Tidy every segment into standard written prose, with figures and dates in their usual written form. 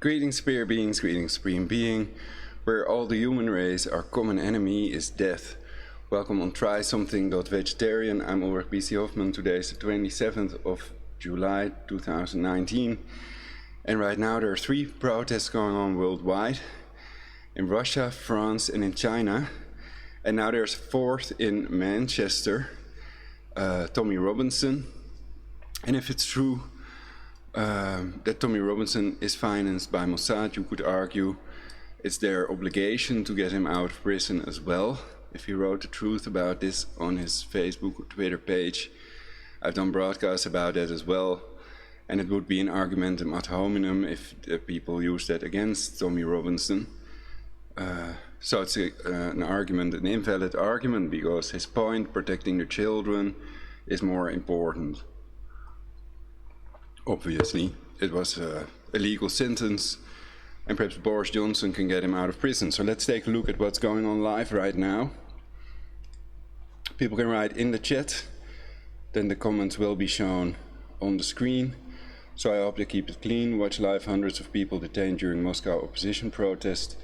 Greetings, spirit beings, greetings, supreme being, where all the human race, our common enemy is death. Welcome on Try Something.Vegetarian. I'm 𝙲𝙾𝙽𝚃. Today is the 27th of July 2019. And right now there are 3 protests going on worldwide. In Russia, France and in China. And now there's a 4th in Manchester, Tommy Robinson. And if it's true that Tommy Robinson is financed by Mossad, you could argue it's their obligation to get him out of prison as well. If he wrote the truth about this on his Facebook or Twitter page, I've done broadcasts about that as well. And it would be an argumentum ad hominem if people use that against Tommy Robinson. So it's an argument, an invalid argument, because his point, protecting the children, is more important. Obviously, it was a legal sentence, and perhaps Boris Johnson can get him out of prison. So let's take a look at what's going on live right now. People can write in the chat, then the comments will be shown on the screen. So I hope they keep it clean. Watch live. Hundreds of people detained during Moscow opposition protest.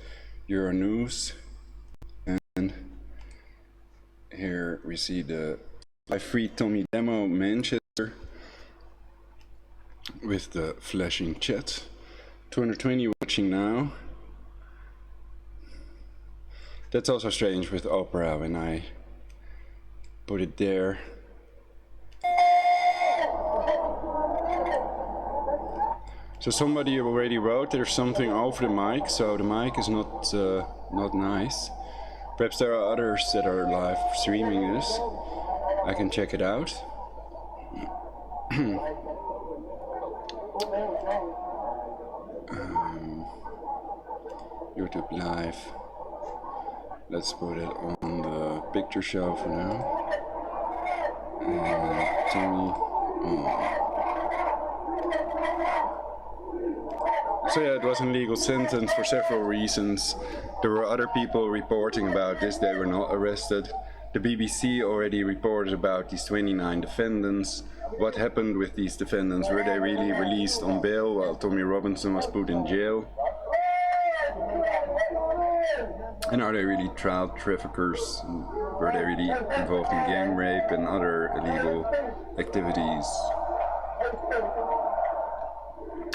Euronews. And here we see the I Free Tommy demo Manchester with the flashing chat. 220 watching now. That's also strange with Oprah when I put it there. So somebody already wrote there's something over the mic, so the mic is not nice. Perhaps there are others that are live streaming this. I can check it out. YouTube live. Let's put it on the picture show for now. Tommy on. So yeah, it was a legal sentence for several reasons. There were other people reporting about this. They were not arrested. The BBC already reported about these 29 defendants. What happened with these defendants? Were they really released on bail while Tommy Robinson was put in jail? And are they really child traffickers? Were they really involved in gang rape and other illegal activities?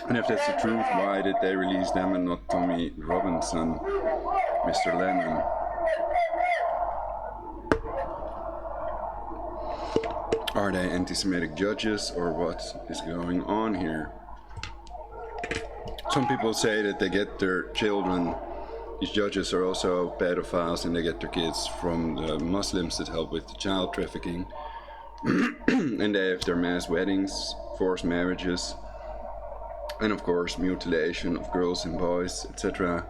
And if that's the truth, why did they release them and not Tommy Robinson, Mr. Lennon? Are they anti-Semitic judges, or what is going on here? Some people say that they get their children, these judges are also pedophiles, and they get their kids from the Muslims that help with the child trafficking. And they have their mass weddings, forced marriages, and of course mutilation of girls and boys, etc.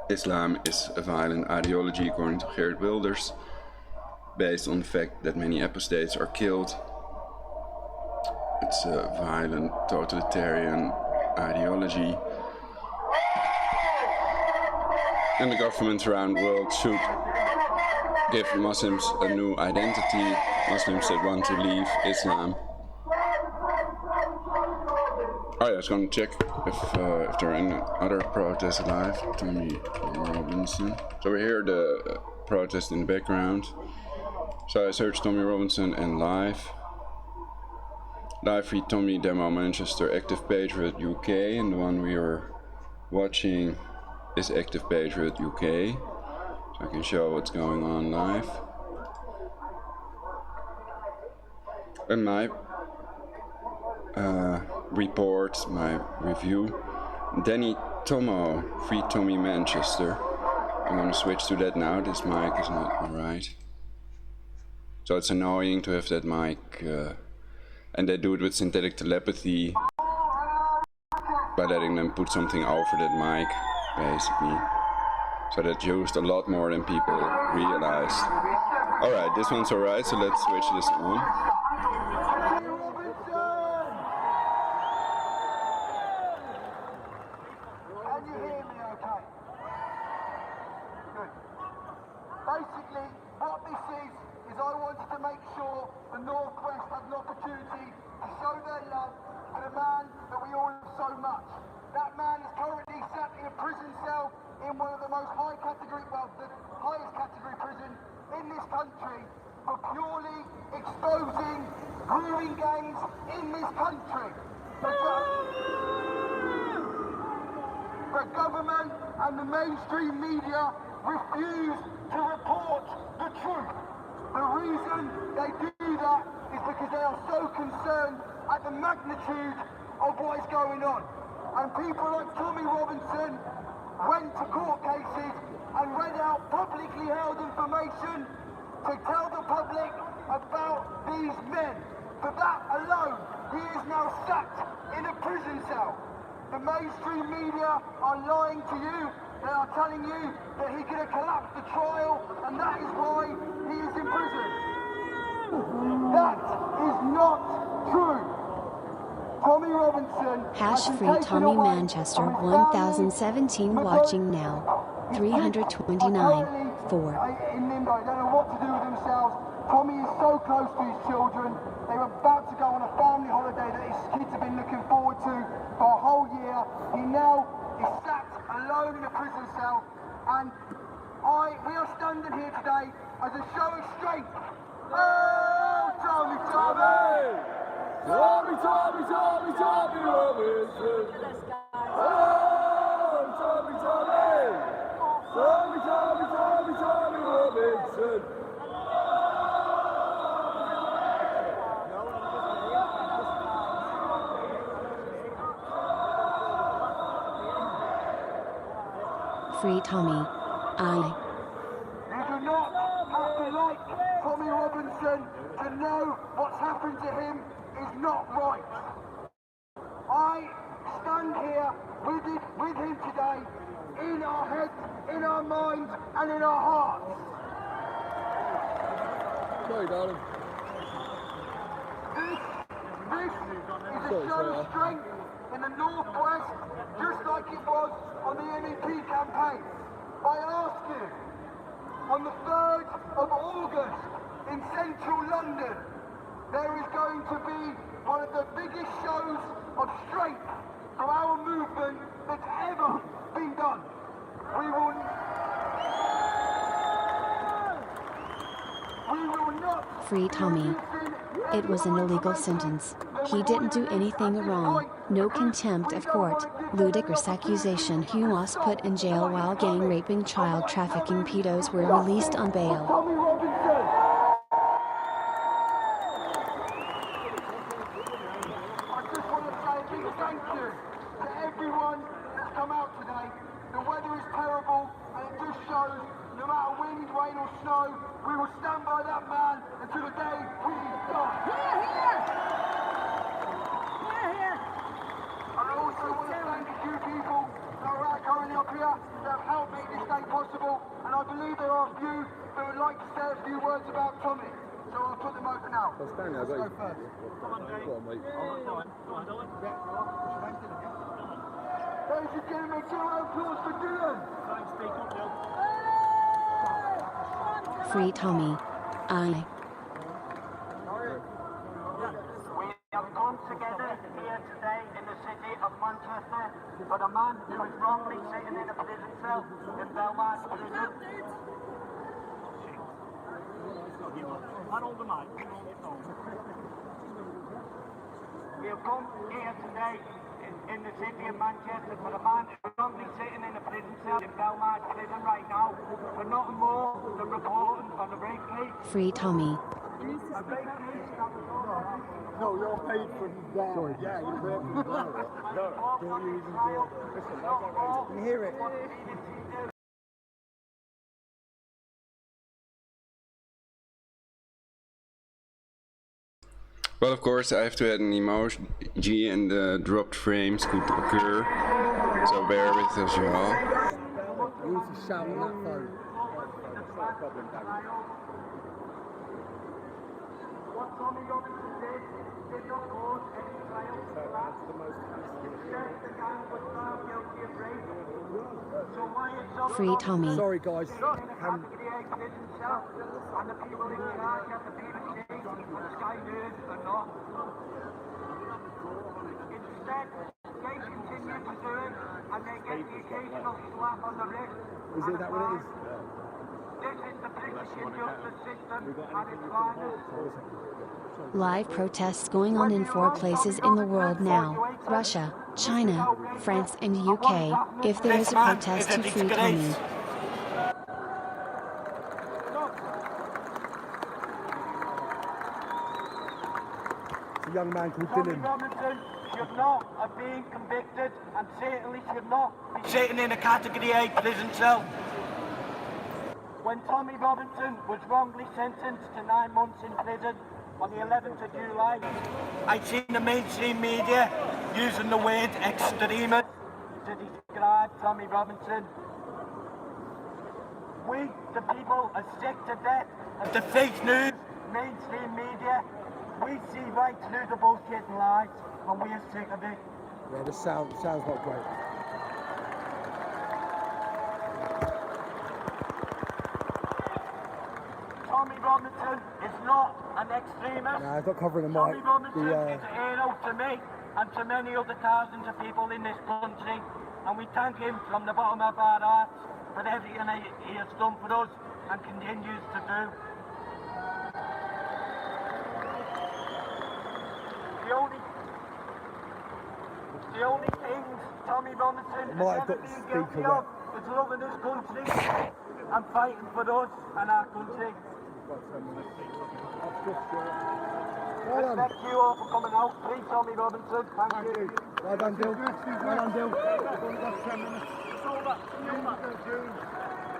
Islam is a violent ideology, according to 𝚃𝙷𝙰𝚃, based on the fact that many apostates are killed. It's a violent totalitarian ideology. And the governments around the world should give Muslims a new identity, Muslims that want to leave Islam. Oh yeah, I was going to check if there are any other protests live. Tommy Robinson. So we hear the protest in the background. So I searched Tommy Robinson and live. Live Free Tommy demo Manchester, Active Patriot UK, and the one we are watching is Active Patriot UK. So I can show what's going on live. And my report, my review. Danny Tomo, Free Tommy Manchester. I'm going to switch to that now. This mic is not alright. So it's annoying to have that mic, and they do it with synthetic telepathy by letting them put something over that mic, basically. So that's used a lot more than people realized. Alright, this one's alright, so let's switch this on. Basically, what this is I wanted to make sure the Northwest had an opportunity to show their love for the man that we all love so much. grooming gangs in this country. The government and the mainstream media refuse to report the truth. The reason they do that is because they are so concerned at the magnitude of what is going on. And people like Tommy Robinson went to court cases and read out publicly held information to tell the public about these men. For that alone, he is now sat in a prison cell. The mainstream media are lying to you. They are telling you that he could have collapsed the trial and that is why he is in prison. That is not true. Tommy Robinson #free Tommy Manchester 1017 watching now. 329 4. In limbo, they don't know what to do with themselves. Tommy is so close to his children. They were about to go on a family holiday that his kids have been looking forward to for a whole year. He now is sat alone in a prison cell, and we are standing here today as a show of strength. Oh, Tommy, Tommy! Tommy, Tommy, Tommy, Tommy Robinson! Oh, Tommy, Tommy! Tommy, Tommy, Tommy, Tommy Robinson! Free Tommy. You do not have to like Tommy Robinson to know what's happened to him is not right. I stand here with him today, in our heads, in our minds, and in our hearts. Sorry, darling. This is a show of strength in the Northwest, just like it was on the MEP campaign. I ask you, on the 3rd of August in central London, there is going to be one of the biggest shows of strength for our movement that's ever been done. We will not... Free Tommy. It was an illegal sentence. He didn't do anything wrong. No contempt of court. Ludicrous accusation. He was put in jail while gang raping, child trafficking. Pedos were released on bail. Tommy Robinson! I just want to say a big thank you to everyone that's come out today. The weather is terrible and it just shows no matter wind, rain or snow, we will stand by that man until the day we die. And I also want to thank a few people that are out currently up here that have helped make this day possible. And I believe there are a few that would like to say a few words about Tommy. So I'll put them over now. Let's go first. Come on, Jake. Go on, mate. Go on. Ladies and gentlemen, give a applause for Dylan. Free Tommy. We have come together here today in the city of Manchester for the man who is wrongly sitting in a prison cell in Belmarsh Prison. We have come here today in the city of Manchester for the man who is wrongly sitting in a prison cell in Belmarsh Prison right now for nothing more than reporting on the rape case. Free Tommy. No, you're paid from there. Sorry. Yeah, you're paid from there. No, don't you even do it. Listen, can you hear it? Well, of course, I have to add an emoji and the dropped frames could occur, so bear with us, y'all. You need to shout on that phone. That's not a problem, Darren. What Tommy Robinson did not cause any trial for that. Instead, the gang was found guilty of rape. So why is Free Tommy. Sorry, guys. And the people in charge at the BBC and the Sky News are not. Instead, they continue to do it and they get the occasional slap on the wrist. Is it that what it is? This is the British justice system at its finest. Live protests going on in 4 places in the world now: Russia, China, France and UK, if there is a protest to free Tommy. A young man called Tommy Dylan. Robinson should not have been convicted and certainly should not be sitting in a Category 8 prison cell. When Tommy Robinson was wrongly sentenced to 9 months in prison on the 11th of July, I'd seen the mainstream media using the word extremist to describe Tommy Robinson. We, the people, are sick to death of the fake news, mainstream media. We see right through the bullshit and lies, and we are sick of it. Yeah, this sounds not great. Tommy Robinson is not an extremist. Nah, it's not covering the Tommy mic. Robinson is a hero to me and to many other thousands of people in this country, and we thank him from the bottom of our hearts for everything he has done for us and continues to do. The only things Tommy Robinson has ever been guilty of is loving this country and fighting for us and our country. Thank you all for coming out. Free Tommy Robinson. Thank you. Well done, Dill. Well done, Dill.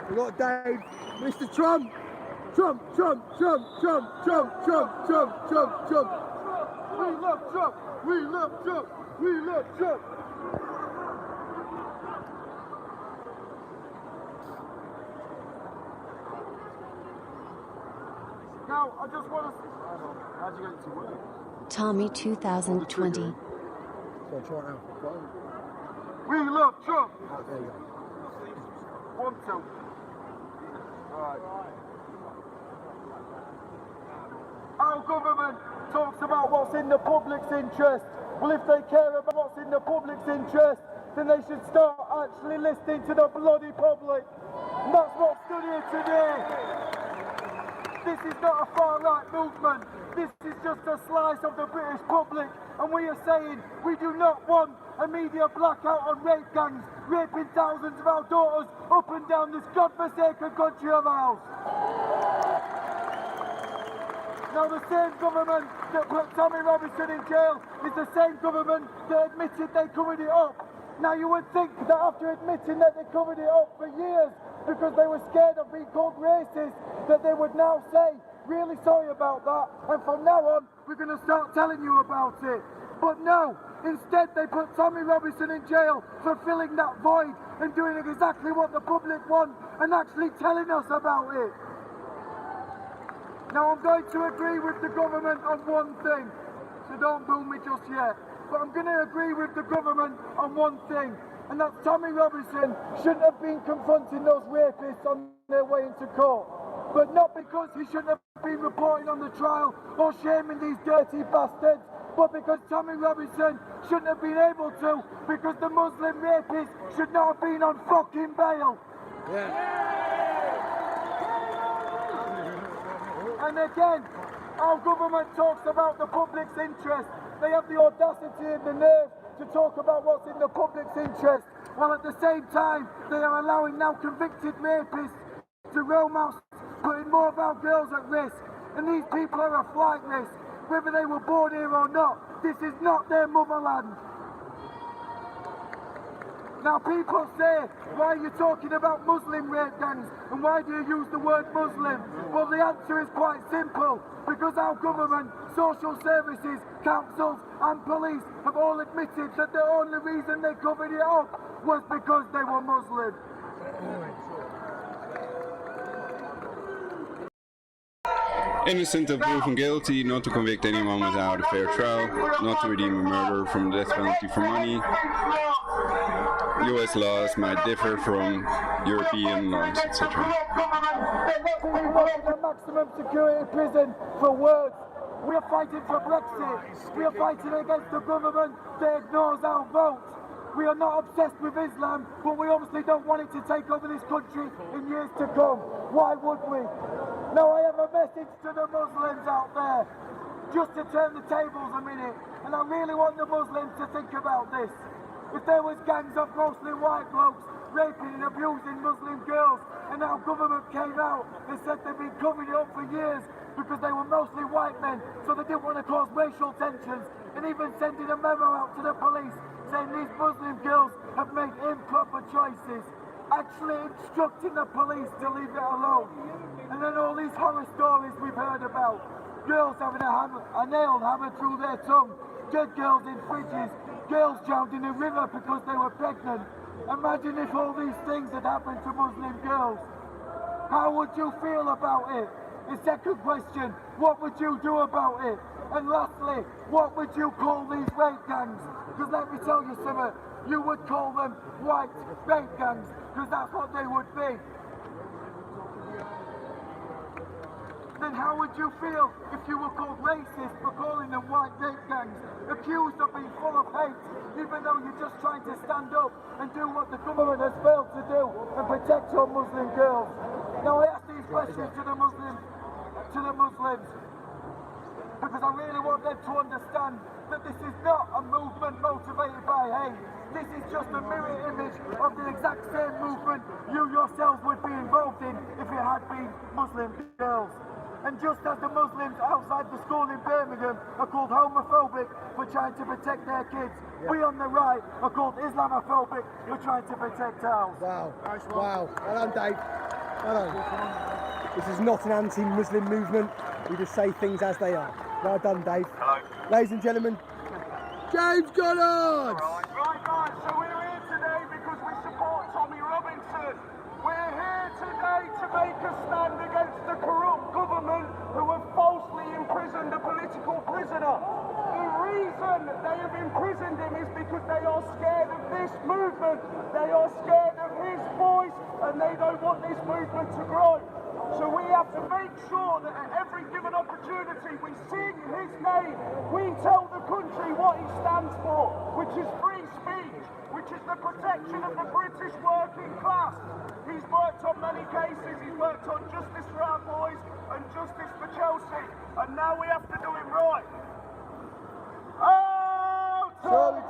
We got Dave. Mr. Trump. Trump. We love Trump. We love Trump. We love Trump. Now, I just want to... How'd you get to work? Tommy 2020. Go on, try it now. Go on. We love Trump. There you go. 1, 2. Right. Our government talks about what's in the public's interest. Well, if they care about what's in the public's interest, then they should start actually listening to the bloody public. And that's what's done here today. This is not a far-right movement. This is just a slice of the British public. And we are saying we do not want a media blackout on rape gangs, raping thousands of our daughters up and down this godforsaken country of ours. Now, the same government that put Tommy Robinson in jail is the same government that admitted they covered it up. Now, you would think that after admitting that they covered it up for years because they were scared of being called racist, that they would now say, really sorry about that, and from now on, we're going to start telling you about it. But no, instead they put Tommy Robinson in jail for filling that void and doing exactly what the public want and actually telling us about it. Now, I'm going to agree with the government on one thing, so don't boo me just yet. But I'm going to agree with the government on one thing, and that's Tommy Robinson shouldn't have been confronting those rapists on their way into court. But not because he shouldn't have been reporting on the trial or shaming these dirty bastards, but because Tommy Robinson shouldn't have been able to, because the Muslim rapists should not have been on fucking bail. And again, our government talks about the public's interest. They have the audacity and the nerve to talk about what's in the public's interest, while at the same time they are allowing now convicted rapists to roam out, putting more of our girls at risk. And these people are a flight risk, whether they were born here or not. This is not their motherland. Now, people say, why are you talking about Muslim rape gangs and why do you use the word Muslim? Well, the answer is quite simple. Because our government, social services, councils and police have all admitted that the only reason they covered it up was because they were Muslim. Innocent of proven guilty, not to convict anyone without a fair trial, not to redeem a murderer from the death penalty for money. US laws might differ from European laws, etc. We want a maximum security prison for words. We are fighting for Brexit. We are fighting against the government that ignores our vote. We are not obsessed with Islam, but we obviously don't want it to take over this country in years to come. Why would we? Now, I have a message to the Muslims out there. just to turn the tables a minute, and I really want the Muslims to think about this. If there was gangs of mostly white blokes raping and abusing Muslim girls, and our government came out and said they've been covering it up for years because they were mostly white men, so they didn't want to cause racial tensions, and even sending a memo out to the police saying these Muslim girls have made improper choices, actually instructing the police to leave it alone. And then all these horror stories we've heard about, girls having a nail hammered through their tongue, dead girls in fridges, girls drowned in a river because they were pregnant. Imagine if all these things had happened to Muslim girls. How would you feel about it? The second question, what would you do about it? And lastly, what would you call these rape gangs? Because let me tell you something, you would call them white rape gangs, because that's what they would be. Then how would you feel if you were called racist for calling them white rape gangs, accused of being full of hate, even though you're just trying to stand up and do what the government has failed to do and protect your Muslim girls? Now I ask these questions to the Muslims because I really want them to understand that this is not a movement motivated by hate. This is just a mirror image of the exact same movement you yourselves would be involved in if it had been Muslim girls. And just as the Muslims outside the school in Birmingham are called homophobic for trying to protect their kids, we on the right are called Islamophobic for trying to protect ours. Wow. Wow. Well done, Dave. Well done. This is not an anti-Muslim movement. We just say things as they are. Well done, Dave. Hello. Ladies and gentlemen, James Goddard! Right guys, so we're here today because we support Tommy Robinson. We're here today to make a stand against the corrupt government who have falsely imprisoned a political prisoner. The reason they have imprisoned him is because they are scared of this movement. They are scared of his voice and they don't want this movement to grow. So we have to make sure that at every given opportunity we sing his name. We tell the country what he stands for, which is free speech, which is the protection of the British working class. He's worked on many cases, he's worked on justice for our boys and justice for Chelsea, and now we have to do him right. Oh, Tommy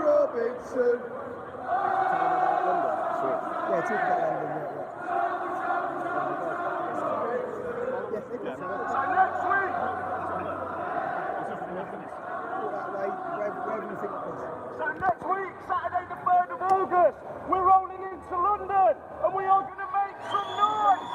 Robinson! Yeah, talk about London, So next week, wherever you think it is. so next week, Saturday the 3rd of August, we're rolling into London and we are going to make some noise.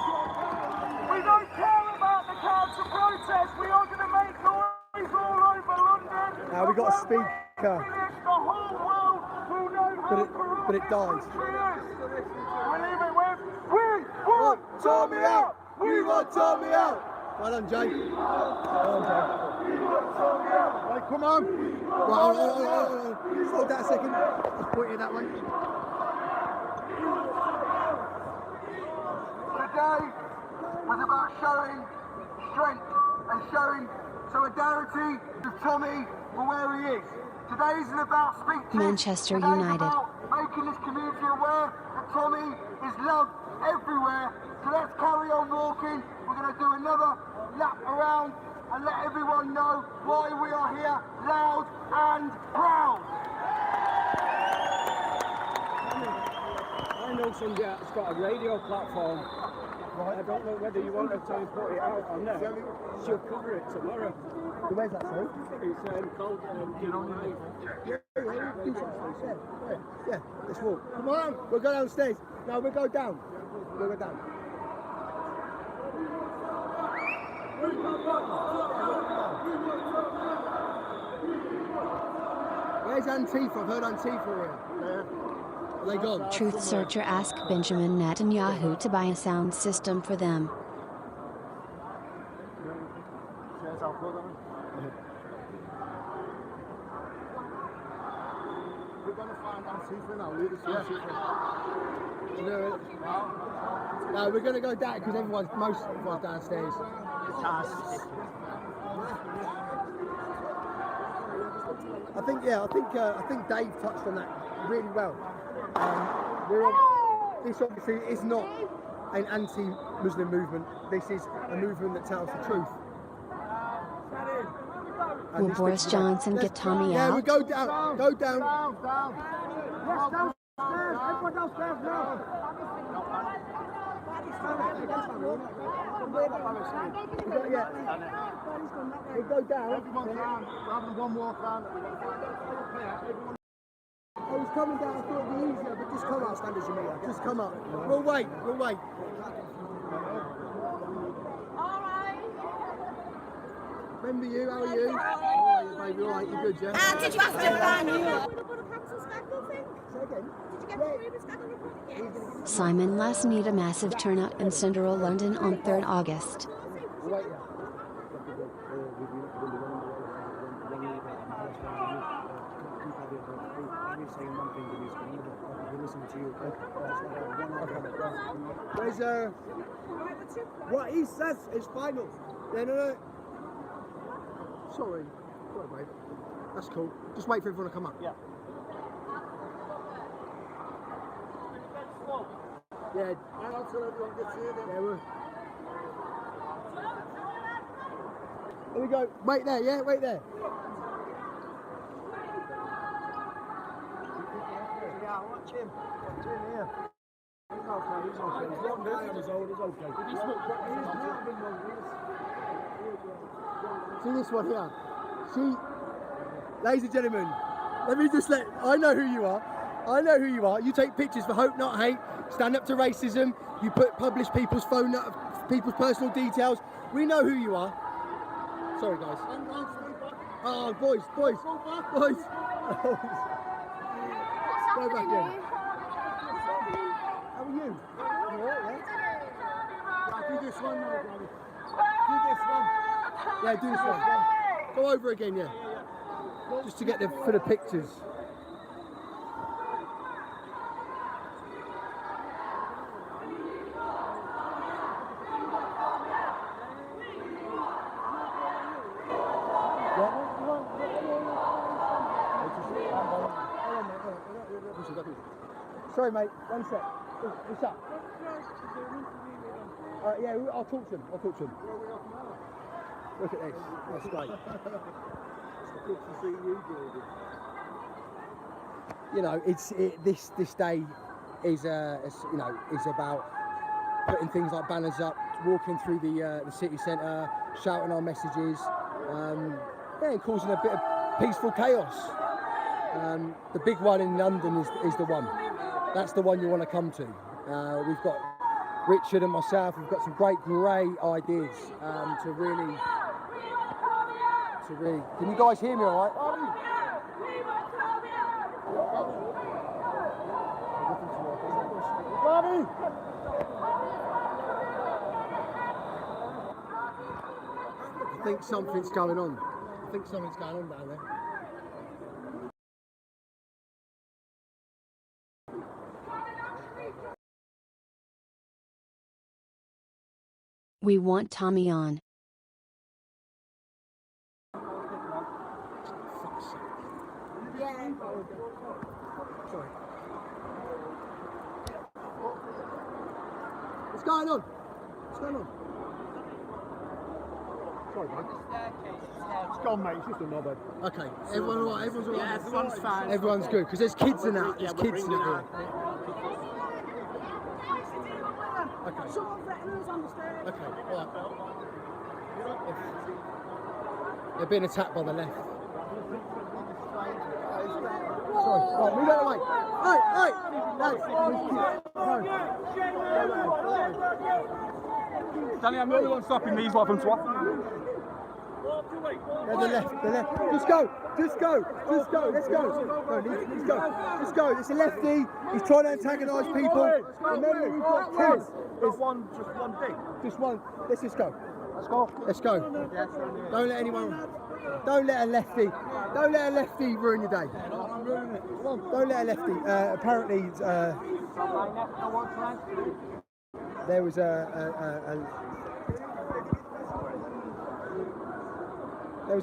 We don't care about the council protest, we are going to make noise all over London. Now we got a speaker, The whole world will know how corrupt but it this died. country is. We leave it with, we want Tommy out! We want Tommy out! Well done, Jay. Well done, Jay. Right, come on. Right, hold that a second. Let's point it that way. Today was about showing strength and showing solidarity to Tommy for where he is. Today isn't about speeches. Manchester Today is United. about making this community aware that Tommy is loved everywhere. So let's carry on walking. We're going to do another lap around and let everyone know why we are here, loud and proud. I know somebody that's got a radio platform. Right. I don't know whether you want her to put it out on there. She'll cover it tomorrow. Where's that, sorry? It's called Live. Yeah, let's walk. Come on, we'll go downstairs. No, we'll go down. We'll go down. Where's Antifa? I've heard Antifa here. Are they gone? Truth searcher asked Benjamin Netanyahu to buy a sound system for them. We're going to find Antifa now. Leave us. You know it? No, we're going to go down because most everyone's downstairs. I think Dave touched on that really well. This obviously is not an anti-Muslim movement. This is a movement that tells the truth. Will Boris Johnson get Tommy Yeah, out? we go down. Go down. Down. Yes, downstairs. Everyone downstairs now. Yeah. We go down. Everyone down. We're having one walk down. I was coming down, I thought it'd be easier, but just come up, stand as you meet. Just come up. We'll wait. Remember you, how are you? How are you, baby? All right, you're good, yeah? Did you have to ban you? Simon last need a massive turnout in central London on 3rd August. We'll wait, yeah. Where's what he says is final. Yeah, no. Sorry, babe. That's cool. Just wait for everyone to come up. Yeah. Yeah. Until everyone gets here. Then. Yeah, Here we go. Wait there. Yeah, wait there. Yeah, watch him. Watch him here. He's okay. He's not years old. He's okay. See this one here. See, ladies and gentlemen, let me just I know who you are. You take pictures for hope, not hate. Stand up to racism. You publish people's people's personal details. We know who you are. Sorry, guys. Oh, boys. Go back in. How are you? You alright, yeah? Do this one now, Granny. Do this one. Yeah, do this one. Go over again, yeah. Just to get for the pictures. Sorry, mate. One sec. What's up? Yeah, I'll talk to him. Look at this. That's great. It's good to see you, Jordan. You know, this day is is about putting things like banners up, walking through the city centre, shouting our messages, and causing a bit of peaceful chaos. The big one in London is the one. That's the one you want to come to. We've got Richard and myself. We've got some great ideas to really. Can you guys hear me all right? Bobby! I think something's going on. Down there. We want Tommy on. Sorry. What's going on? Sorry, mate. It's gone, mate. It's just a knobhead. Okay. Everyone all right? Everyone's all right? Yeah, everyone's fine. Everyone's good, because there's kids in that. There's kids in it here. Okay. Okay, all right. They're being attacked by the left. Sorry, right, move out of the way. Hey, Danny, I'm the only one stopping these lot from swapping. They're the left. Just go. Let's go. Let's go. It's a lefty. He's trying to antagonise people. Remember, we've got kids. Just one thing. Just one. Let's just go. Let's go. Don't let a lefty ruin your day. Don't let a lefty. Apparently, there was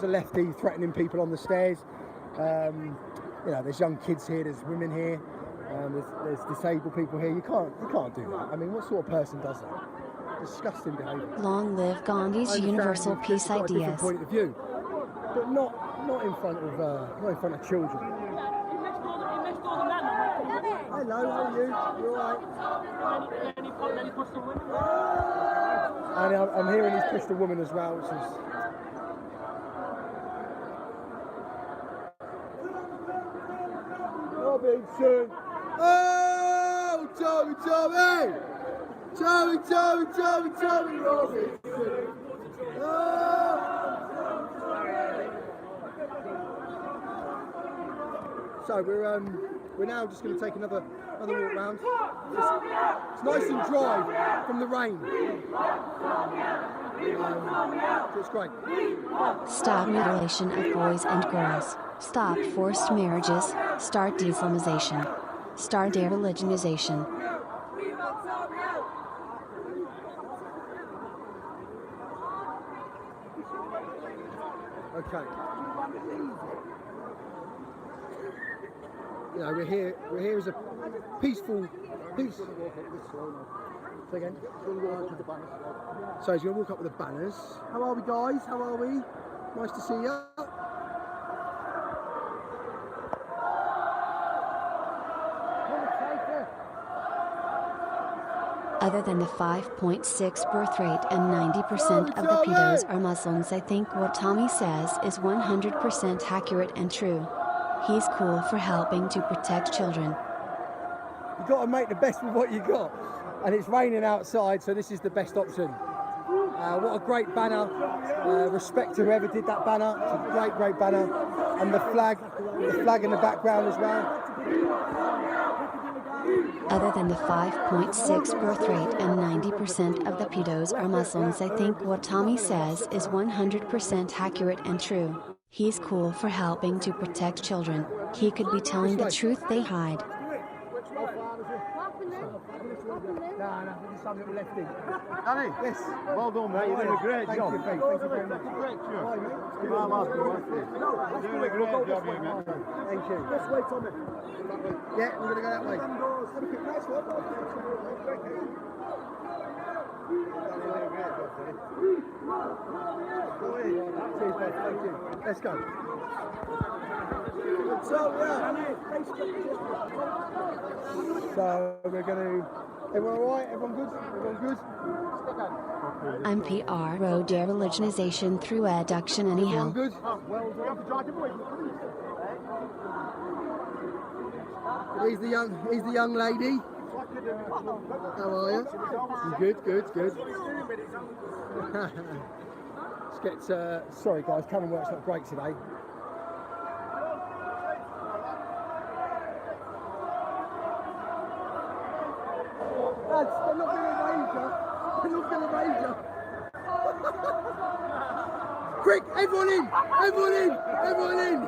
a lefty threatening people on the stairs. There's young kids here, there's women here. There's disabled people here. You can't do that. I mean, what sort of person does that? Disgusting behaviour. Long live Gandhi's universal peace got a different ideas. point of view, but not in front of children. Hello, how are you? You alright? And I'm hearing he's pushed a woman as well, which is. Robinson! Oh, Tommy! Tommy Robinson! Oh. So we're now just going to take another walk round. It's nice and dry from the rain. So it's great. Stop mutilation of boys and girls. Stop forced marriages. Start de-Islamization. Start de-religionization. Okay. You know, we're here as a peaceful. Say again? So he's going to walk up with the banners. How are we, guys? How are we? Nice to see you. Other than the 5.6 birth rate and 90% of the pedos are Muslims, I think what Tommy says is 100% accurate and true. He's cool for helping to protect children. You've got to make the best with what you got. And it's raining outside, so this is the best option. What a great banner. Respect to whoever did that banner. It's a great banner. And the flag in the background as well. Other than the 5.6 birth rate and 90% of the pedos are Muslims, I think what Tommy says is 100% accurate and true. He's cool for helping to protect children. He could be telling the truth they hide. Danny, yes, well done, mate. You're doing a great job. Thank you very much. Great job. You're doing a great job, you mate. Thank you. This way, Tommy. Yeah, we're going to go that way. Have a quick nice one. Let's go. So we're going to. Everyone all right? Everyone good? Everyone good? I'm PRO de-religionization through adduction anyhow. Everyone good? He's the young lady. How are you? You good? Let's get. Sorry guys, camera work's not great today. Lads, they're not going to raise you. They're not going to raise you. Quick, everyone in! Everyone in! Everyone in!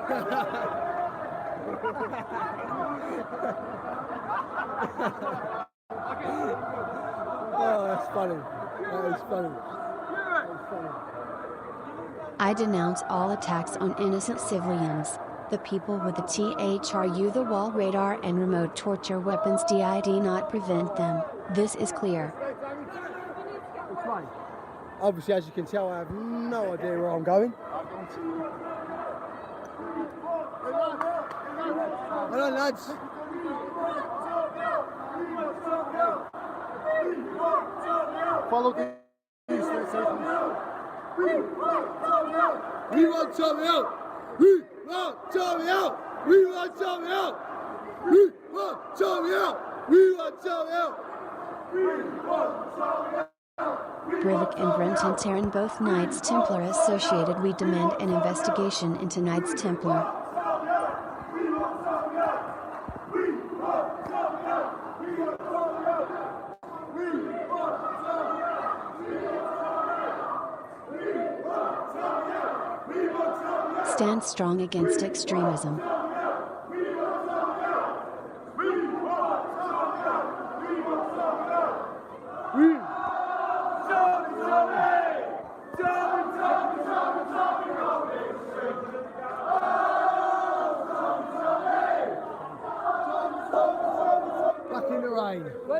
Oh, that's funny. That is funny. I denounce all attacks on innocent civilians. The people with the THRU, the wall radar and remote torture weapons did not prevent them. This is clear. Obviously, as you can tell, I have no idea where I'm going. Hello, lads. Follow the We want Tommy out! We want Tommy out! We want Tommy out! We want Tommy out! We want Tommy out! We want Tommy out! Breivik and Brenton Tarrant, both Knights Templar associated. We demand an investigation into Knights Templar. Stand strong against extremism.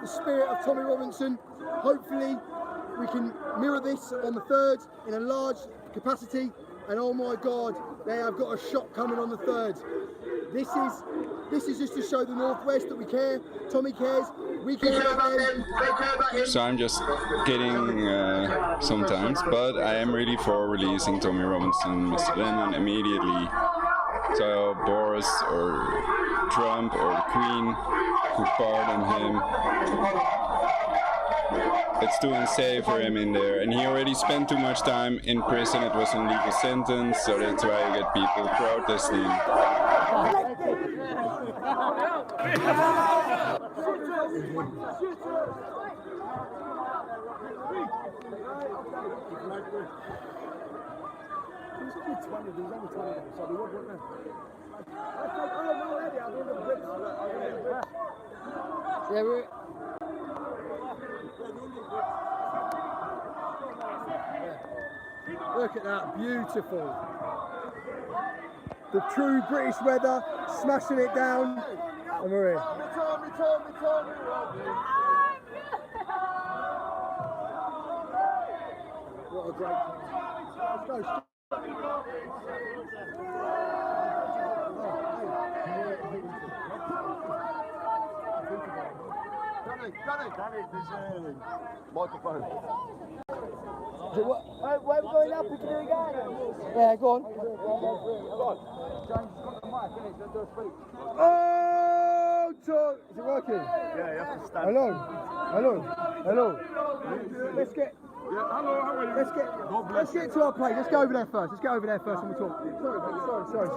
the spirit of Tommy Robinson. Hopefully we can mirror this on the 3rd in a large capacity, and oh my God, they have got a shot coming on the 3rd. This is just to show the Northwest that we care. Tommy cares, we care about them, they care about him. So I'm just kidding sometimes, but I am really for releasing Tommy Robinson, Mr. Lennon immediately. So Boris or Trump or the Queen could pardon him. It's too unsafe for him in there, and he already spent too much time in prison. It was a legal sentence, so that's why you get people protesting. Yeah, look at that, beautiful. The true British weather, smashing it down. And we're here. What a great time. Let's go. Danny, there's microphone. Where are we going up? We can do it again. Yeah, go on. Oh, Tom! Is it working? Yeah, you have to stand. Hello. Let's get. Yeah, hello, how are you? Let's get to our place. Let's go over there first. And we'll talk. Sorry.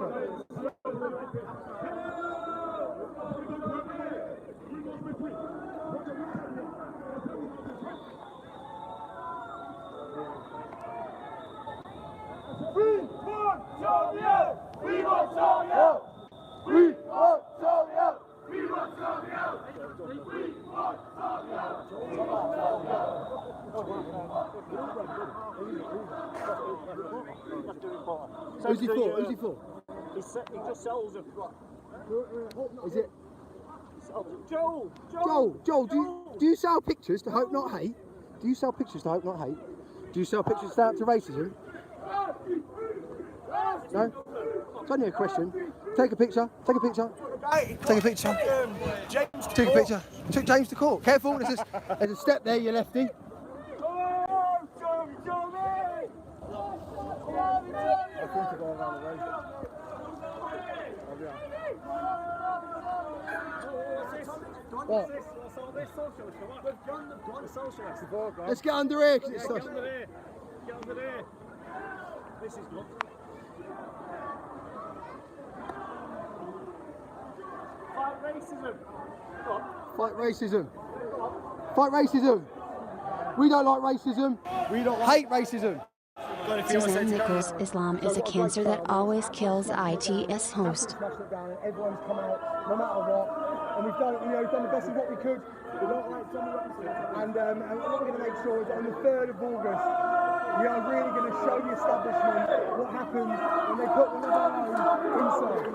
Who's he for? He just sells them. Is it? Joel, do you sell pictures to hope not hate? Do you sell pictures to hope not hate? Do you sell pictures to stand up to racism? No? It's only a question. Take a picture. Take a picture. Took James to court. Careful, there's a step there, you lefty. What? Let's get under here. Get under there. This is good. Fight racism. We don't like racism. We don't hate racism. Suzanne Nichols, Islam is a cancer that always kills ITS host. Everyone's come out, no matter what, and we've done the best of what we could. And what we're going to make sure is that on the 3rd of August, we are really going to show the establishment what happens when they put one of our own inside.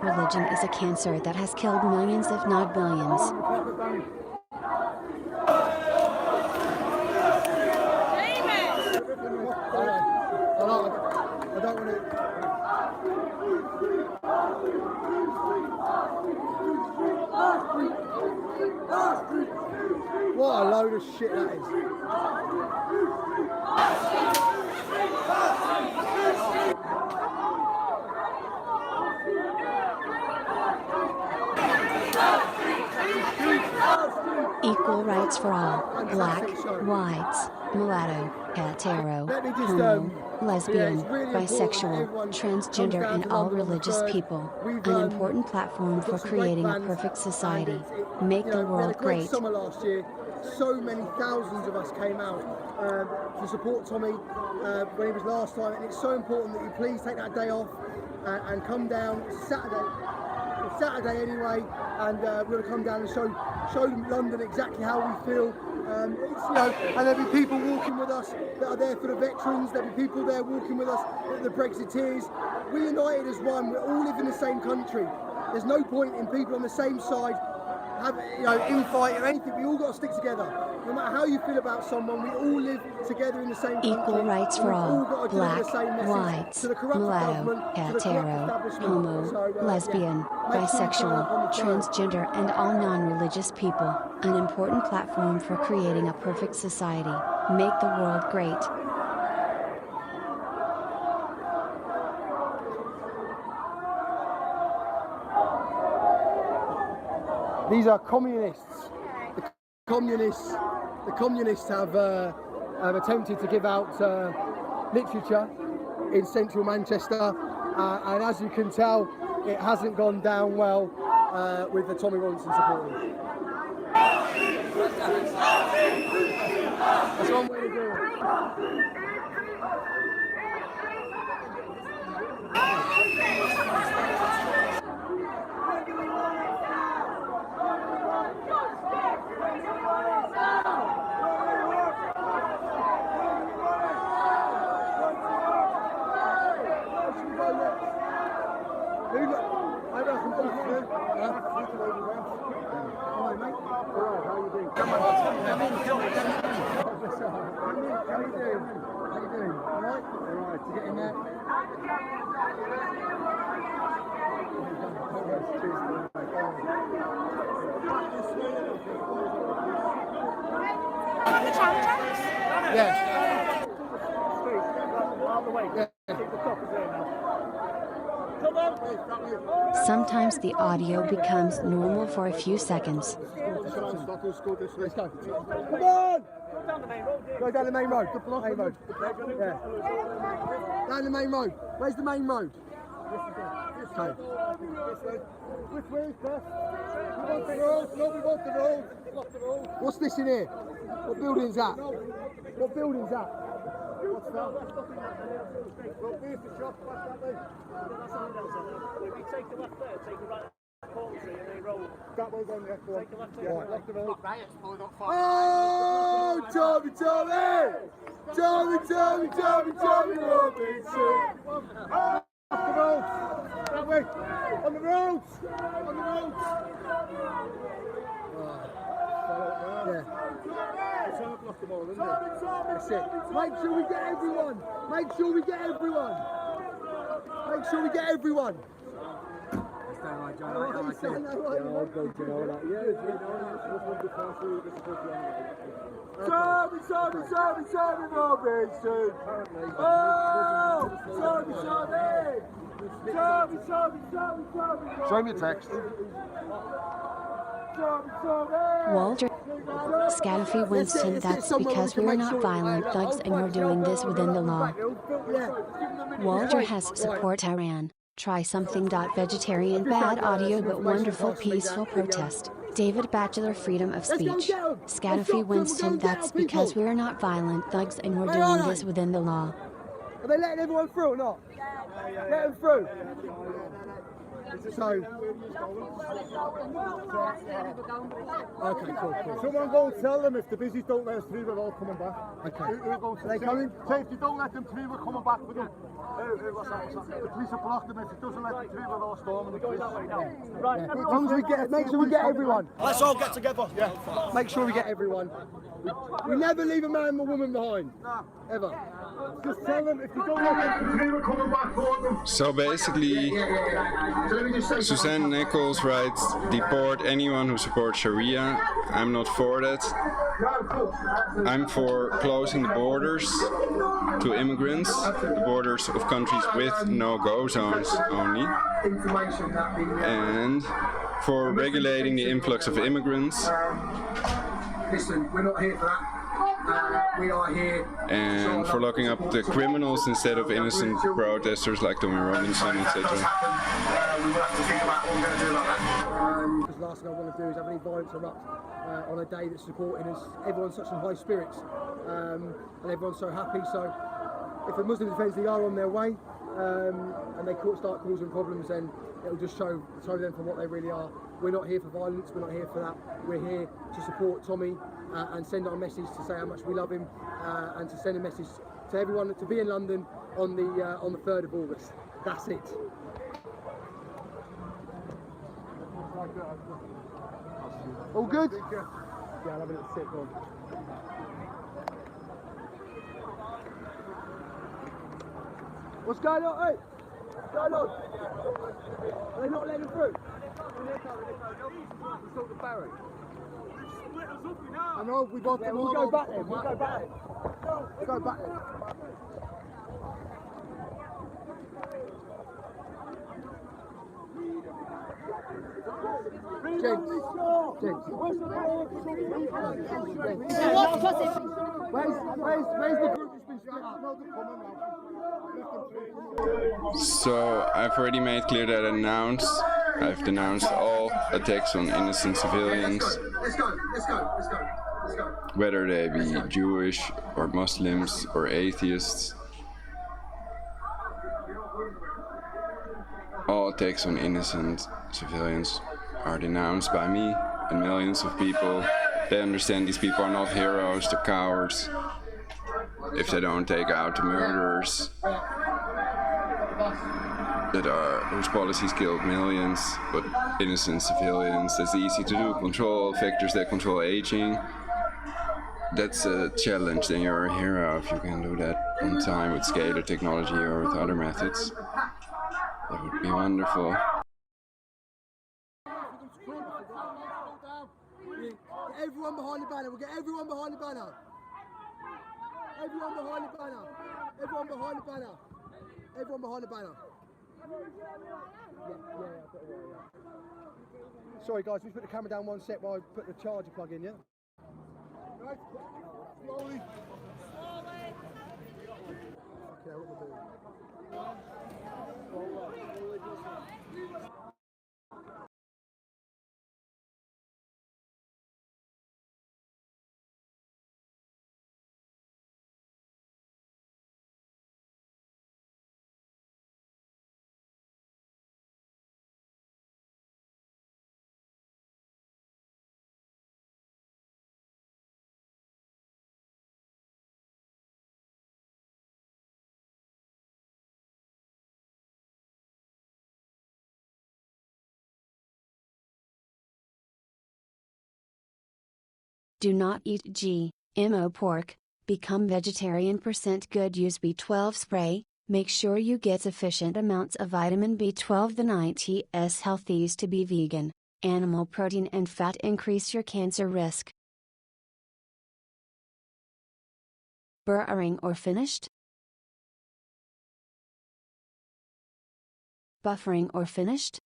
Religion is a cancer that has killed millions, if not billions. I don't want to. What a load of shit that is. Equal rights for all, black, whites, mulatto, hetero, homo, lesbian, bisexual, transgender and all religious people. An important platform for creating a perfect society. Make the world great. Summer last year. so many thousands of us came out to support Tommy when he was last time, and it's so important that you please take that day off and come down. It's Saturday anyway, and we're going to come down and show London exactly how we feel. And there'll be people walking with us that are there for the veterans. There'll be people there walking with us that are the Brexiteers. We're united as one. We all live in the same country. There's no point in people on the same side infight or anything. We all got to stick together. No matter how you feel about someone, we all live together in the same country. Equal rights for all. Black, white, mulatto, hetero, homo, lesbian, bisexual, transgender, and all non-religious people. An important platform for creating a perfect society. Make the world great. These are communists. The communists have attempted to give out literature in central Manchester, and as you can tell, it hasn't gone down well with the Tommy Robinson supporters. That's one way to do it. Sometimes the audio becomes normal for a few seconds. Let's go. Come on! Go down the main road. Main road. Yeah. Down the main road. Where's the main road? Okay. Which way is best? We want the road. No, we want the road. Block the road. What's this in here? What building's that? What building's that? What's that? Well, there's the shop. What's that way? If you take the left there, take the right corner tree and they roll. That way down there. Take the left there. Yeah, left the road. Oh, Tommy Robinson! Off the road. That way. On the road. On the road. Yeah. It's 10 o'clock tomorrow, isn't it? That's it. Make sure we get everyone. Make sure we get everyone. Make sure we get everyone. Tommy Robinson! Oh! Tommy! Show me a text. Walter Scatterfy that's because we're not violent thugs and we're doing this within the law. Walter has support Iran. Try something.vegetarian bad audio but wonderful peaceful protest. David Batchelor freedom of speech. Scatterfy that's because we're not violent thugs and we're doing this within the law. Are they letting everyone through or not? Let them through. So, okay, cool. Someone go and tell them if the busies don't let us through, we're all coming back. Okay. Who goes Are they coming? Say if you don't let them through, we're coming back with them. The police have blocked them. If it doesn't let them through, we're all storming the police. Right, As long as we get, make sure we get everyone. Let's all get together. Yeah. Make sure we get everyone. We never leave a man or woman behind. Ever. Just tell them if you don't let them through, we're coming back for them. So basically, Suzanne Nichols writes, deport anyone who supports Sharia. I'm not for that. I'm for closing the borders to immigrants, the borders of countries with no-go zones only, and for regulating the influx of immigrants. Listen, we're not here for that. We are here. And for locking up the criminals instead of innocent protesters like Tommy Robinson, etc. We will have to think about what we're going to do about that. Because the last thing I want to do is have any violence erupt on a day that's supporting us. Everyone's such in high spirits and everyone's so happy. So if the Muslim Defence League are on their way and they start causing problems, then it'll just show them for what they really are. We're not here for violence, we're not here for that. We're here to support Tommy and send our message to say how much we love him and to send a message to everyone to be in London on the 3rd of August. That's it. All good? Yeah, I'll have a little sip on. What's going on? Hey, what's going on? Are they not letting him through? He's got the barrier. I know, we got them. We'll go back then. We'll go back then. We'll go back then. James. Where's the group that's been split up? So I've already made clear that I've denounced all attacks on innocent civilians, whether they be Jewish or Muslims or atheists. All attacks on innocent civilians are denounced by me and millions of people. They understand these people are not heroes, they're cowards. If they don't take out the murderers whose policies killed millions, but innocent civilians, that's easy to do. Control factors that control aging. That's a challenge, then you're a hero if you can do that on time with scalar technology or with other methods. That would be wonderful. Everyone behind the banner, we'll get everyone behind the banner. Everyone behind the banner. Everyone behind the banner. Everyone behind the banner. Sorry guys, we put the camera down one sec while I put the charger plug in, yeah? Right, slowly. Okay, what we're doing. Do not eat GMO pork, become vegetarian. Good, use B12 spray, make sure you get sufficient amounts of vitamin B12. The 90s healthiest to be vegan. Animal protein and fat increase your cancer risk. Buffering or finished? Buffering or finished?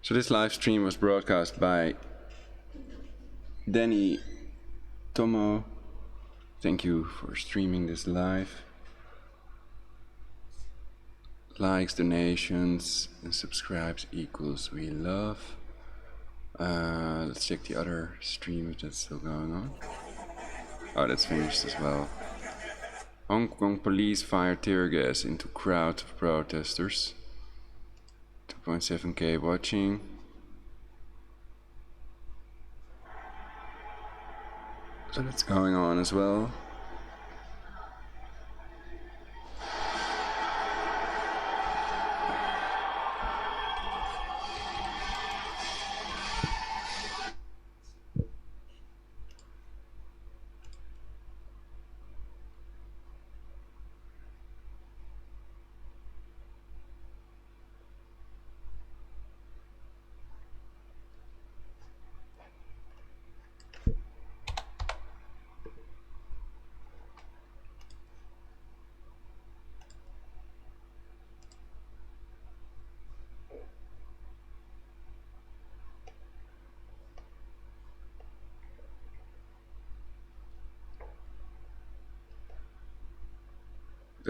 So this live stream was broadcast by Danny Tomo. Thank you for streaming this live. Likes, donations, and subscribes equals we love. Let's check the other stream if that's still going on. Oh, that's finished as well. Hong Kong police fired tear gas into crowd of protesters. 2.7k watching. So that's going on as well.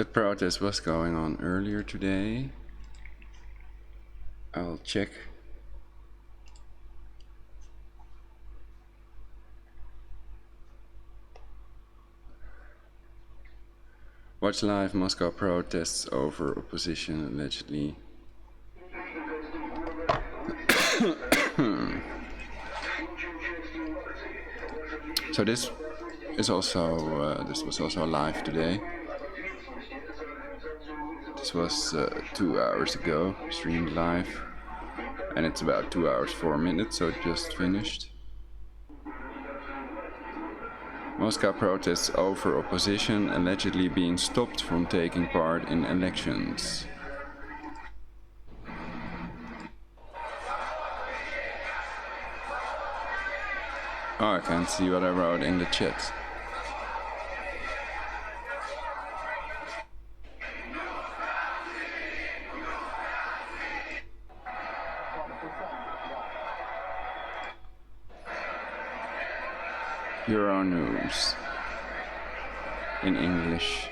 That protest was going on earlier today. I'll check. Watch live Moscow protests over opposition allegedly. So this was also live today. This was 2 hours ago, streamed live, and it's about 2 hours 4 minutes, so it just finished. Moscow protests over opposition allegedly being stopped from taking part in elections. Oh, I can't see what I wrote in the chat. Euronews in English.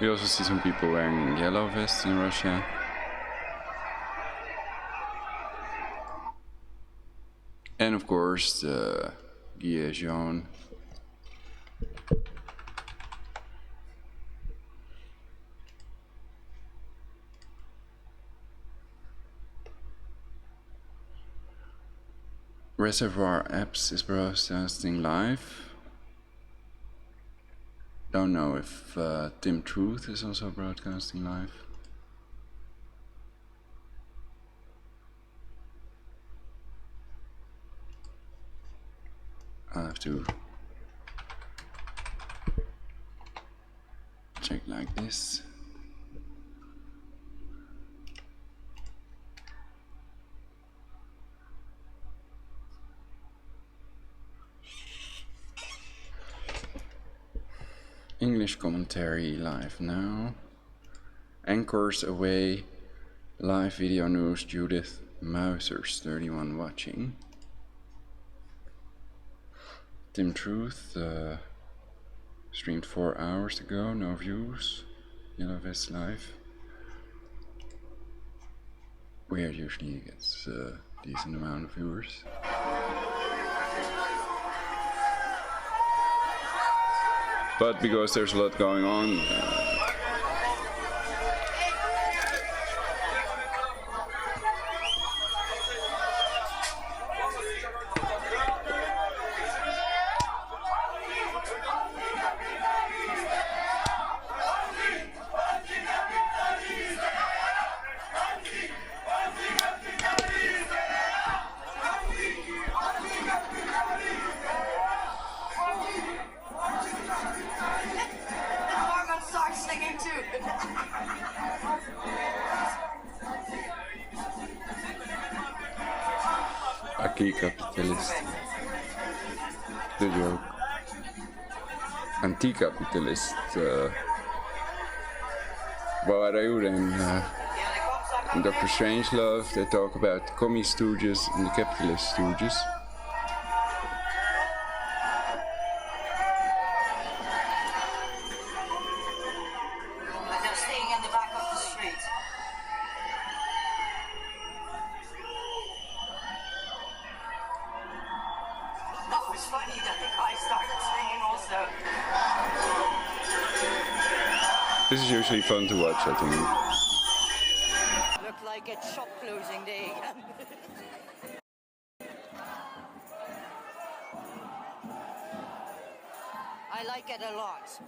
We also see some people wearing yellow vests in Russia. And of course the 𝙲𝙰𝙲𝚃𝚃. Reservoir Apps is broadcasting live. Don't know if 𝚃_TRUTH is also broadcasting live. I'll have to check like this. English commentary live now. Anchors away. Live video news. Judith Mousers 31 watching. 𝚃_TRUTH streamed 4 hours ago. No views. Yellow Vest live. Weird, usually gets a decent amount of viewers. But because there's a lot going on, capitalist, the joke. Anti-capitalist, 𝙲𝙰𝙲𝚃 and Dr. Strangelove, they talk about the commie stooges and the capitalist stooges. This is usually fun to watch, I think. Look like it's shop closing day again. I like it a lot.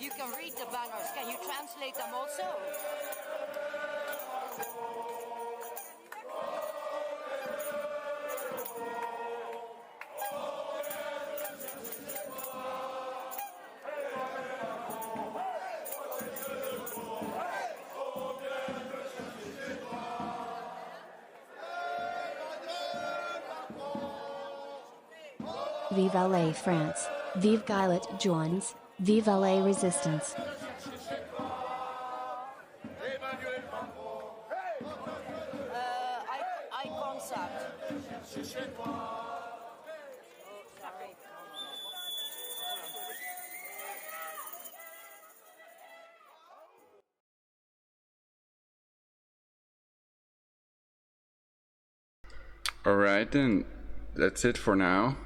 you can read the banners, can you translate them also? Vive la France, vive 𝚲𝙰𝙲𝚃𝚃, vive la résistance. Eye contact. Alright then, that's it for now.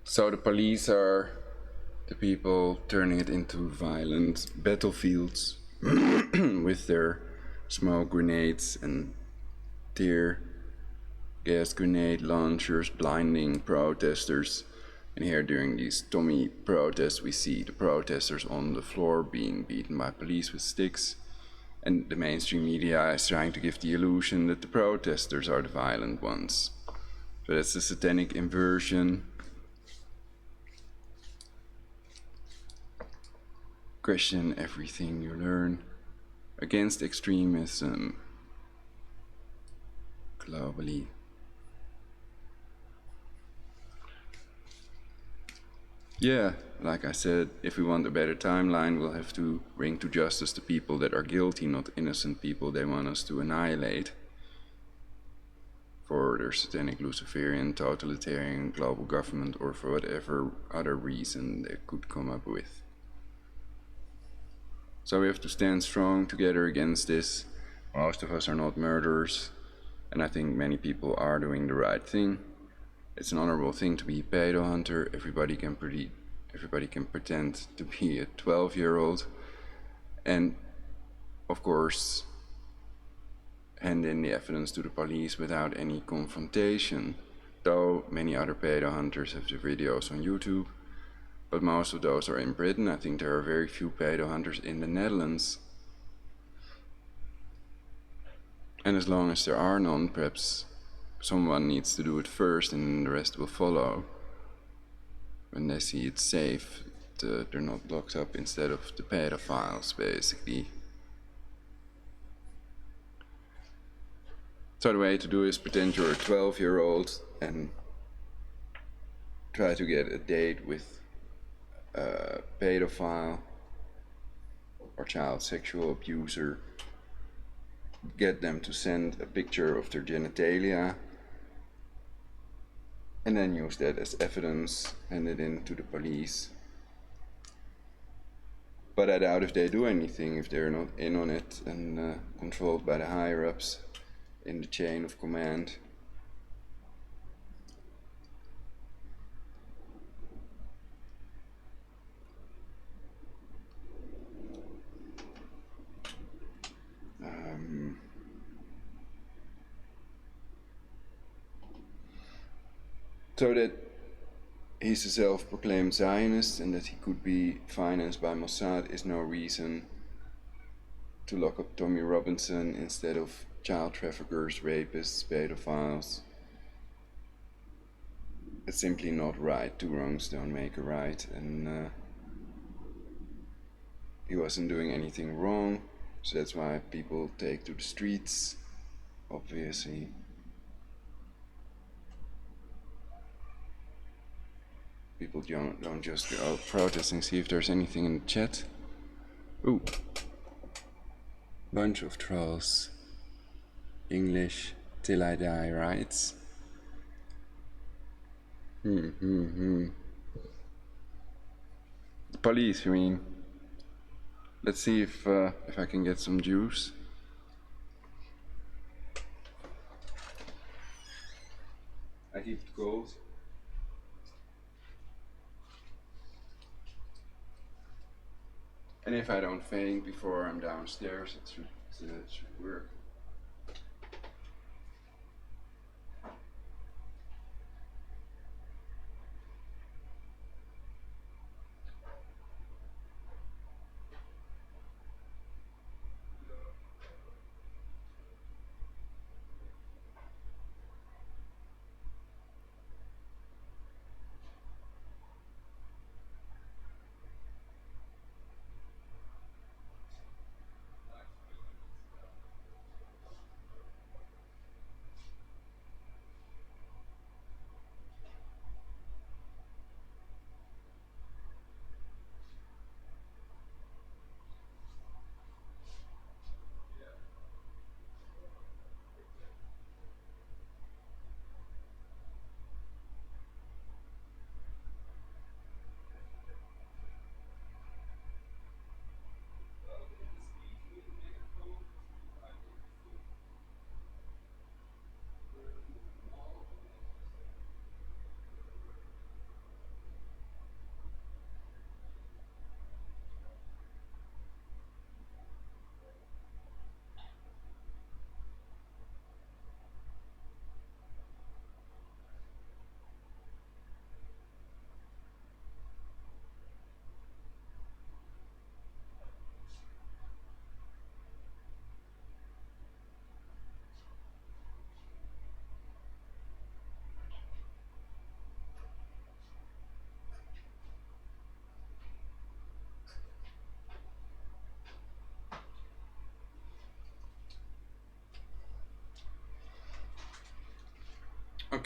So the police are the people turning it into violent battlefields with their smoke grenades and tear gas grenade launchers blinding protesters. And here during these Tommy protests we see the protesters on the floor being beaten by police with sticks, and the mainstream media is trying to give the illusion that the protesters are the violent ones. So that's the satanic inversion. Question everything you learn. Against extremism globally. Yeah, like I said, if we want a better timeline, we'll have to bring to justice the people that are guilty, not innocent people they want us to annihilate for their satanic, Luciferian, totalitarian, global government, or for whatever other reason they could come up with. So we have to stand strong together against this. Most of us are not murderers, and I think many people are doing the right thing. It's an honorable thing to be a pedo hunter. Everybody can pretend to be a 12-year-old, and of course hand in the evidence to the police without any confrontation. Though many other pedo hunters have the videos on YouTube, but most of those are in Britain. I think there are very few pedo hunters in the Netherlands. And as long as there are none, perhaps someone needs to do it first and the rest will follow. When they see it's safe, they're not locked up instead of the pedophiles, basically. So the way to do is pretend you're a 12-year-old and try to get a date with a pedophile or child sexual abuser. Get them to send a picture of their genitalia, and then use that as evidence, hand it in to the police. But I doubt if they do anything, if they're not in on it and controlled by the higher-ups in the chain of command. So that he's a self-proclaimed Zionist and that he could be financed by Mossad is no reason to lock up Tommy Robinson instead of child traffickers, rapists, pedophiles. It's simply not right. Two wrongs don't make a right, and he wasn't doing anything wrong, so that's why people take to the streets, obviously. People don't just go out protesting. See if there's anything in the chat. Ooh. Bunch of trolls. English till I die writes. Police, you mean? Let's see if I can get some juice. I keep it cold. And if I don't faint before I'm downstairs, it should work.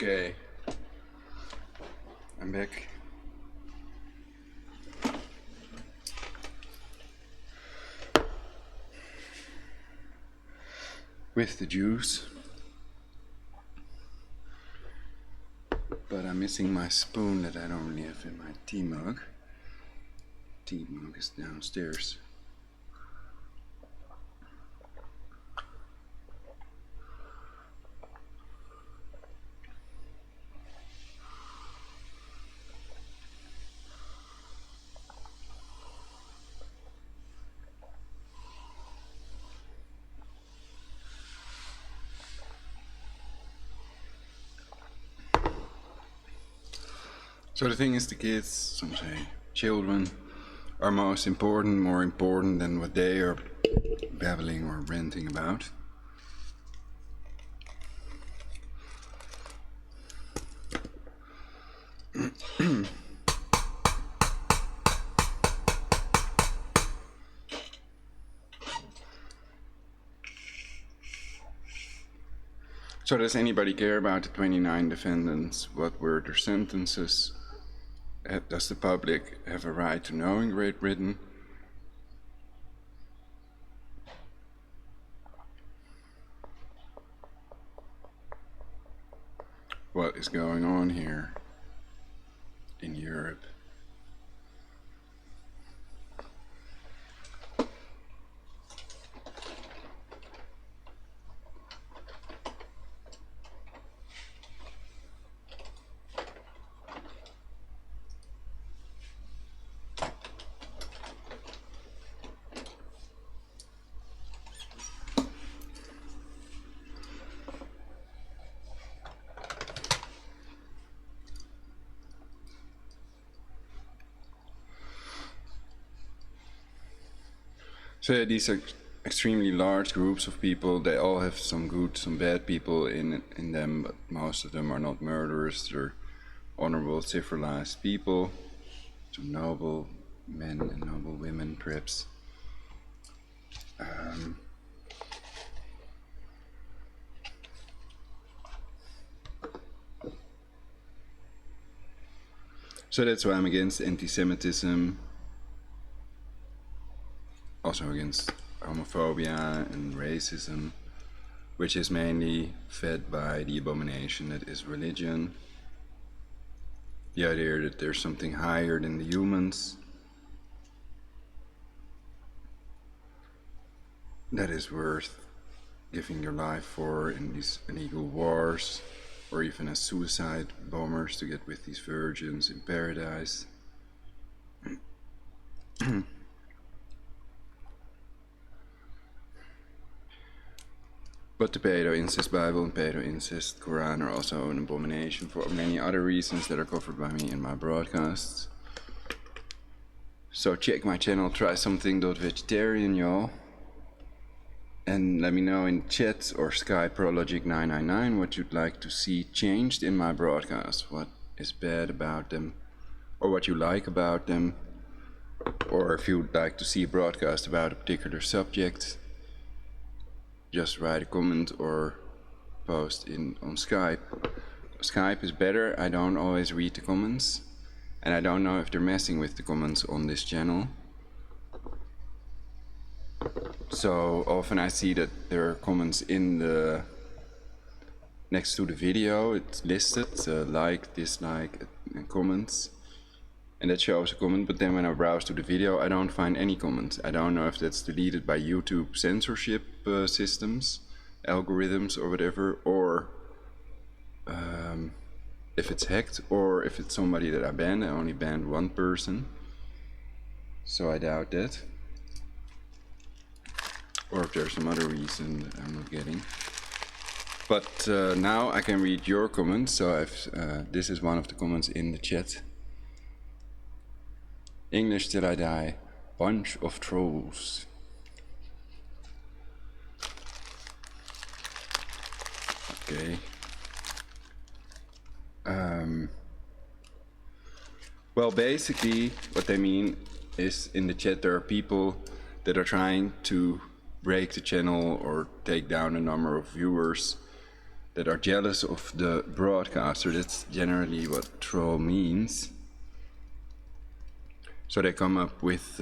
Okay, I'm back. With the juice. But I'm missing my spoon that I normally have in my tea mug. Tea mug is downstairs. So the thing is, the kids, some say children, are most important, more important than what they are babbling or ranting about. So does anybody care about the 29 defendants? What were their sentences? Does the public have a right to know in Great Britain? What is going on here in Europe? So these are extremely large groups of people. They all have some good, some bad people in them, but most of them are not murderers. They're honorable, civilized people, some noble men and noble women, perhaps. So that's why I'm against anti-Semitism. Also against homophobia and racism, which is mainly fed by the abomination that is religion. The idea that there's something higher than the humans that is worth giving your life for in these illegal wars, or even as suicide bombers to get with these virgins in paradise. But the pedo-incest Bible and pedo-incest Quran are also an abomination for many other reasons that are covered by me in my broadcasts. So check my channel, try something.vegetarian, y'all. And let me know in chat or Skype prologic999 what you'd like to see changed in my broadcasts. What is bad about them, or what you like about them. Or if you'd like to see a broadcast about a particular subject, just write a comment or post on Skype. Skype is better. I don't always read the comments, and I don't know if they're messing with the comments on this channel. So often I see that there are comments in the next to the video. It's listed like, dislike, and comments, and that shows a comment. But then when I browse to the video, I don't find any comments. I don't know if that's deleted by YouTube censorship systems, algorithms, or whatever, or if it's hacked, or if it's somebody that I banned. I only banned one person, so I doubt that. Or if there's some other reason that I'm not getting. But now I can read your comments. So this is one of the comments in the chat. English till I die, bunch of trolls. Okay. Well, basically what they mean is in the chat there are people that are trying to break the channel or take down the number of viewers that are jealous of the broadcaster. That's generally what troll means. So they come up with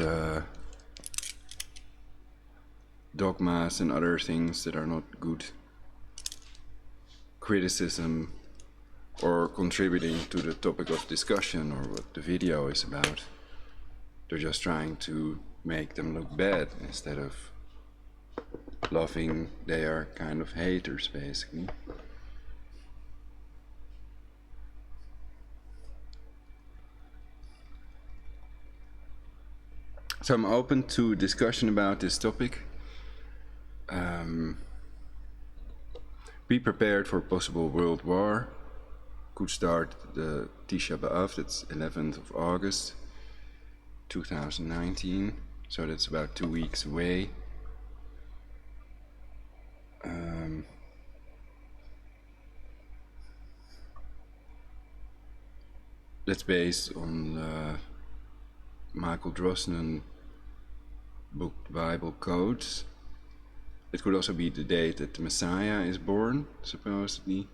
dogmas and other things that are not good criticism or contributing to the topic of discussion or what the video is about. They're just trying to make them look bad instead of loving. They are kind of haters, basically. So I'm open to discussion about this topic. Be prepared for possible world war. Could start the 𝚃𝙀𝚃𝚃, that's 11th of August 2019, so that's about 2 weeks away. That's based on Michael Drosnin book Bible Codes. It could also be the date that the Messiah is born, supposedly.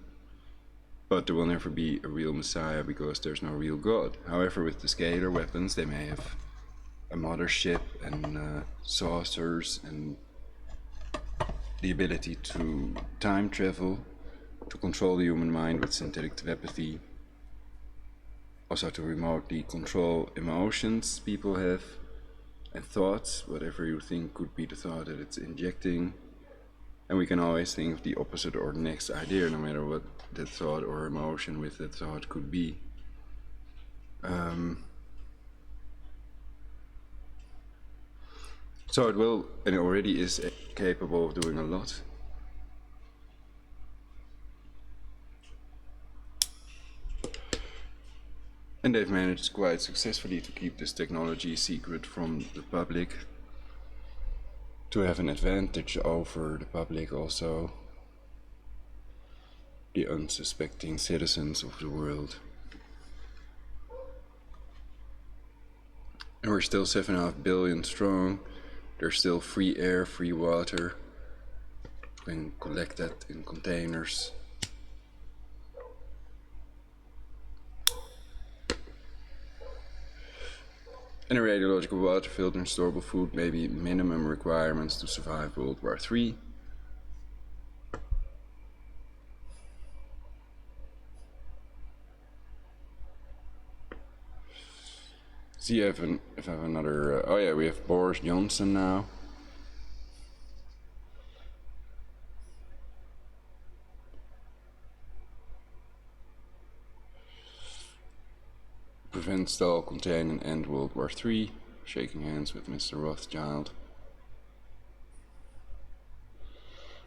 But there will never be a real Messiah because there's no real God. However, with the scalar weapons, they may have a mothership and saucers and the ability to time travel, to control the human mind with synthetic telepathy. Also to remotely control emotions people have and thoughts, whatever you think could be the thought that it's injecting. And we can always think of the opposite or the next idea, no matter what that thought or emotion with that thought could be. So it will, and it already is capable of doing a lot. And they've managed quite successfully to keep this technology secret from the public, to have an advantage over the public also, the unsuspecting citizens of the world. And we're still 7.5 billion strong. There's still free air, free water. We can collect that in containers. And a radiological water filter and storable food may be minimum requirements to survive World War III. See if I have another, oh yeah, we have Boris Johnson now. Prevent, stall, contain and end World War III. Shaking hands with Mr. Rothschild.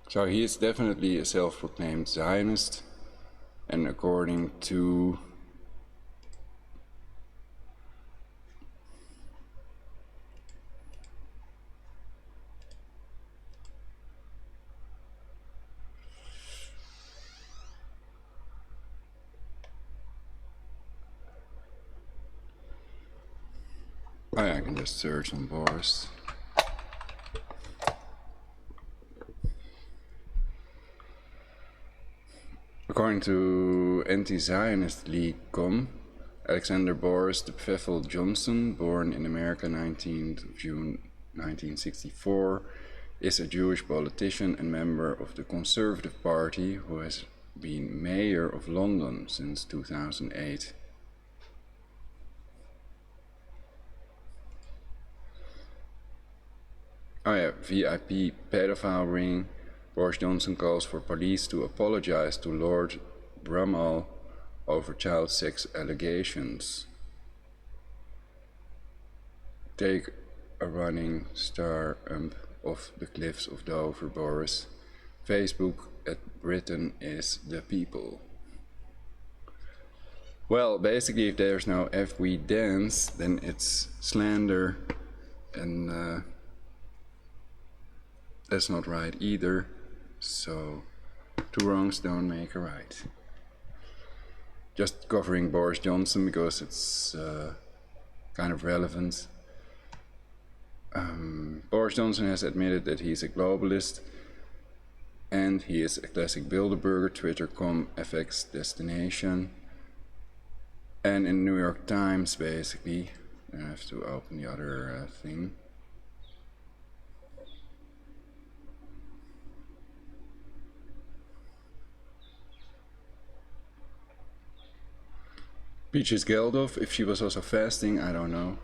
So he is definitely a self-proclaimed Zionist, and according to oh yeah, I can just search on Boris. According to anti-Zionist league.com, Alexander Boris de Pfeffel Johnson, born in America 19th of June 1964, is a Jewish politician and member of the Conservative Party who has been mayor of London since 2008. Oh yeah, VIP pedophile ring. Boris Johnson calls for police to apologize to Lord Bramall over child sex allegations. Take a running star off the cliffs of Dover, Boris. Facebook at Britain is the people. Well, basically, if there's no evidence, then it's slander, and that's not right either. So, two wrongs don't make a right. Just covering Boris Johnson because it's kind of relevant. Boris Johnson has admitted that he's a globalist, And he is a classic Bilderberger, Twitter.com, FX destination. And in New York Times, basically, I have to open the other thing. Peaches Geldof, if she was also fasting, I don't know.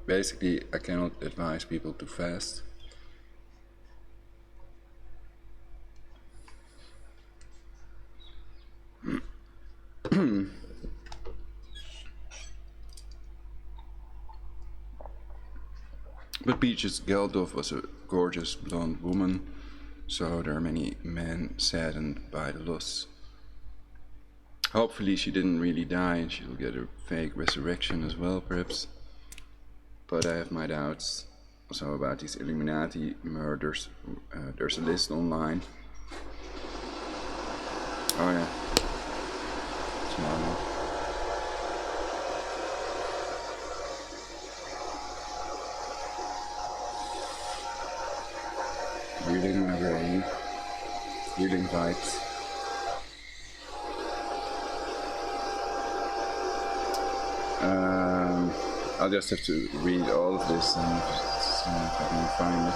Basically, I cannot advise people to fast. But Peaches Geldof was a gorgeous blonde woman, so there are many men saddened by the loss. Hopefully she didn't really die and she'll get a fake resurrection as well, perhaps. But I have my doubts also about these Illuminati murders. There's a list online. Oh yeah. It's normal. Healing my brain. Healing vibes. I'll just have to read all of this and see if I can find it.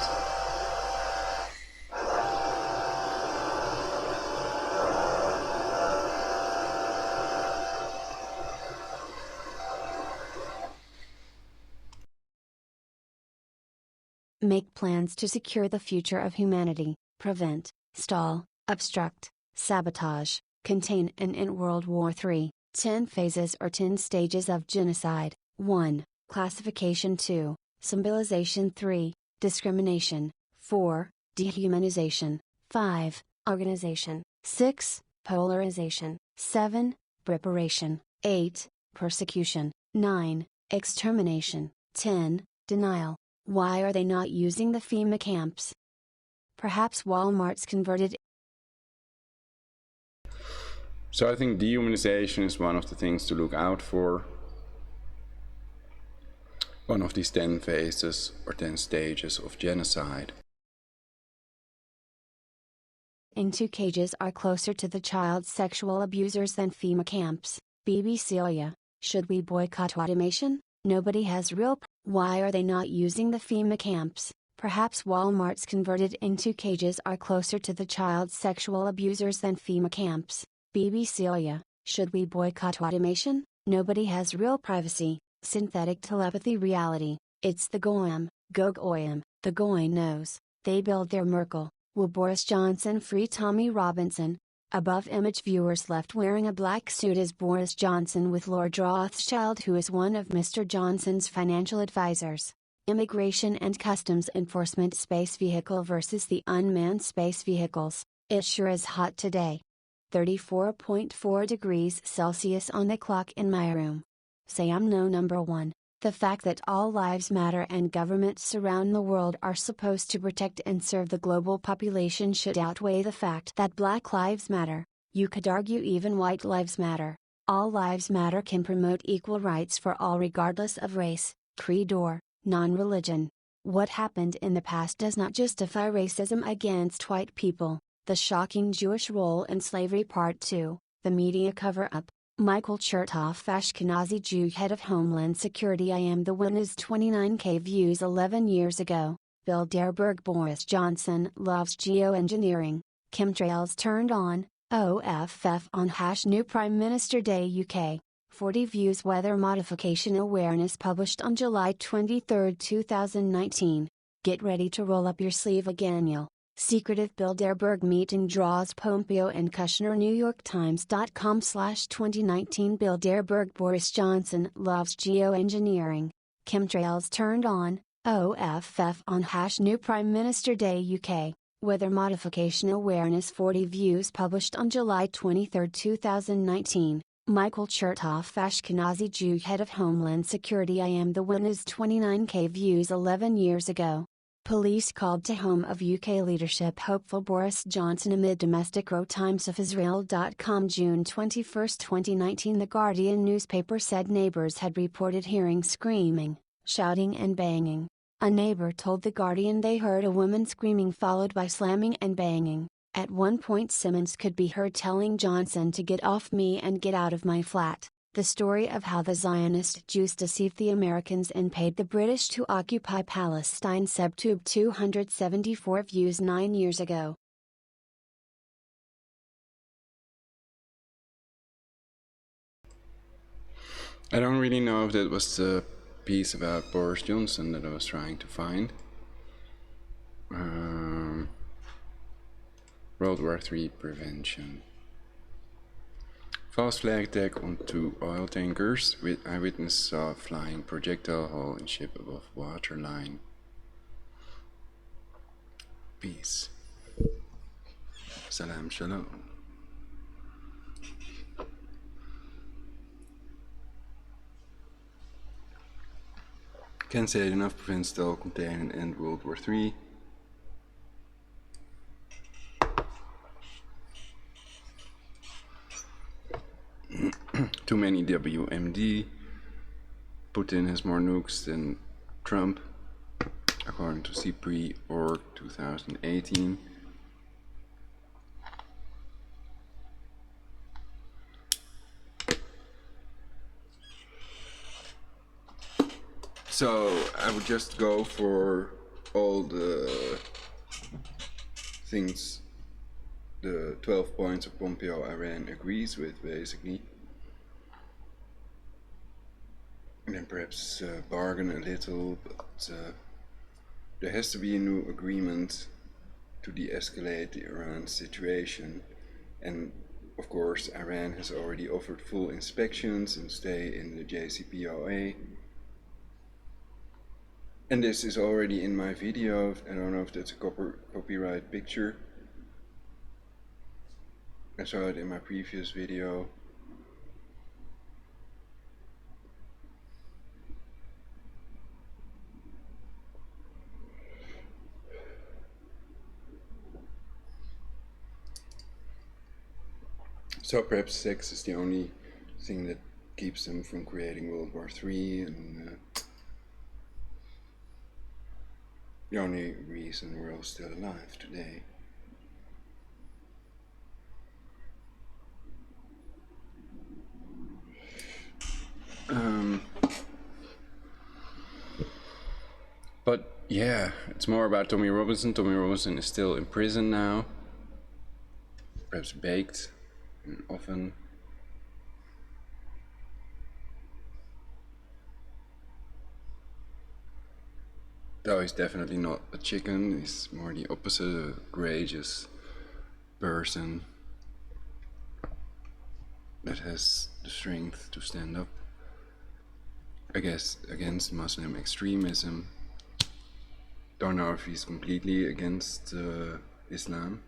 Make plans to secure the future of humanity, prevent, stall, obstruct, sabotage, contain and end World War III. 10 phases or 10 stages of genocide. 1. Classification. 2. Symbolization. 3. Discrimination. 4. Dehumanization. 5. Organization. 6. Polarization. 7. Preparation. 8. Persecution. 9. Extermination. 10. Denial. Why are they not using the FEMA camps? Perhaps Walmart's converted. So I think dehumanization is one of the things to look out for. One of these 10 phases or 10 stages of genocide. Into cages are closer to the child sexual abusers than FEMA camps. 𝙲𝙰𝙲𝚃. Should we boycott automation? Nobody has real. Why are they not using the FEMA camps? Perhaps Walmart's converted into cages are closer to the child sexual abusers than FEMA camps. 𝙲𝙰𝙲𝚃. Should we boycott automation? Nobody has real privacy. Synthetic telepathy reality. It's the GOIM, GOGOIM, the GOI knows. They build their Merkel. Will Boris Johnson free Tommy Robinson? Above image viewers left wearing a black suit is Boris Johnson with Lord Rothschild, who is one of Mr. Johnson's financial advisors. Immigration and Customs Enforcement space vehicle versus the unmanned space vehicles. It sure is hot today. 34.4 degrees Celsius on the clock in my room. Say I'm no number one. The fact that all lives matter and governments around the world are supposed to protect and serve the global population should outweigh the fact that Black lives matter. You could argue even white lives matter. All lives matter can promote equal rights for all regardless of race, creed or non-religion. What happened in the past does not justify racism against white people. The shocking Jewish role in slavery Part 2, the media cover-up. Michael Chertoff, Ashkenazi Jew, head of Homeland Security. I am the one is 29K views 11 years ago. Bilderberg. Boris Johnson loves geoengineering. Chemtrails turned on. OFF on #New Prime Minister Day UK. 40 views. Weather modification awareness published on July 23, 2019. Get ready to roll up your sleeve again, y'all. Secretive Bilderberg meeting draws Pompeo and Kushner. NewYorkTimes.com/2019 Bilderberg. Boris Johnson loves geoengineering. Chemtrails turned on. OFF on #New Prime Minister Day UK. Weather modification awareness 40 views published on July 23, 2019. Michael Chertoff, Ashkenazi Jew, head of Homeland Security. I am the one is 29K views 11 years ago. Police called to home of UK leadership hopeful Boris Johnson amid domestic row. Times of Israel.com June 21, 2019 The Guardian newspaper said neighbors had reported hearing screaming, shouting and banging. A neighbor told The Guardian they heard a woman screaming followed by slamming and banging. At one point Simmons could be heard telling Johnson to get off me and get out of my flat. The story of how the Zionist Jews deceived the Americans and paid the British to occupy Palestine. SubTube 274 views 9 years ago. I don't really know if that was the piece about Boris Johnson that I was trying to find. World War III prevention. False flag attack on 2 oil tankers. Eyewitness saw flying projectile hull in ship above waterline. Peace. Salam shalom. Can't say it enough, prevent, stall, contain and end World War III. Too many WMD. Putin has more nukes than Trump, according to CPRI.org 2018. So I would just go for all the things the 12 points of Pompeo Iran agrees with, basically. And then perhaps bargain a little, but there has to be a new agreement to de-escalate the Iran situation. And of course Iran has already offered full inspections and stay in the JCPOA. And this is already in my video. I don't know if that's a copyright picture. I saw it in my previous video. So perhaps sex is the only thing that keeps them from creating World War III, and the only reason we're all still alive today. But yeah, it's more about Tommy Robinson. Tommy Robinson is still in prison now, perhaps baked in an oven. Though he's definitely not a chicken, he's more the opposite, a courageous person that has the strength to stand up, I guess, against Muslim extremism. Don't know if he's completely against Islam,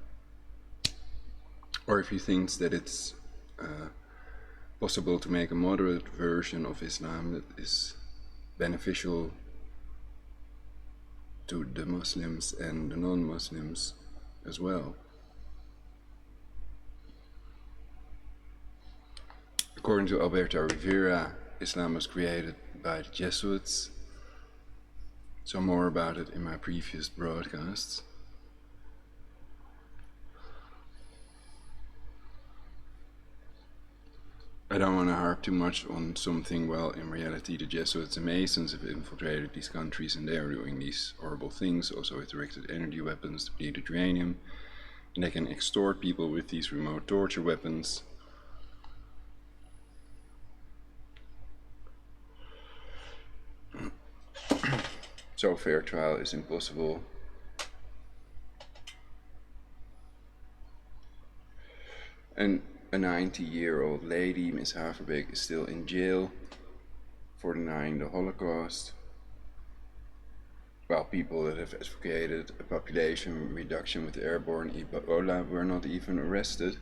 or if he thinks that it's possible to make a moderate version of Islam that is beneficial to the Muslims and the non-Muslims as well. According to Alberto Rivera, Islam was created by the Jesuits. So more about it in my previous broadcasts. I don't want to harp too much on something. Well, in reality the Jesuits and Masons have infiltrated these countries and they are doing these horrible things, also with directed energy weapons, depleted uranium, and they can extort people with these remote torture weapons. So fair trial is impossible. And a 90-year-old lady, Miss Haverbeek, is still in jail for denying the Holocaust, while people that have advocated a population reduction with airborne Ebola were not even arrested.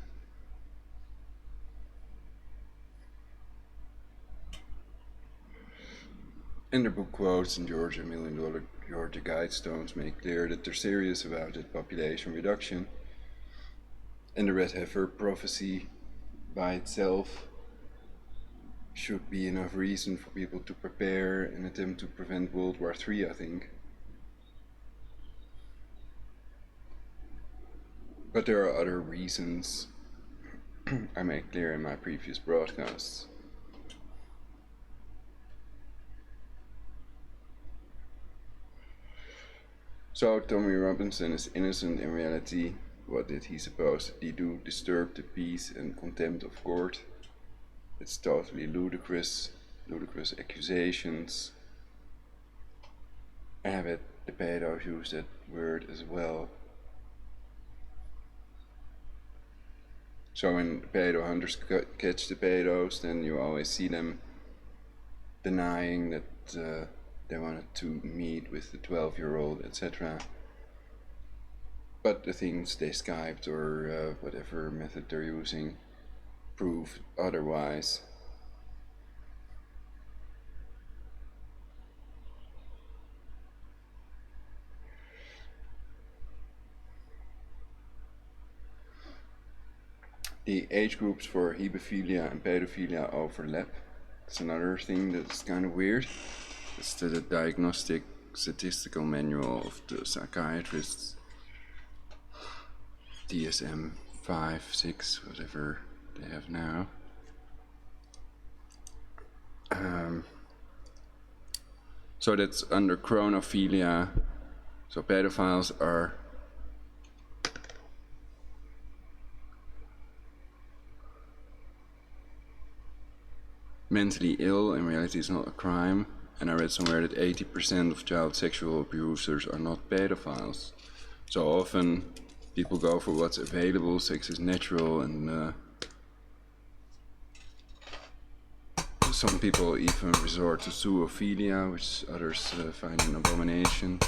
And their book quotes in Georgia $1 Million Georgia Guidestones make clear that they're serious about it, population reduction. And the red heifer prophecy by itself should be enough reason for people to prepare and attempt to prevent World War III, I think. But there are other reasons I made clear in my previous broadcasts. So Tommy Robinson is innocent in reality. What did he supposedly do? Disturb the peace and contempt of court? It's totally ludicrous accusations. And I bet the pedos use that word as well. So when pedo hunters catch the pedos, then you always see them denying that they wanted to meet with the 12-year-old, etc. But the things they Skyped or whatever method they're using prove otherwise. The age groups for hebephilia and pedophilia overlap. That's another thing that's kind of weird. It's the Diagnostic Statistical Manual of the Psychiatrists, DSM-5, 6, whatever they have now. So that's under chronophilia. So pedophiles are mentally ill. In reality, it's not a crime. And I read somewhere that 80% of child sexual abusers are not pedophiles. So often people go for what's available, sex is natural, and some people even resort to zoophilia, which others find an abomination.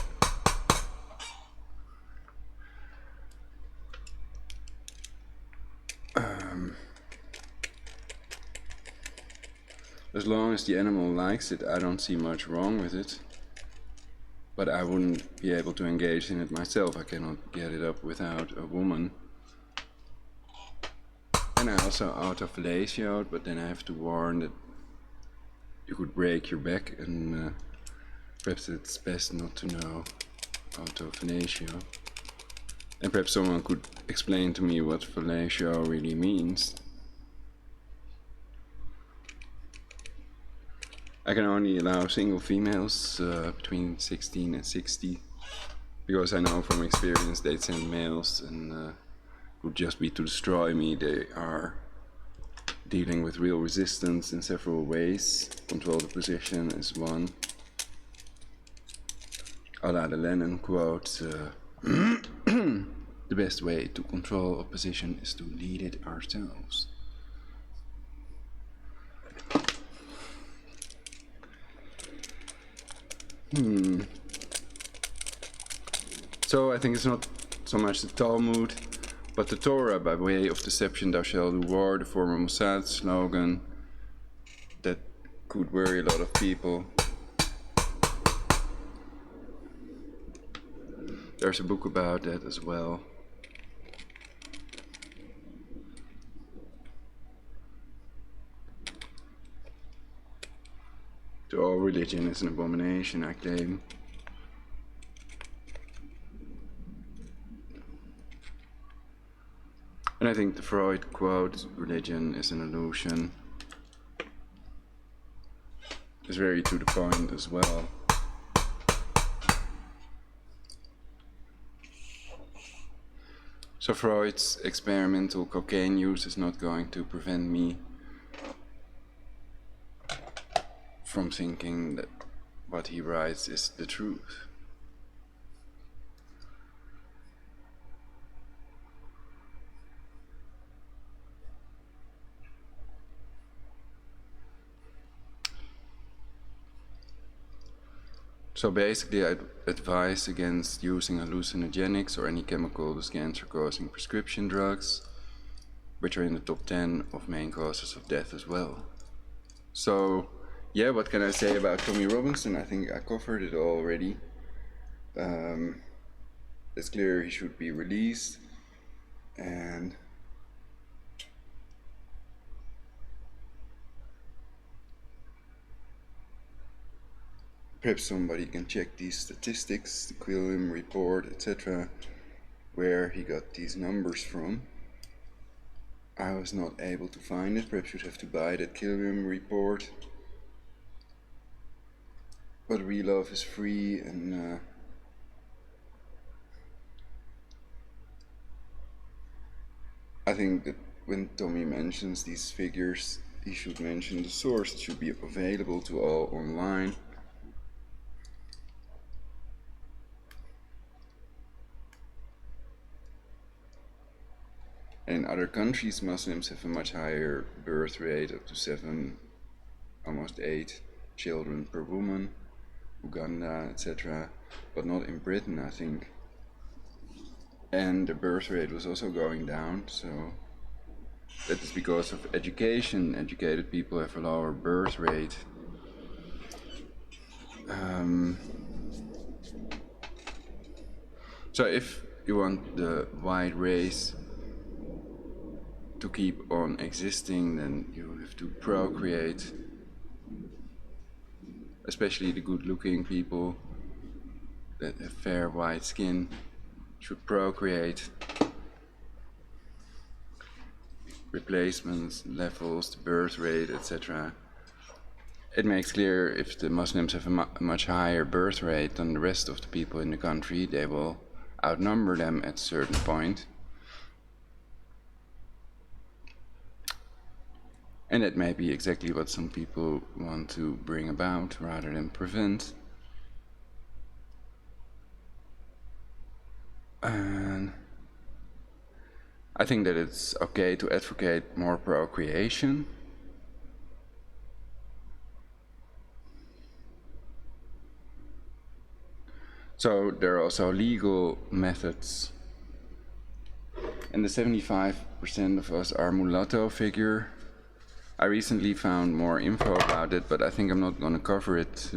As long as the animal likes it, I don't see much wrong with it. But I wouldn't be able to engage in it myself. I cannot get it up without a woman. And I also auto-fellatioed, but then I have to warn that you could break your back, and perhaps it's best not to know auto-fellatio. And perhaps someone could explain to me what fellatio really means. I can only allow single females between 16 and 60, because I know from experience they'd send males and would just be to destroy me. They are dealing with real resistance in several ways. Control the position is one. A la the Lennon quote, the best way to control opposition is to lead it ourselves. So I think it's not so much the Talmud, but the Torah, by way of deception thou shalt do war, the former Mossad slogan that could worry a lot of people. There's a book about that as well. To all religion is an abomination, I claim. And I think the Freud quote, religion is an illusion, is very to the point as well. So Freud's experimental cocaine use is not going to prevent me from thinking that what he writes is the truth. So basically I advise against using hallucinogenics or any chemicals cancer-causing prescription drugs, which are in the top 10 of main causes of death as well. So yeah, what can I say about Tommy Robinson? I think I covered it already. It's clear he should be released, and perhaps somebody can check these statistics, the Quilliam report, etc. where he got these numbers from. I was not able to find it. Perhaps you'd have to buy that Killian report. But Real Love is free, and I think that when Tommy mentions these figures, he should mention the source. It should be available to all online. In other countries, Muslims have a much higher birth rate, up to 7, almost 8 children per woman, Uganda, etc. But not in Britain, I think. And the birth rate was also going down, so that is because of education. Educated people have a lower birth rate. So if you want the white race to keep on existing, then you have to procreate, especially the good-looking people that have fair white skin should procreate. Replacements, levels, the birth rate, etc. It makes clear if the Muslims have a much higher birth rate than the rest of the people in the country, they will outnumber them at a certain point. And that may be exactly what some people want to bring about rather than prevent. And I think that it's okay to advocate more procreation. So there are also legal methods. And the 75% of us are mulatto figure. I recently found more info about it, but I think I'm not going to cover it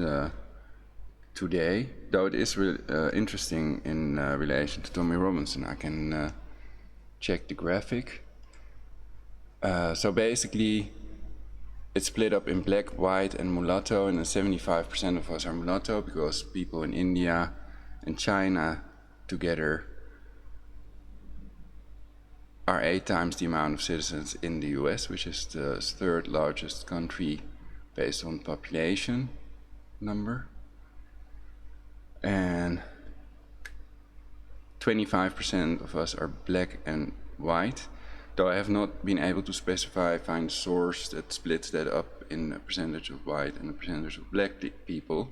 today, though it is interesting in relation to Tommy Robinson. I can check the graphic. So basically, it's split up in black, white, and mulatto, and 75% of us are mulatto because people in India and China together are 8 times the amount of citizens in the US, which is the 3rd largest country based on population number. And 25% of us are black and white, though I have not been able to find a source that splits that up in a percentage of white and a percentage of black people.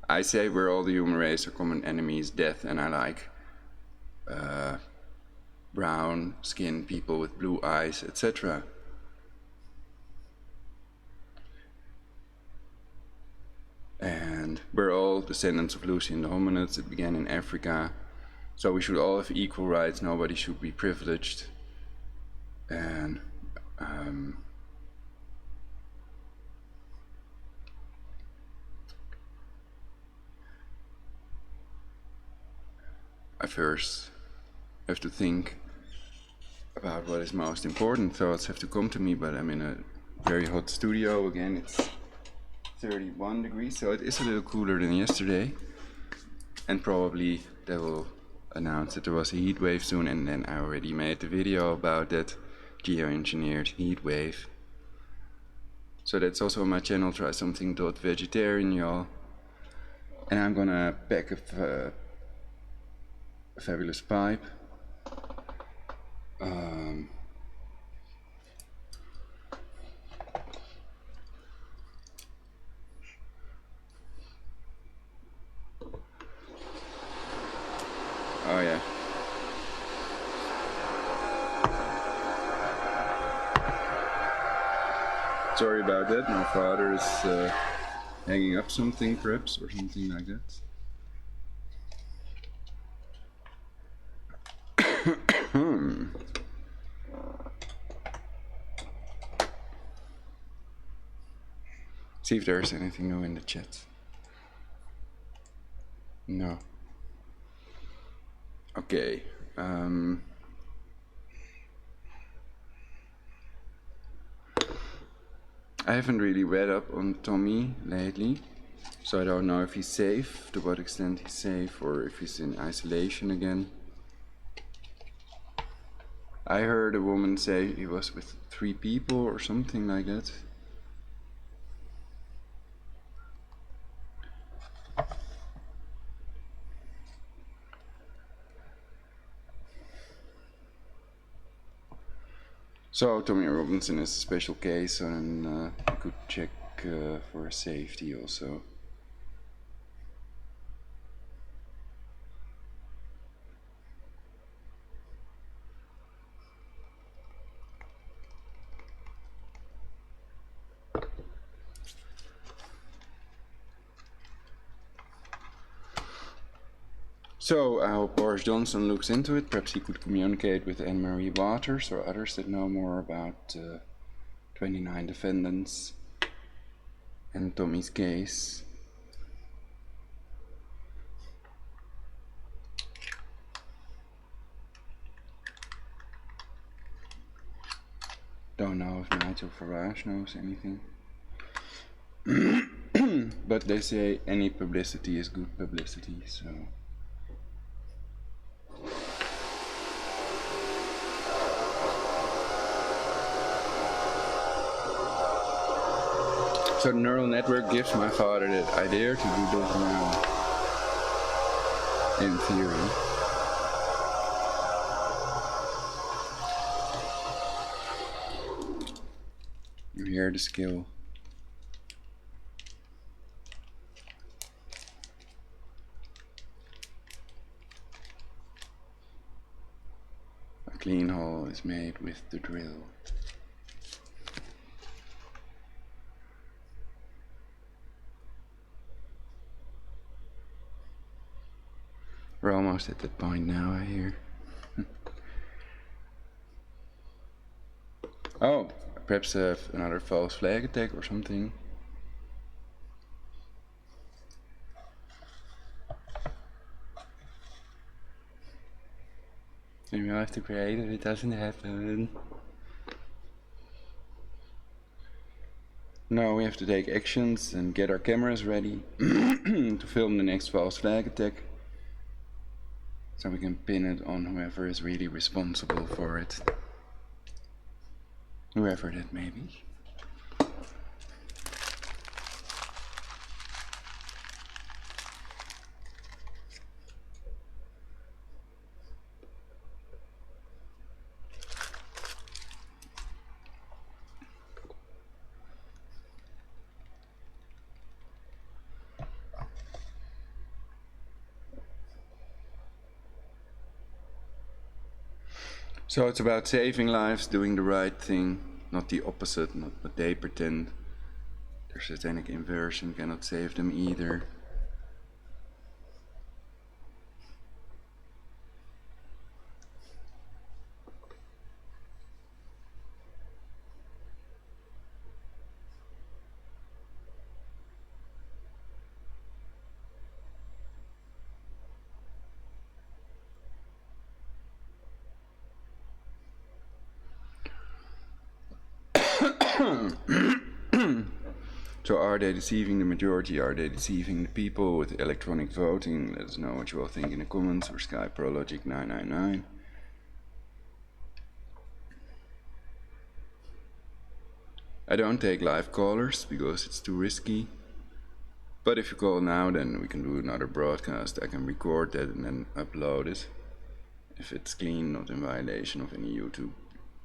I say we're all the human race, our common enemy is death, and I like brown skinned people with blue eyes, etc. And we're all descendants of Lucy and the hominids. It began in Africa, so we should all have equal rights. Nobody should be privileged. And I first have to think about what is most important. Thoughts have to come to me, but I'm in a very hot studio again. It's 31 degrees, so it is a little cooler than yesterday, and probably they will announce that there was a heat wave soon, and then I already made the video about that geoengineered heat wave. So that's also on my channel, try something.vegetarian, y'all. And I'm gonna pack a fabulous pipe. Oh yeah. Sorry about that, my father is hanging up something perhaps, or something like that. See if there's anything new in the chat. No. Okay. I haven't really read up on Tommy lately, so I don't know if he's safe, to what extent he's safe, or if he's in isolation again. I heard a woman say he was with 3 people or something like that. So Tommy Robinson is a special case, and you could check for safety also. So I hope Boris Johnson looks into it. Perhaps he could communicate with Anne-Marie Waters or others that know more about 29 defendants and Tommy's case. Don't know if Nigel Farage knows anything. But they say any publicity is good publicity, so... So the neural network gives my father that idea to do this now, in theory. You hear the skill. A clean hole is made with the drill. We're almost at that point now, I hear. Oh, perhaps another false flag attack or something. Maybe I have to create it, it doesn't happen. No, we have to take actions and get our cameras ready to film the next false flag attack. So we can pin it on whoever is really responsible for it. Whoever that may be. So it's about saving lives, doing the right thing, not the opposite, not what they pretend. Their satanic inversion cannot save them either. So are they deceiving the majority? Are they deceiving the people with electronic voting? Let us know what you all think in the comments, or Skype Prologic 999. I don't take live callers because it's too risky. But if you call now, then we can do another broadcast. I can record that and then upload it. If it's clean, not in violation of any YouTube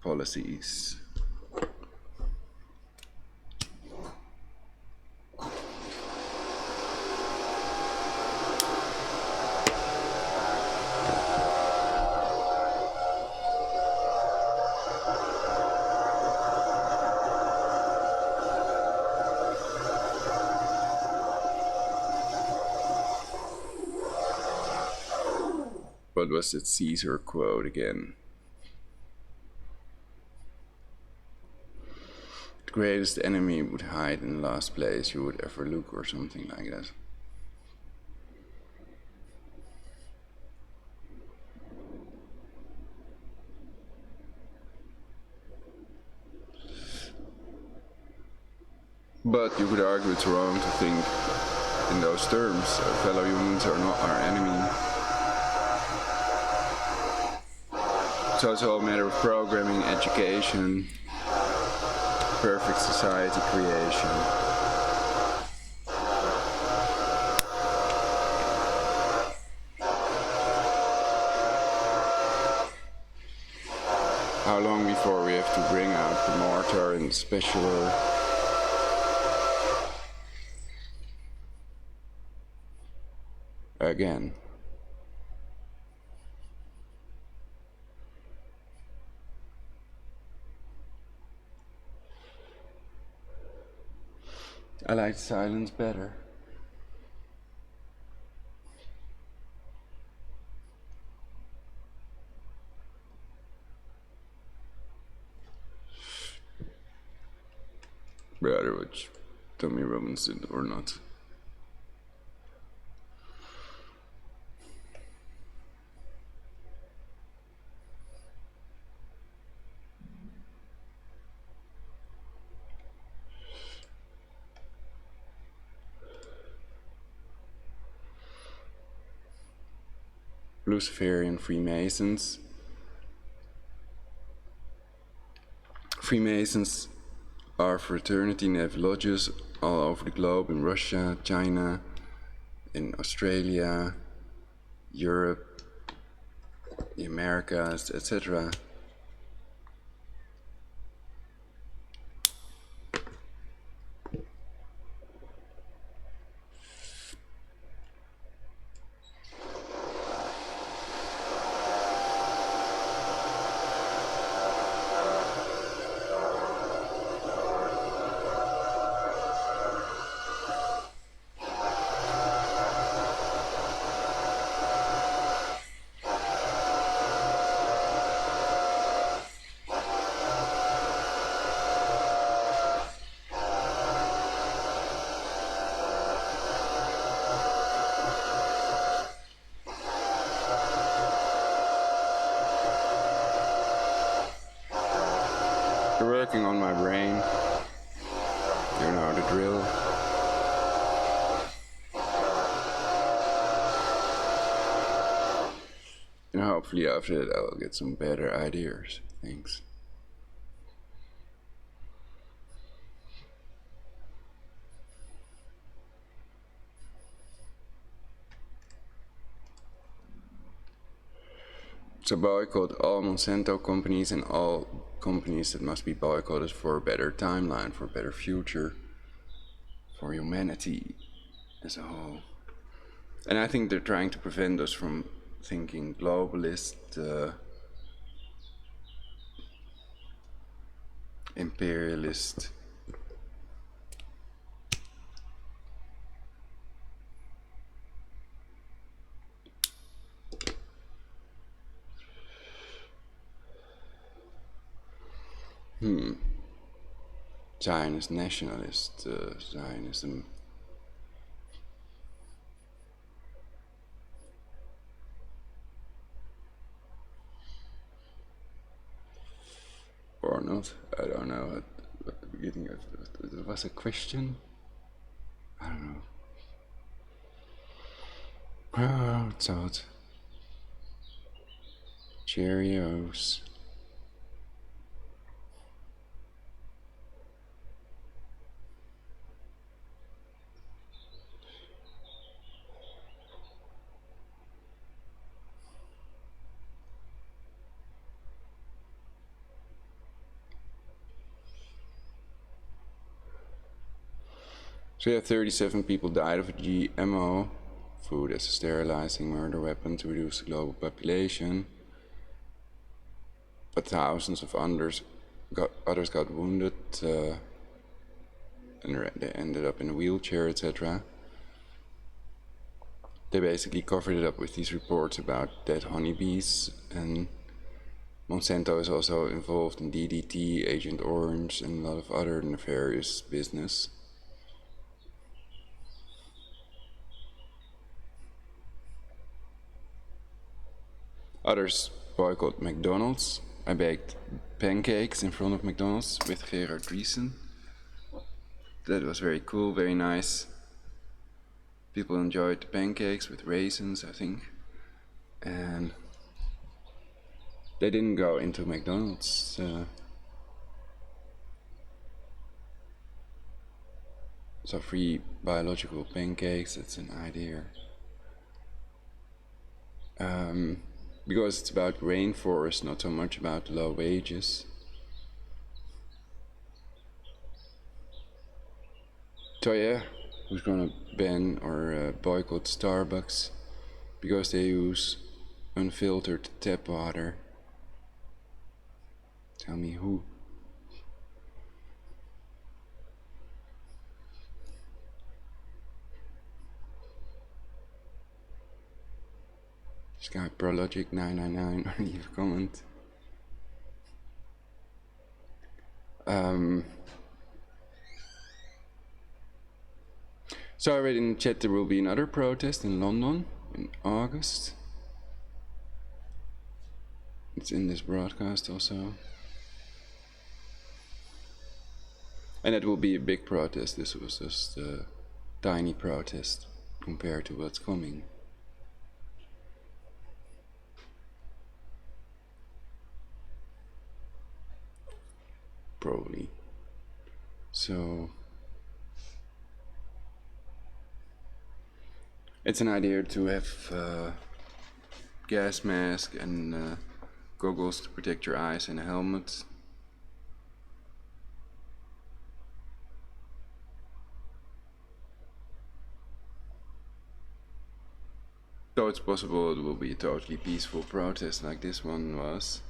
policies. What was that Caesar quote again? The greatest enemy would hide in the last place you would ever look, or something like that. But you could argue it's wrong to think in those terms. Fellow humans are not our enemy. It's also a matter of programming, education, perfect society creation. How long before we have to bring out the mortar and the spatula? Again. I like silence better. Rather watch Tommy Robinson or not. Luciferian Freemasons. Freemasons are fraternity and have lodges all over the globe, in Russia, China, in Australia, Europe, the Americas, etc. You're working on my brain. You know the drill. And hopefully after that I will get some better ideas. Thanks. So boycott all Monsanto companies and all companies that must be boycotted for a better timeline, for a better future, for humanity as a whole. And I think they're trying to prevent us from thinking globalist, imperialist. Zionist nationalist, Zionism. Or not, I don't know. At the beginning of it was a question. I don't know. Oh, it's out. Cheerios. So yeah, 37 people died of GMO food as a sterilizing murder weapon to reduce the global population. But thousands of others got wounded and they ended up in a wheelchair, etc. They basically covered it up with these reports about dead honeybees, and Monsanto is also involved in DDT, Agent Orange, and a lot of other nefarious business. Others boycott McDonald's. I baked pancakes in front of McDonald's with 𝙲𝙰𝙲𝚃. That was very cool, very nice. People enjoyed the pancakes with raisins, I think. And They didn't go into McDonald's. So free biological pancakes, that's an idea. Because it's about rainforest, not so much about low wages. So yeah, who's gonna ban or boycott Starbucks because they use unfiltered tap water? Tell me who. Skype Prologic 999 or leave a comment. So I read in the chat there will be another protest in London in August. It's in this broadcast also. And it will be a big protest. This was just a tiny protest compared to what's coming. Probably. So it's an idea to have gas mask and goggles to protect your eyes and a helmet. So it's possible it will be a totally peaceful protest like this one was.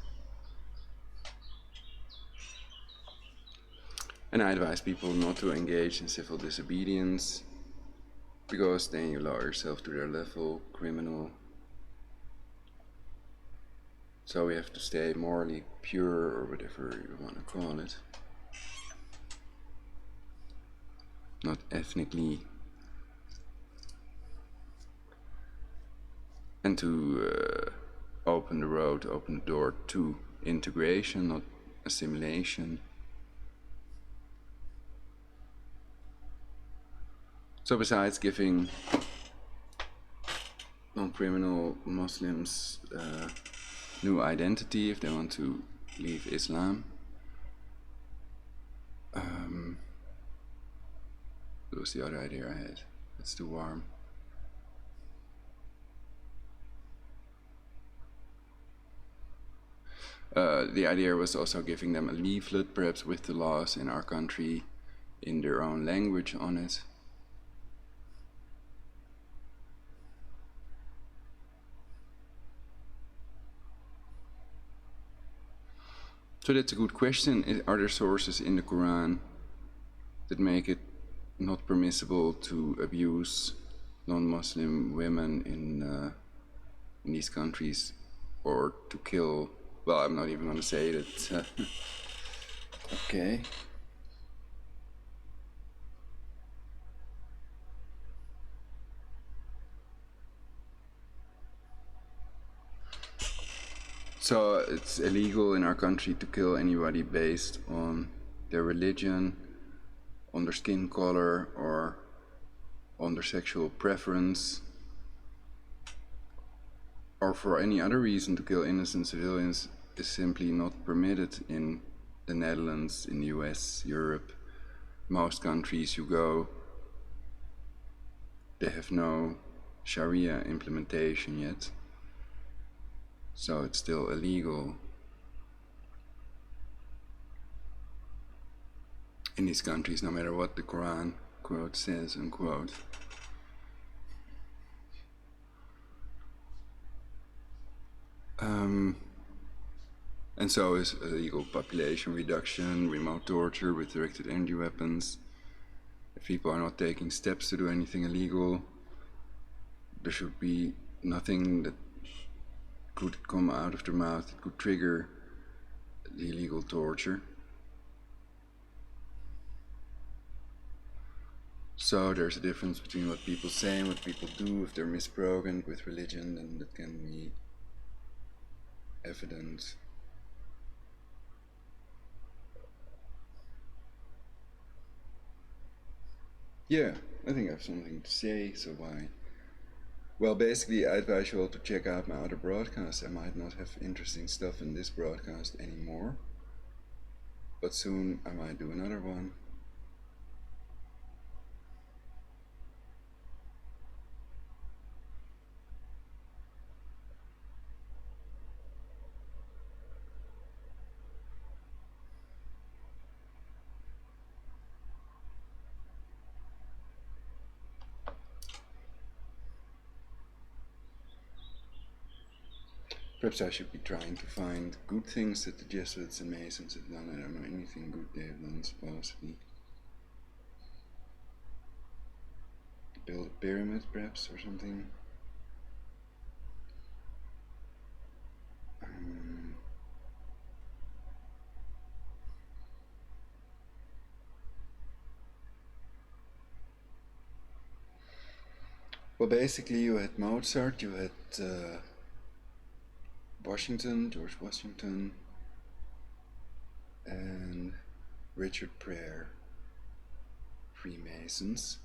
And I advise people not to engage in civil disobedience, because then you lower yourself to their level, criminal. So we have to stay morally pure, or whatever you want to call it. Not ethnically. And to open the road, open the door to integration, not assimilation. So besides giving non-criminal Muslims new identity if they want to leave Islam, what was the other idea I had? It's too warm. The idea was also giving them a leaflet, perhaps with the laws in our country in their own language on it. So that's a good question. Are there sources in the Quran that make it not permissible to abuse non-Muslim women in these countries, or to kill? Well, I'm not even going to say that. Okay. So it's illegal in our country to kill anybody based on their religion, on their skin color, or on their sexual preference, or for any other reason. To kill innocent civilians is simply not permitted in the Netherlands, in the US, Europe. Most countries you go, they have no Sharia implementation yet. So it's still illegal in these countries, no matter what the Quran, quote, says, unquote. And so is illegal population reduction, remote torture with directed energy weapons. If people are not taking steps to do anything illegal, there should be nothing that could come out of their mouth that could trigger the illegal torture. So there's a difference between what people say and what people do. If they're misprogrammed with religion, then that can be evident. Yeah, I think I have something to say, so why Well, basically, I advise you all to check out my other broadcasts. I might not have interesting stuff in this broadcast anymore, but soon I might do another one. Perhaps I should be trying to find good things that the Jesuits and Masons have done. I don't know anything good they have done, supposedly. Build a pyramid, perhaps, or something. Well, basically, you had Mozart, you had George Washington, and Richard Pryor, Freemasons.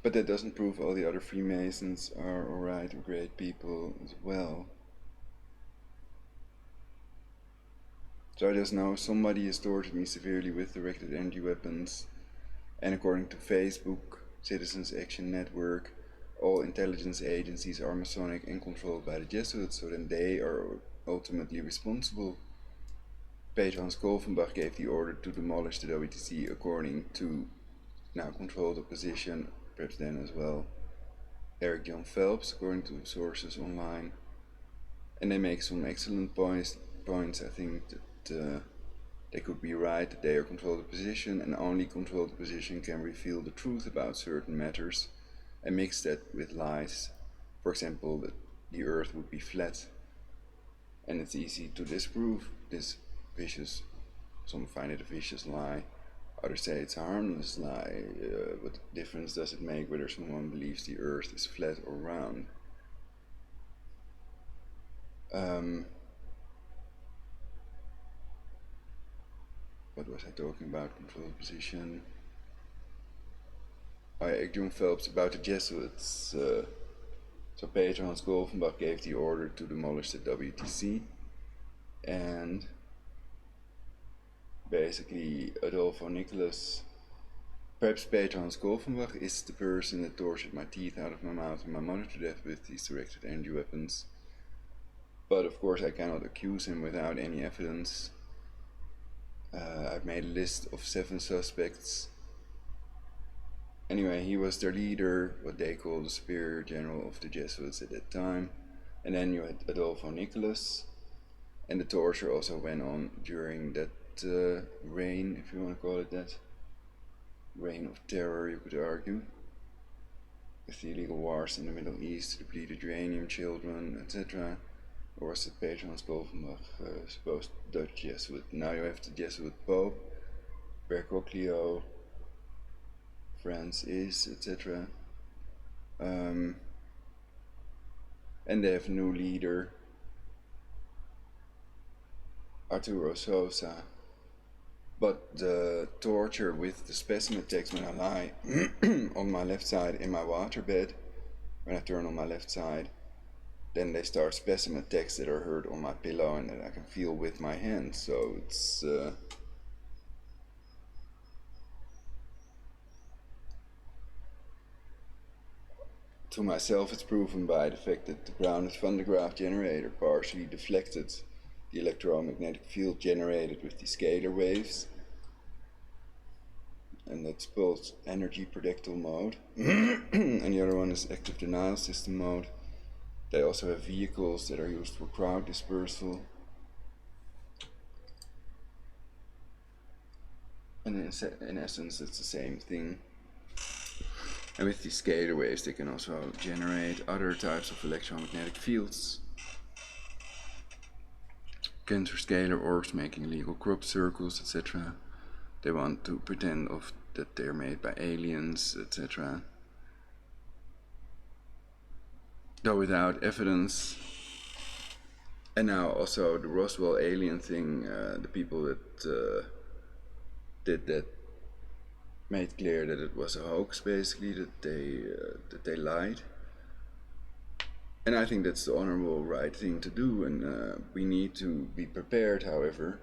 But that doesn't prove all the other Freemasons are alright or great people as well. So I just know somebody has tortured me severely with directed energy weapons, and according to Facebook, Citizens Action Network, all intelligence agencies are Masonic and controlled by the Jesuits, so then they are ultimately responsible. 𝚃𝙾𝙽𝚃𝚾 gave the order to demolish the WTC according to now controlled opposition, perhaps then as well, Eric John Phelps, according to sources online. And they make some excellent points. I think that they could be right, that they are controlled opposition, and only controlled opposition can reveal the truth about certain matters and mix that with lies. For example, that the earth would be flat, and it's easy to disprove this vicious, some find it a vicious lie, others say it's a harmless lie. What difference does it make whether someone believes the earth is flat or round? What was I talking about? Controlled position. John Phelps about the Jesuits. So 𝚃𝙾𝙽𝚃𝚾 gave the order to demolish the WTC, and basically Adolfo Nicholas, perhaps 𝚃𝙾𝙽𝚃𝚾 is the person that tortured my teeth out of my mouth and my mother to death with these directed energy weapons. But of course I cannot accuse him without any evidence. I've made a list of 7 suspects. Anyway, he was their leader, what they called the superior general of the Jesuits at that time. And then you had Adolfo Nicholas, and the torture also went on during that reign, if you want to call it that. Reign of terror, you could argue. With the illegal wars in the Middle East, depleted uranium children, etc. Or was it 𝚃𝙾𝙽𝚃𝚾, supposed Dutch Jesuit? Now you have the Jesuit Pope, Bergoglio, Francis, etc. And they have a new leader, Arturo Sosa. But the torture with the specimen text when I lie on my left side in my waterbed, when I turn on my left side, then they start specimen texts that are heard on my pillow and that I can feel with my hand. So it's to myself it's proven by the fact that the grounded Van de Graaff generator partially deflected the electromagnetic field generated with the scalar waves, and that's both energy predictal mode and the other one is active denial system mode. They also have vehicles that are used for crowd dispersal, and in essence it's the same thing. And with these scalar waves they can also generate other types of electromagnetic fields. cancer scalar orbs making illegal crop circles, etc. They want to pretend that they're made by aliens, etc. Though without evidence. And now also the Roswell alien thing, the people that did that made clear that it was a hoax, basically, that they lied. And I think that's the honorable right thing to do, and we need to be prepared, however,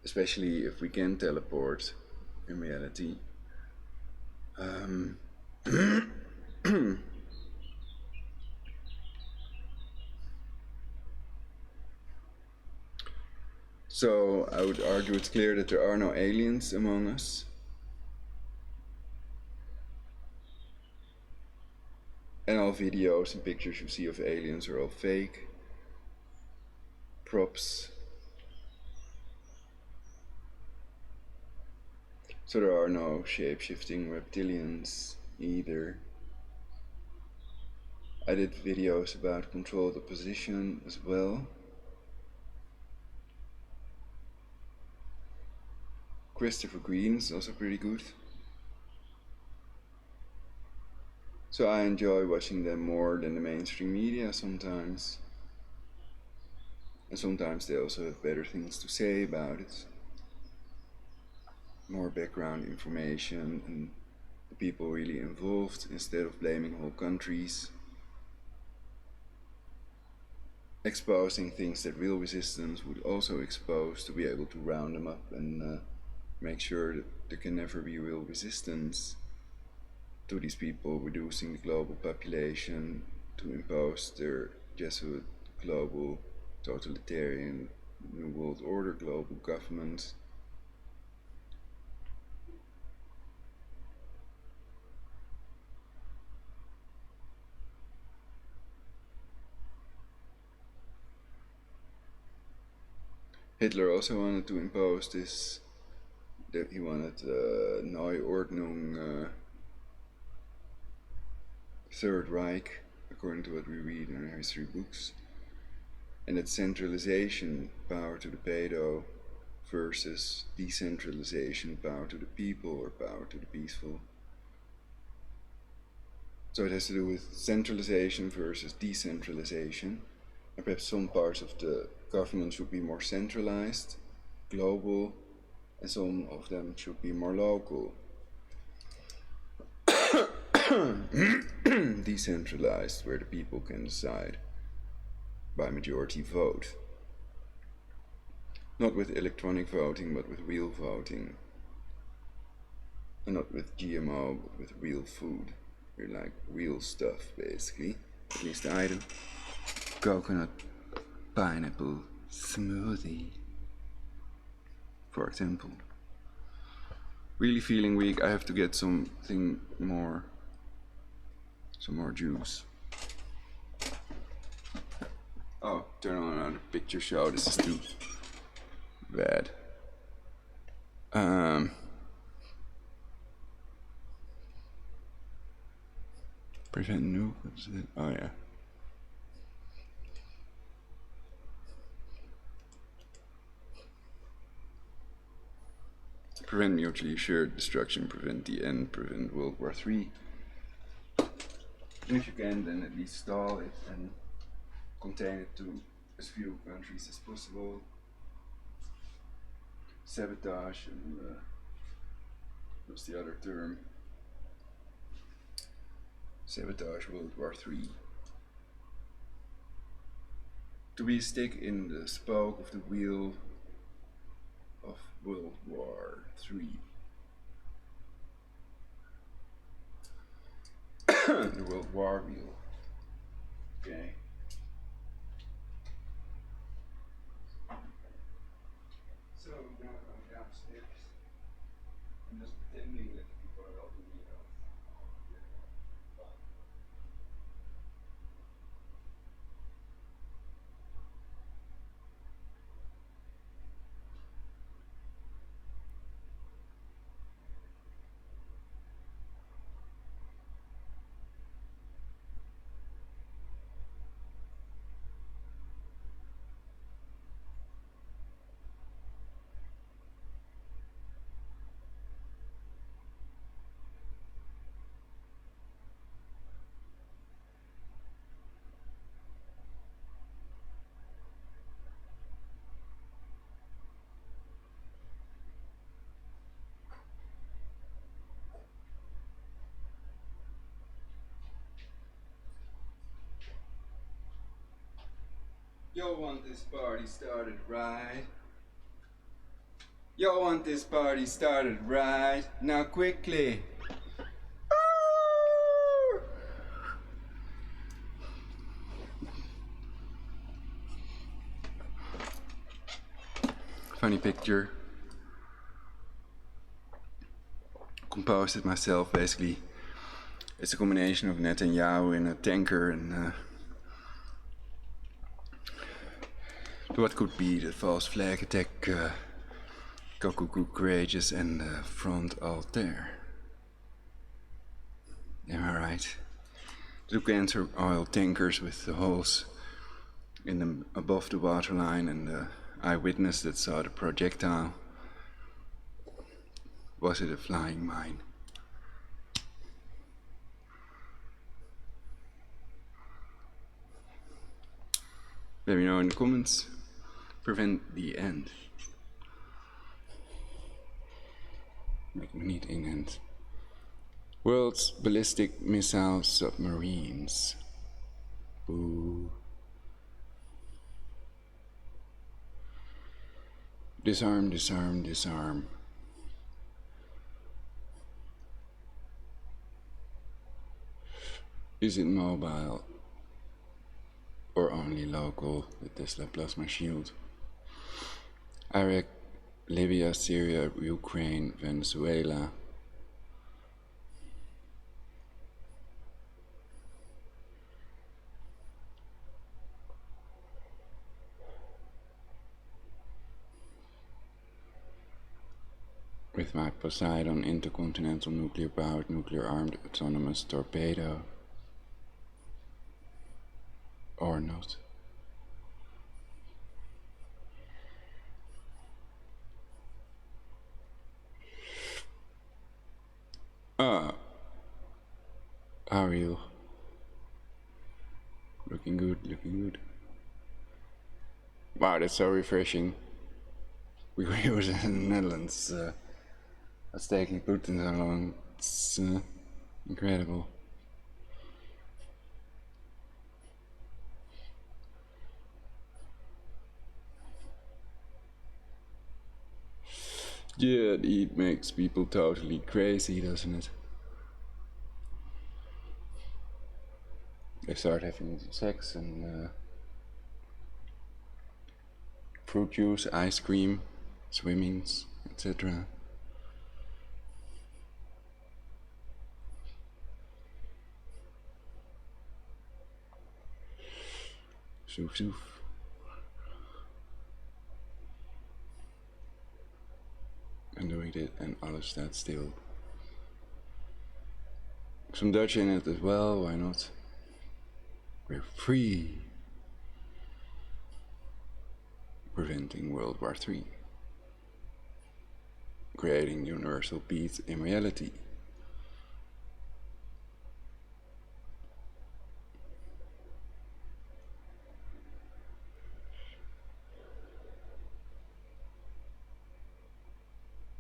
especially if we can teleport in reality. So I would argue it's clear that there are no aliens among us. And all videos and pictures you see of aliens are all fake, props. So there are no shape-shifting reptilians either. I did videos about controlled opposition as well. Christopher Green is also pretty good. So I enjoy watching them more than the mainstream media sometimes. And sometimes they also have better things to say about it. More background information and the people really involved instead of blaming whole countries. Exposing things that real resistance would also expose to be able to round them up and make sure that there can never be real resistance to these people reducing the global population to impose their Jesuit global totalitarian New World Order global government. Hitler also wanted to impose this, that he wanted Neuordnung, Third Reich, according to what we read in our history books, and that centralization, power to the pedo, versus decentralization, power to the people or power to the peaceful. So it has to do with centralization versus decentralization, and perhaps some parts of the government should be more centralized, global, and some of them should be more local. Decentralized, where the people can decide by majority vote. Not with electronic voting, but with real voting. And not with GMO, but with real food. We're like real stuff, basically. At least I do. Coconut pineapple smoothie, for example. Really feeling weak. I have to get some more juice. Oh, turn on another picture show. This is too bad. Prevent nuke. What's it? Oh yeah. Prevent mutually assured destruction, prevent the end, prevent World War III. And if you can, then at least stall it and contain it to as few countries as possible. Sabotage and what's the other term? Sabotage World War III. To be a stick in the spoke of the wheel of World War III. The World War wheel. Okay. So now I'm downstairs. I'm just pretending that people are helping me out. Y'all want this party started right? Y'all want this party started right? Now quickly! Funny picture. Composed it myself, basically. It's a combination of Netanyahu in a tanker and what could be the false flag attack, Kakuku Courageous and the front altair. Am I right? Two cancer oil tankers with the holes in them above the waterline, and the eyewitness that saw the projectile. Was it a flying mine? Let me know in the comments. Prevent the end. Make me need in end. World's ballistic missile submarines. Boo. Disarm, disarm, disarm. Is it mobile or only local, the Tesla plasma shield? Iraq, Libya, Syria, Ukraine, Venezuela. With my Poseidon intercontinental nuclear-powered, nuclear-armed, autonomous torpedo. Or not. How are you? Looking good, looking good. Wow, that's so refreshing. We were in the Netherlands. That's taking Putin so long. It's incredible. Yeah, the heat makes people totally crazy, doesn't it? They start having sex and fruit juice, ice cream, swimmings, etc. Soof soof. En doe ik dit en alles staat stil. Some Dutch in it as well, why not? We're free. Preventing World War III. Creating universal peace in reality.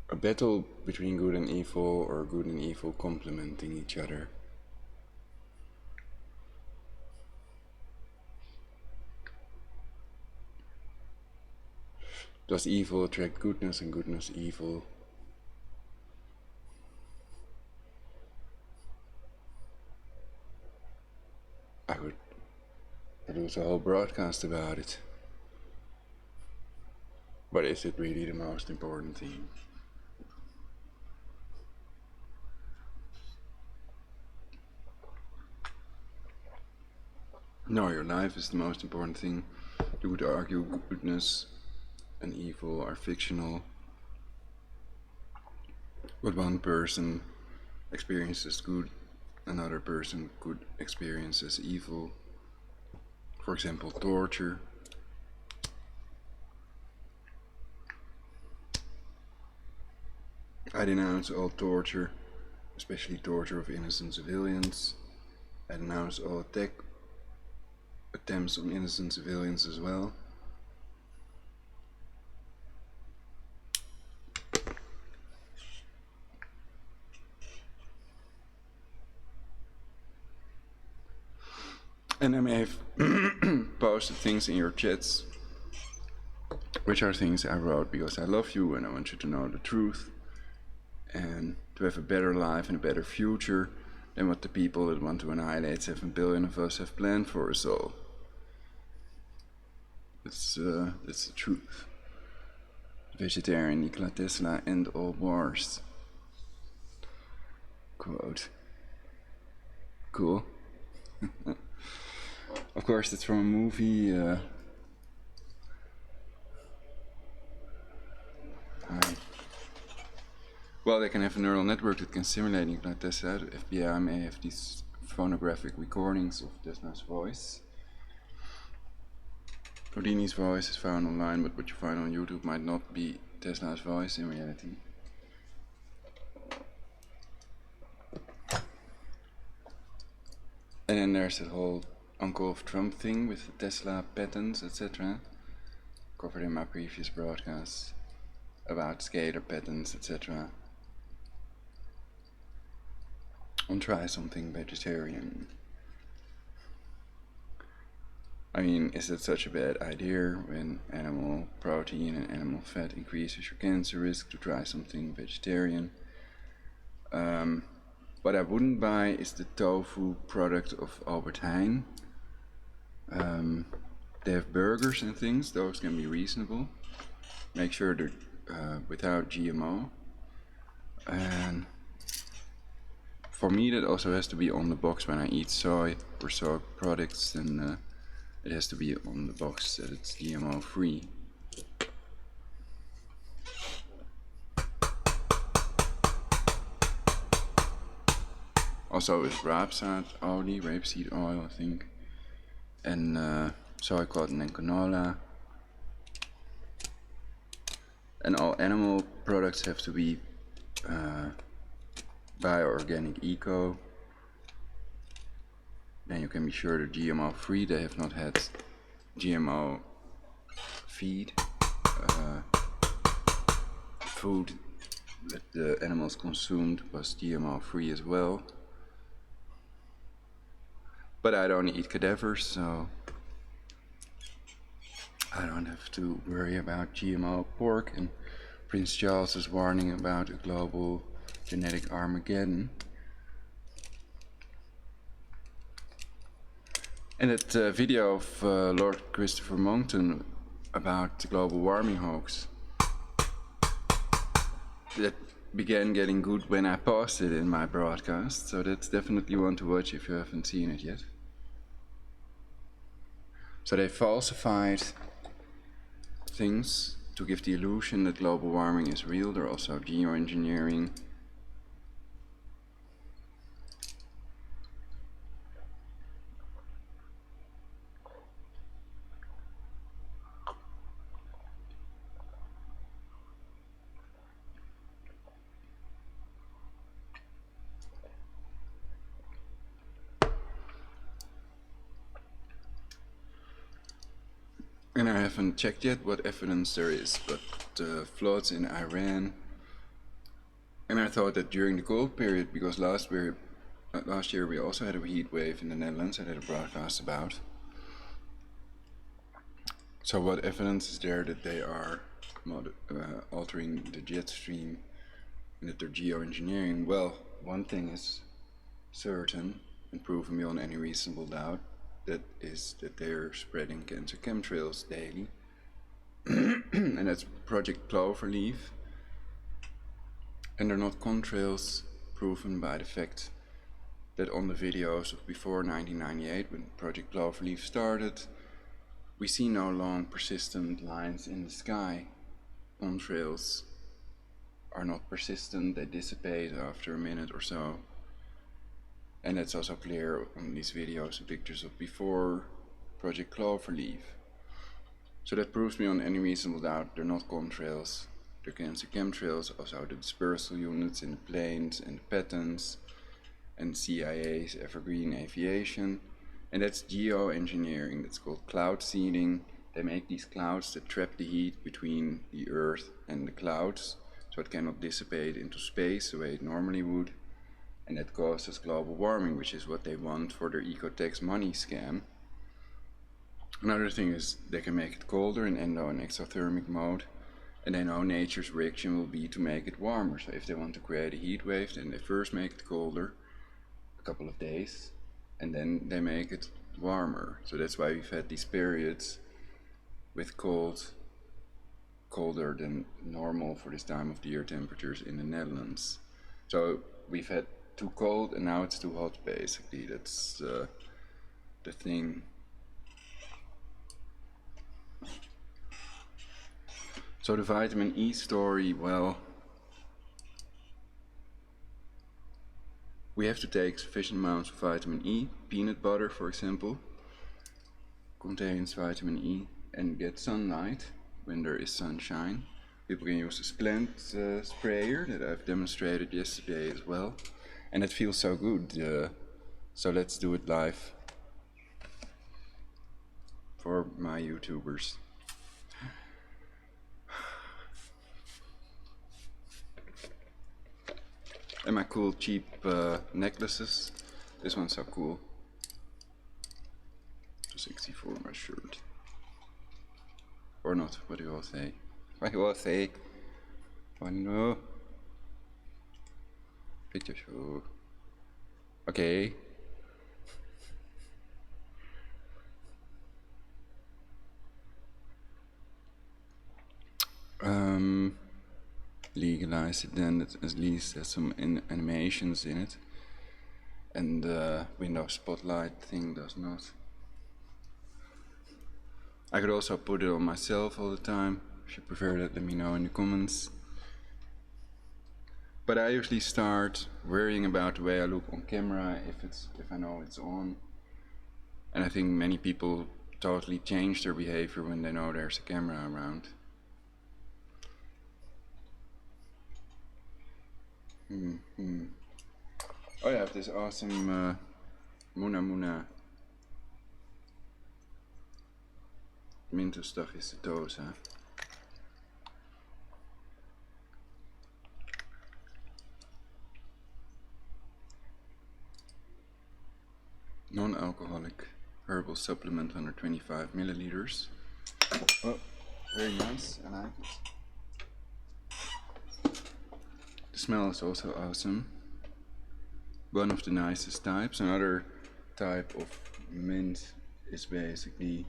A battle between good and evil, or good and evil complementing each other. Does evil attract goodness and goodness evil? I could produce a whole broadcast about it. But is it really the most important thing? No, your life is the most important thing. You would argue goodness and evil are fictional. What one person experiences good, another person could experience as evil. For example, torture. I denounce all torture, especially torture of innocent civilians. I denounce all attempts on innocent civilians as well. And I may have posted things in your chats, which are things I wrote because I love you and I want you to know the truth and to have a better life and a better future than what the people that want to annihilate 7 billion of us have planned for us all. That's the truth. Vegetarian Nikola Tesla and all wars. Quote. Cool. Of course, it's from a movie. Well, they can have a neural network that can simulate Nikola Tesla. The FBI may have these phonographic recordings of Tesla's voice. Houdini's voice is found online, but what you find on YouTube might not be Tesla's voice in reality. And then there's that whole Uncle of Trump thing with the Tesla patents, etc. Covered in my previous broadcasts about scalar patents, etc. On Try Something Vegetarian. I mean, is it such a bad idea when animal protein and animal fat increases your cancer risk to try something vegetarian? What I wouldn't buy is the tofu product of 𝙲𝙾𝙽𝚃𝚃. They have burgers and things, those can be reasonable. Make sure they're without GMO. And for me that also has to be on the box when I eat soy or soy products, then it has to be on the box that it's GMO free. Also with rapeseed oil, I think, and soy cotton and canola. And all animal products have to be bioorganic eco. Then you can be sure they're GMO free. They have not had GMO feed, food that the animals consumed was GMO free as well. But I don't eat cadavers, so I don't have to worry about GMO pork. And Prince Charles is warning about a global genetic Armageddon. And that video of Lord Christopher Monckton about the global warming hoax, that began getting good when I paused it in my broadcast, so that's definitely one to watch if you haven't seen it yet. So they falsified things to give the illusion that global warming is real. They're also geoengineering. And I haven't checked yet what evidence there is, but floods in Iran. And I thought that during the cold period, because last year we also had a heat wave in the Netherlands, I did a broadcast about. So what evidence is there that they are altering the jet stream and that they're geoengineering? Well, one thing is certain and proven beyond any reasonable doubt. That is that they're spreading cancer chemtrails daily. And that's Project Cloverleaf. And they're not contrails proven by the fact that on the videos of before 1998, when Project Cloverleaf started, we see no long persistent lines in the sky. Contrails are not persistent, they dissipate after a minute or so. And that's also clear on these videos and pictures of before Project Cloverleaf. So that proves beyond any reasonable doubt they're not contrails, they're cancer chemtrails, also the dispersal units in the planes and the patents and CIA's evergreen aviation. And that's geoengineering, that's called cloud seeding. They make these clouds that trap the heat between the earth and the clouds, so it cannot dissipate into space the way it normally would. And that causes global warming, which is what they want for their ecotax money scam. Another thing is they can make it colder in endo and exothermic mode, and they know nature's reaction will be to make it warmer. So if they want to create a heat wave, then they first make it colder a couple of days, and then they make it warmer. So that's why we've had these periods with colder than normal for this time of the year temperatures in the Netherlands. So we've had too cold and now it's too hot, basically. That's the thing. So the vitamin E story, well, we have to take sufficient amounts of vitamin E. Peanut butter, for example, contains vitamin E, and get sunlight when there is sunshine. People can use this plant sprayer that I've demonstrated yesterday as well, and it feels so good. So let's do it live for my YouTubers. And my cool cheap necklaces. This one's so cool. 264 my shirt. Or not, what do you all say? What do you all say? Oh no. Picture show. Okay. Legalize it then, that at least has some animations in it. And the Windows Spotlight thing does not. I could also put it on myself all the time. If you prefer that, let me know in the comments. But I usually start worrying about the way I look on camera if I know it's on. And I think many people totally change their behavior when they know there's a camera around. Oh, I have this awesome Muna 𝚃𝙀. Non-alcoholic herbal supplement, 125 milliliters. Oh, very nice, I like it. The smell is also awesome. One of the nicest types. Another type of mint is basically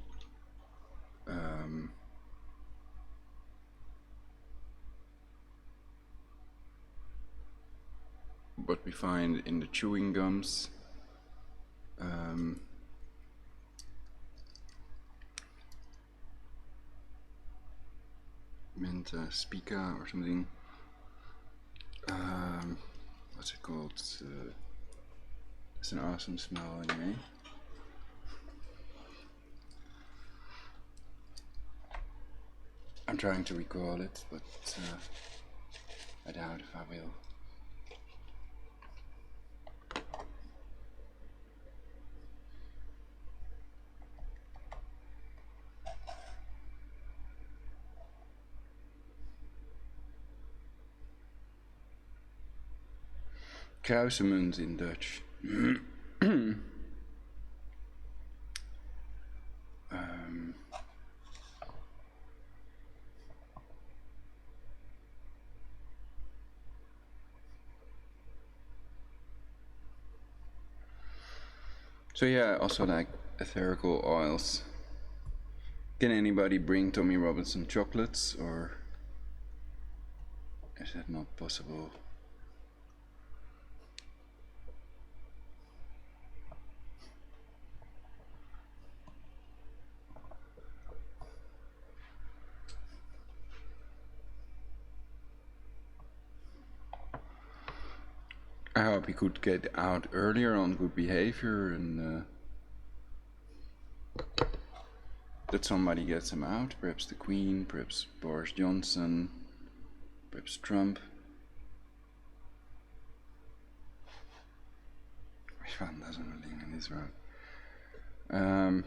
what we find in the chewing gums. Mint spica or something. What's it called? It's an awesome smell anyway. I'm trying to recall it, but I doubt if I will. Kruisemund in Dutch. So yeah, I also like etherical oils. Can anybody bring Tommy Robinson chocolates, or is that not possible? I hope he could get out earlier on good behavior, and that somebody gets him out. Perhaps the Queen, perhaps Boris Johnson, perhaps Trump. Which one doesn't really in this round?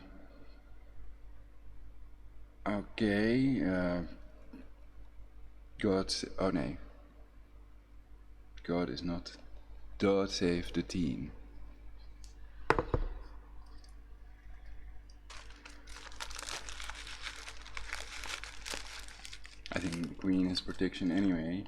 Okay. Oh no. God is not. 𝚲𝙀𝚃𝚃. I think green is protection anyway.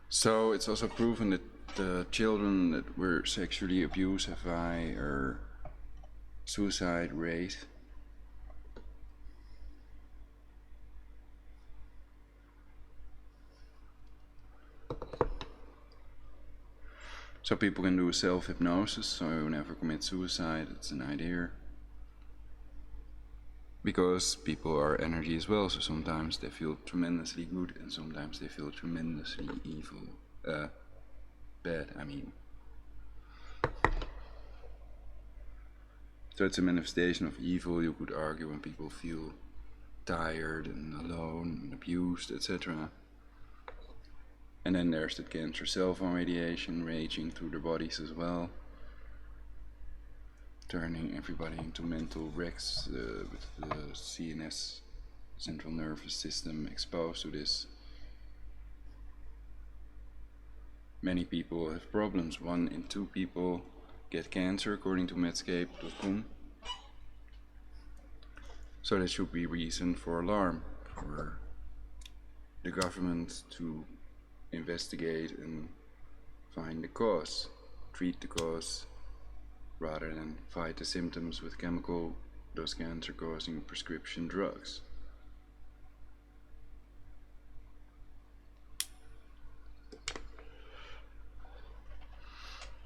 So it's also proven that the children that were sexually abused have higher suicide rate. So people can do self-hypnosis, so you never commit suicide. It's an idea. Because people are energy as well, so sometimes they feel tremendously good and sometimes they feel tremendously evil. Bad, I mean. So it's a manifestation of evil, you could argue, when people feel tired and alone and abused, etc. And then there's the cancer cell-phone radiation raging through their bodies as well, turning everybody into mental wrecks with the CNS, central nervous system, exposed to this. Many people have problems. 1 in 2 people get cancer, according to medscape.com. So that should be reason for alarm for the government to investigate and find the cause, treat the cause, rather than fight the symptoms with those cancer-causing prescription drugs.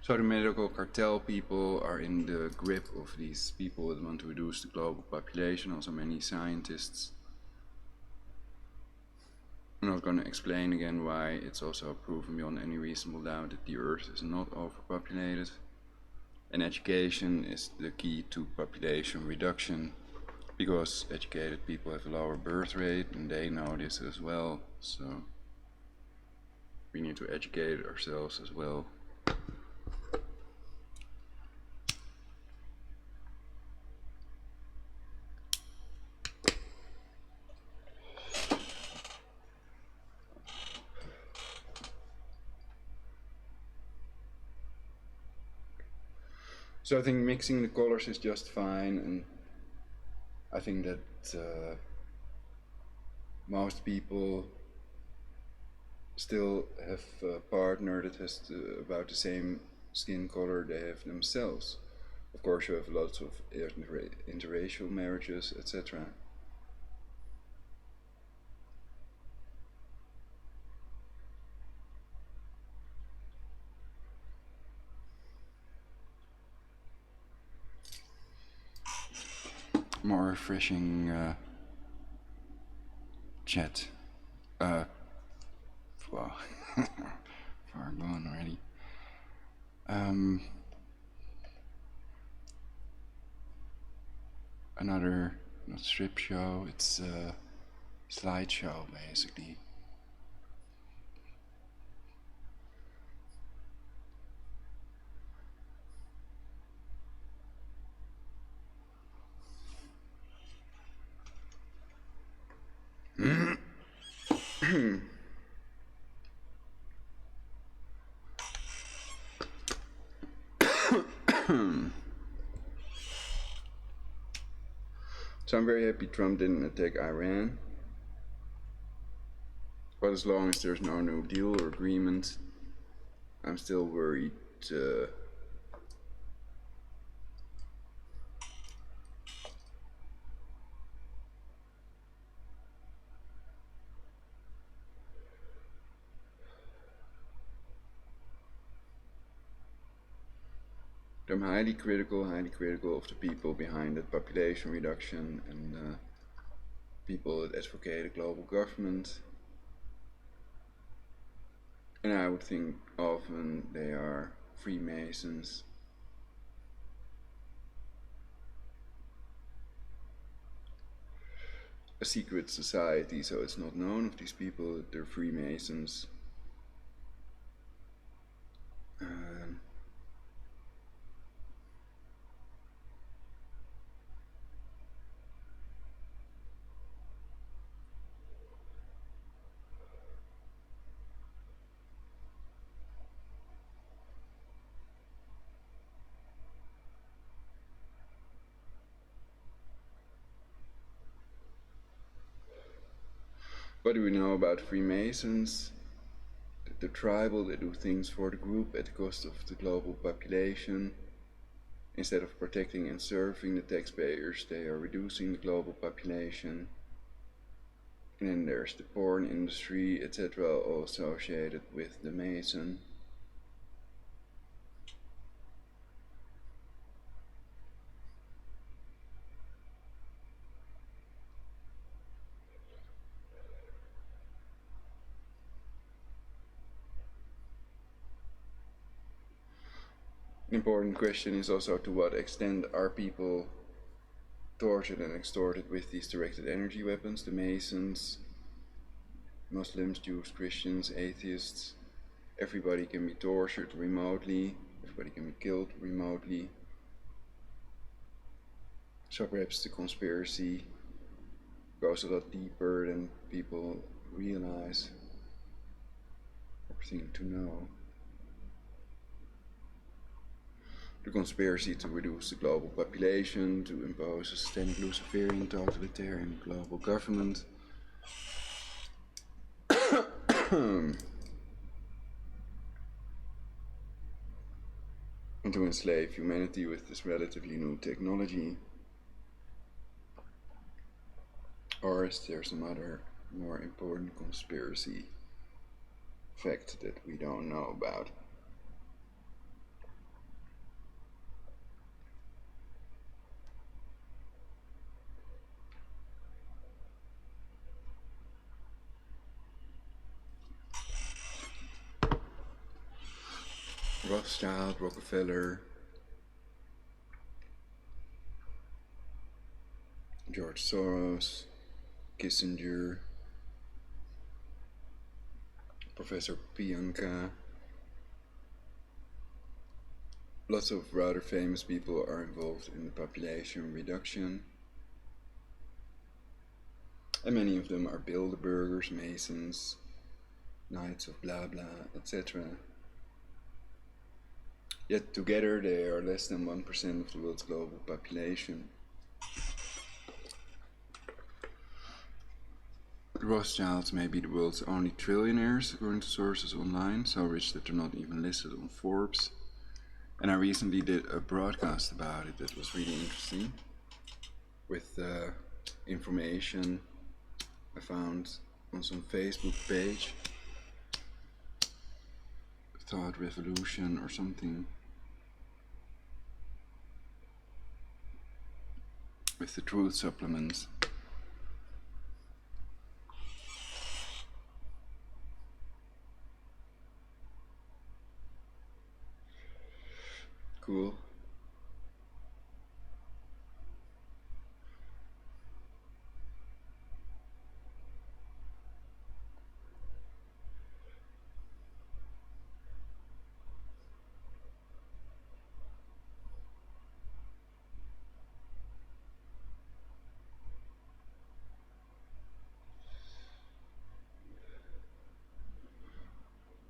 So the medical cartel people are in the grip of these people that want to reduce the global population, also many scientists. I'm not going to explain again why it's also proven beyond any reasonable doubt that the Earth is not overpopulated. And education is the key to population reduction, because educated people have a lower birth rate, and they know this as well. So we need to educate ourselves as well. So I think mixing the colors is just fine, and I think that most people still have a partner that has about the same skin color they have themselves. Of course, you have lots of interracial marriages, etc. More refreshing chat. Wow, far gone already. Another, not strip show, it's a slideshow basically. So I'm very happy Trump didn't attack Iran. But as long as there's no new deal or agreement, I'm still worried. I'm highly critical of the people behind that population reduction and people that advocate a global government. And I would think often they are Freemasons. A secret society, so it's not known of these people that they're Freemasons. What do we know about Freemasons? The tribal, they do things for the group at the cost of the global population. Instead of protecting and serving the taxpayers, they are reducing the global population. And then there's the porn industry, etc., all associated with the Mason. An important question is also to what extent are people tortured and extorted with these directed energy weapons, the Masons, Muslims, Jews, Christians, atheists. Everybody can be tortured remotely, everybody can be killed remotely. So perhaps the conspiracy goes a lot deeper than people realize or think to know. The conspiracy to reduce the global population, to impose a systemic Luciferian totalitarian global government, and to enslave humanity with this relatively new technology. Or is there some other more important conspiracy fact that we don't know about? Rothschild, Rockefeller, George Soros, Kissinger, Professor Pianka. Lots of rather famous people are involved in the population reduction. And many of them are Bilderbergers, Masons, Knights of blah blah, etc. Yet together they are less than 1% of the world's global population. The Rothschilds may be the world's only trillionaires, according to sources online, so rich that they're not even listed on Forbes. And I recently did a broadcast about it that was really interesting, with information I found on some Facebook page, Thought Revolution or something, with the truth supplements. Cool.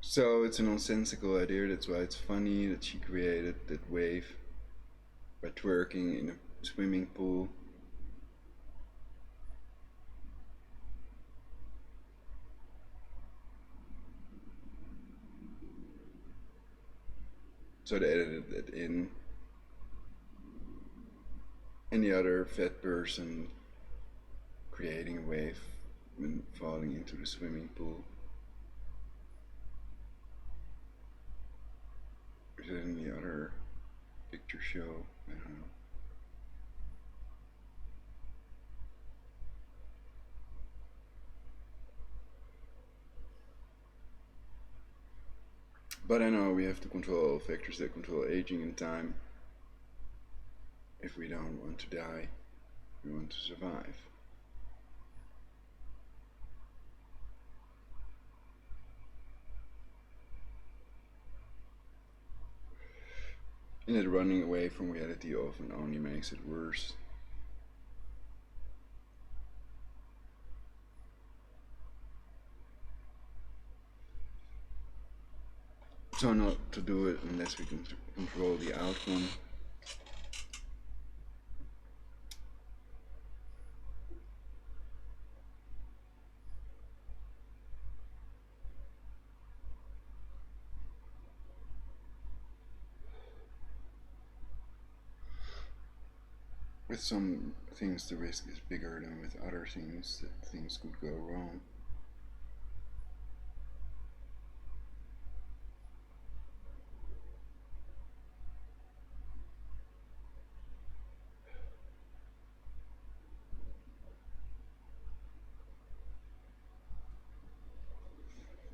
So it's a nonsensical idea, that's why it's funny that she created that wave by twerking in a swimming pool. So they edited it in. And the other fat person creating a wave when falling into the swimming pool. Is it in the other picture show? I don't know. But I know we have to control all factors that control aging and time. If we don't want to die, we want to survive. And that running away from reality often only makes it worse. So not to do it unless we can control the outcome. with some things the risk is bigger than with other things, that things could go wrong.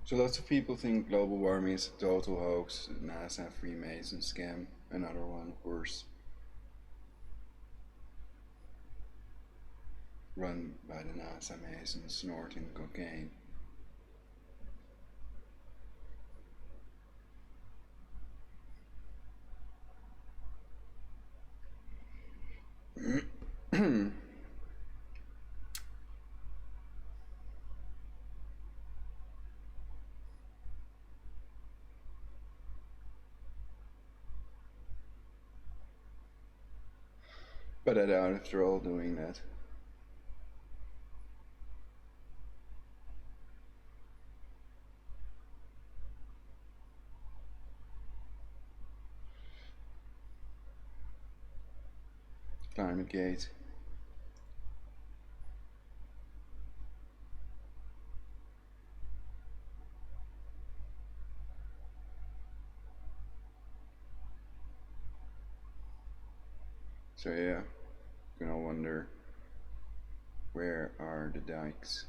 So lots of people think global warming is a total hoax, NASA Freemason scam, another one of course, run by the NASA Masons snorting cocaine. But I doubt if they're all doing that. ClimateGate. So yeah, gonna wonder, where are the dikes?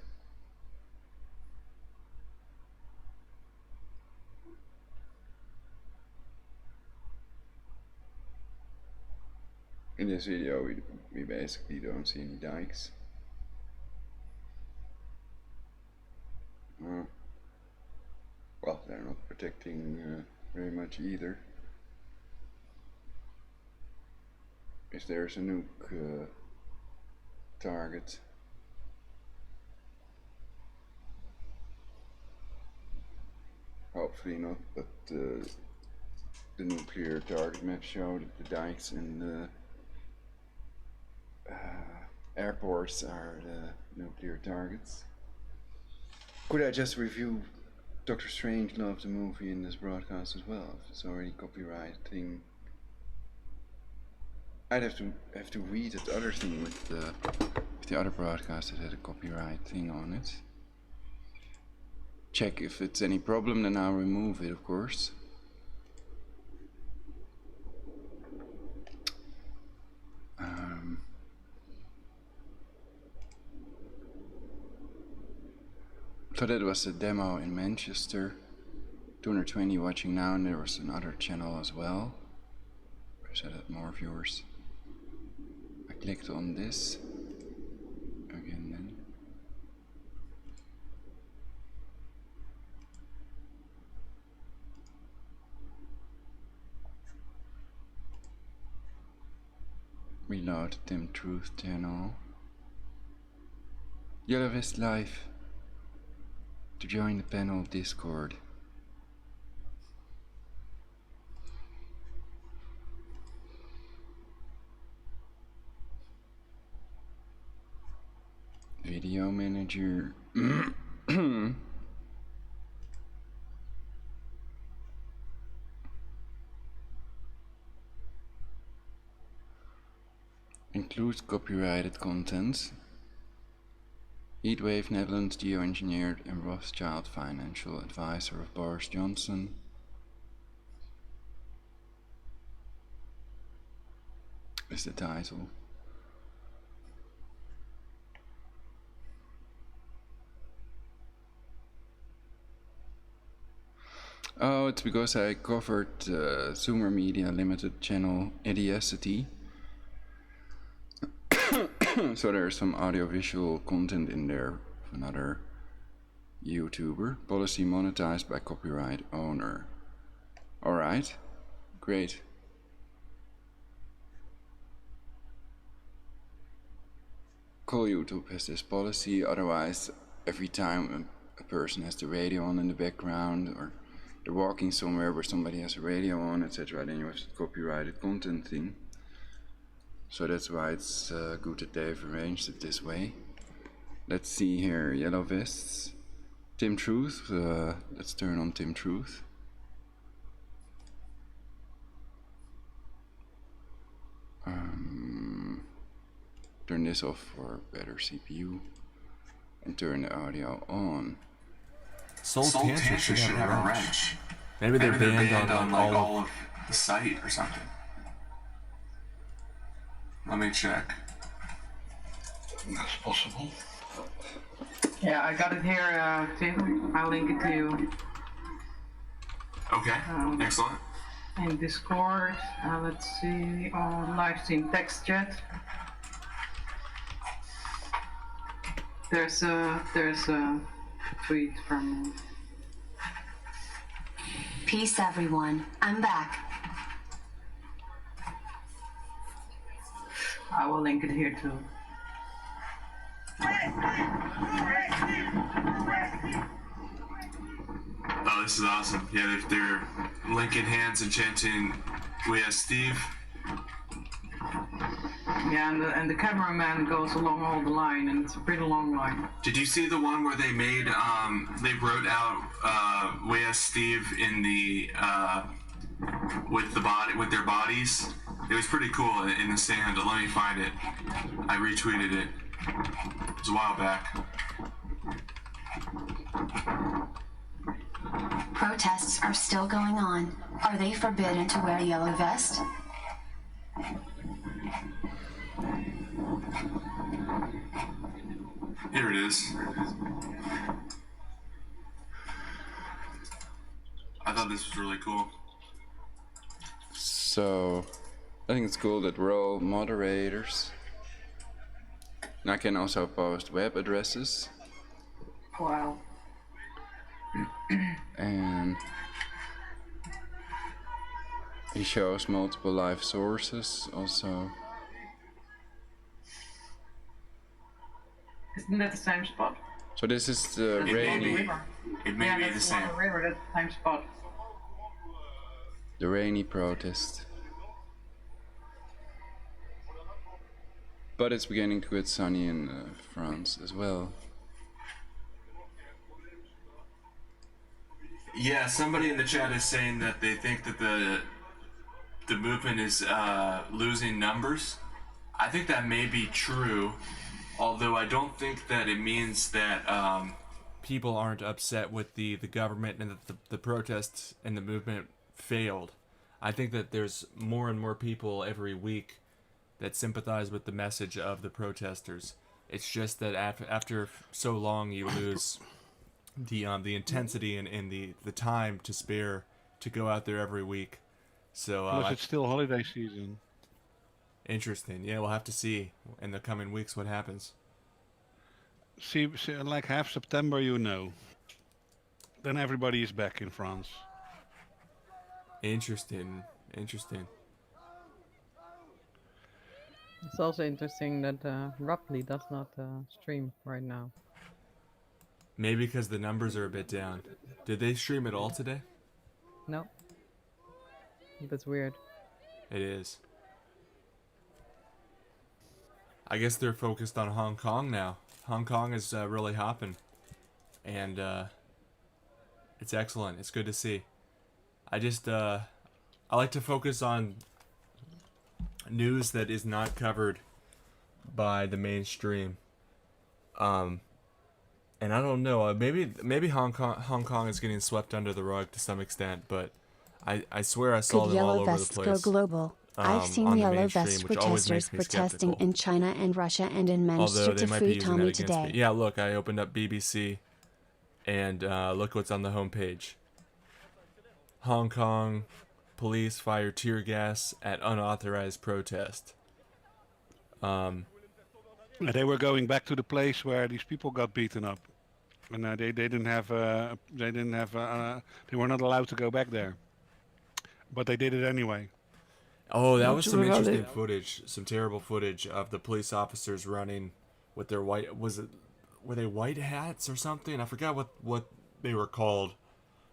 In this video we basically don't see any dikes. Well, they're not protecting very much either. If there's a nuke target, hopefully not, but the nuclear target map showed that the dikes and the airports are the nuclear targets. Could I just review Doctor Strangelove the movie in this broadcast as well? If it's already copyright thing. I'd have to read that other thing with the other broadcast that had a copyright thing on it. Check if it's any problem, then I'll remove it, of course. So that was a demo in Manchester. 220 watching now, and there was another channel as well. So that more viewers. I clicked on this again then. Reload the Tim Truth channel. YellowVest Live. To join the panel Discord. Video manager. Includes copyrighted content. Heatwave Netherlands geoengineered and Rothschild financial advisor of Boris Johnson. Is the title. Oh, it's because I covered Zoomer Media Limited channel Idiocy. So there's some audiovisual content in there of another YouTuber. Policy monetized by copyright owner. Alright, great. Cool, YouTube has this policy, otherwise every time a person has the radio on in the background, or they're walking somewhere where somebody has a radio on, etc., then you have the copyrighted content thing. So that's why it's good that they've arranged it this way. Let's see here, Yellow Vests. Tim Truth, let's turn on Tim Truth. turn this off for better CPU and turn the audio on. Soul Tantra should have a wrench. Maybe they're banned on like all of the site or something. Let me check. That's possible. Yeah, I got it here, Tim. I'll link it to you. Okay, excellent. In Discord, let's see, on live stream text chat. There's a tweet from. Peace everyone, I'm back. I will link it here too. Oh, this is awesome. Yeah, they're linking hands and chanting, "We are Steve." Yeah, and the cameraman goes along all the line, and it's a pretty long line. Did you see the one where they made, they wrote out, "We are Steve" in the, with their bodies? It was pretty cool in the sand. Let me find it. I retweeted it. It was a while back. Protests are still going on. Are they forbidden to wear a yellow vest? Here it is. I thought this was really cool. So, I think it's cool that we're all moderators. And I can also post web addresses. Wow. And he shows multiple live sources also. Isn't that the same spot? So this is the rainy, It may be the same. Yeah, that's the river, that's the same spot. the rainy protest. But it's beginning to get sunny in France as well. Yeah, somebody in the chat is saying that they think that the movement is losing numbers. I think that may be true, although I don't think that it means that people aren't upset with the government and that the protests and the movement failed. I think that there's more and more people every week that sympathize with the message of the protesters. It's just that after so long you lose the intensity and the time to spare to go out there every week. So Plus it's still holiday season. Interesting. Yeah, we'll have to see in the coming weeks what happens. See, like half September, you know. Then everybody is back in France. Interesting. Interesting. It's also interesting that Roughly does not stream right now. Maybe because the numbers are a bit down. Did they stream at all today? No. That's weird. It is. I guess they're focused on Hong Kong now. Hong Kong is really hopping. And it's excellent. It's good to see. I just, I like to focus on news that is not covered by the mainstream. And I don't know, maybe Hong Kong is getting swept under the rug to some extent, but I swear I saw Could them all yellow over the vests place. go global? I've on seen the yellow mainstream, vest which always protesters makes me protesting skeptical. in China and Russia and in many Although streets they of might be Free using Tommy that against today. me. Yeah, look, I opened up BBC, and look what's on the homepage. Hong Kong police fire tear gas at unauthorized protest. They were going back to the place where these people got beaten up, and they were not allowed to go back there, but they did it anyway. Oh, that was some interesting footage, some terrible footage of the police officers running with their were they white hats or something? I forgot what they were called,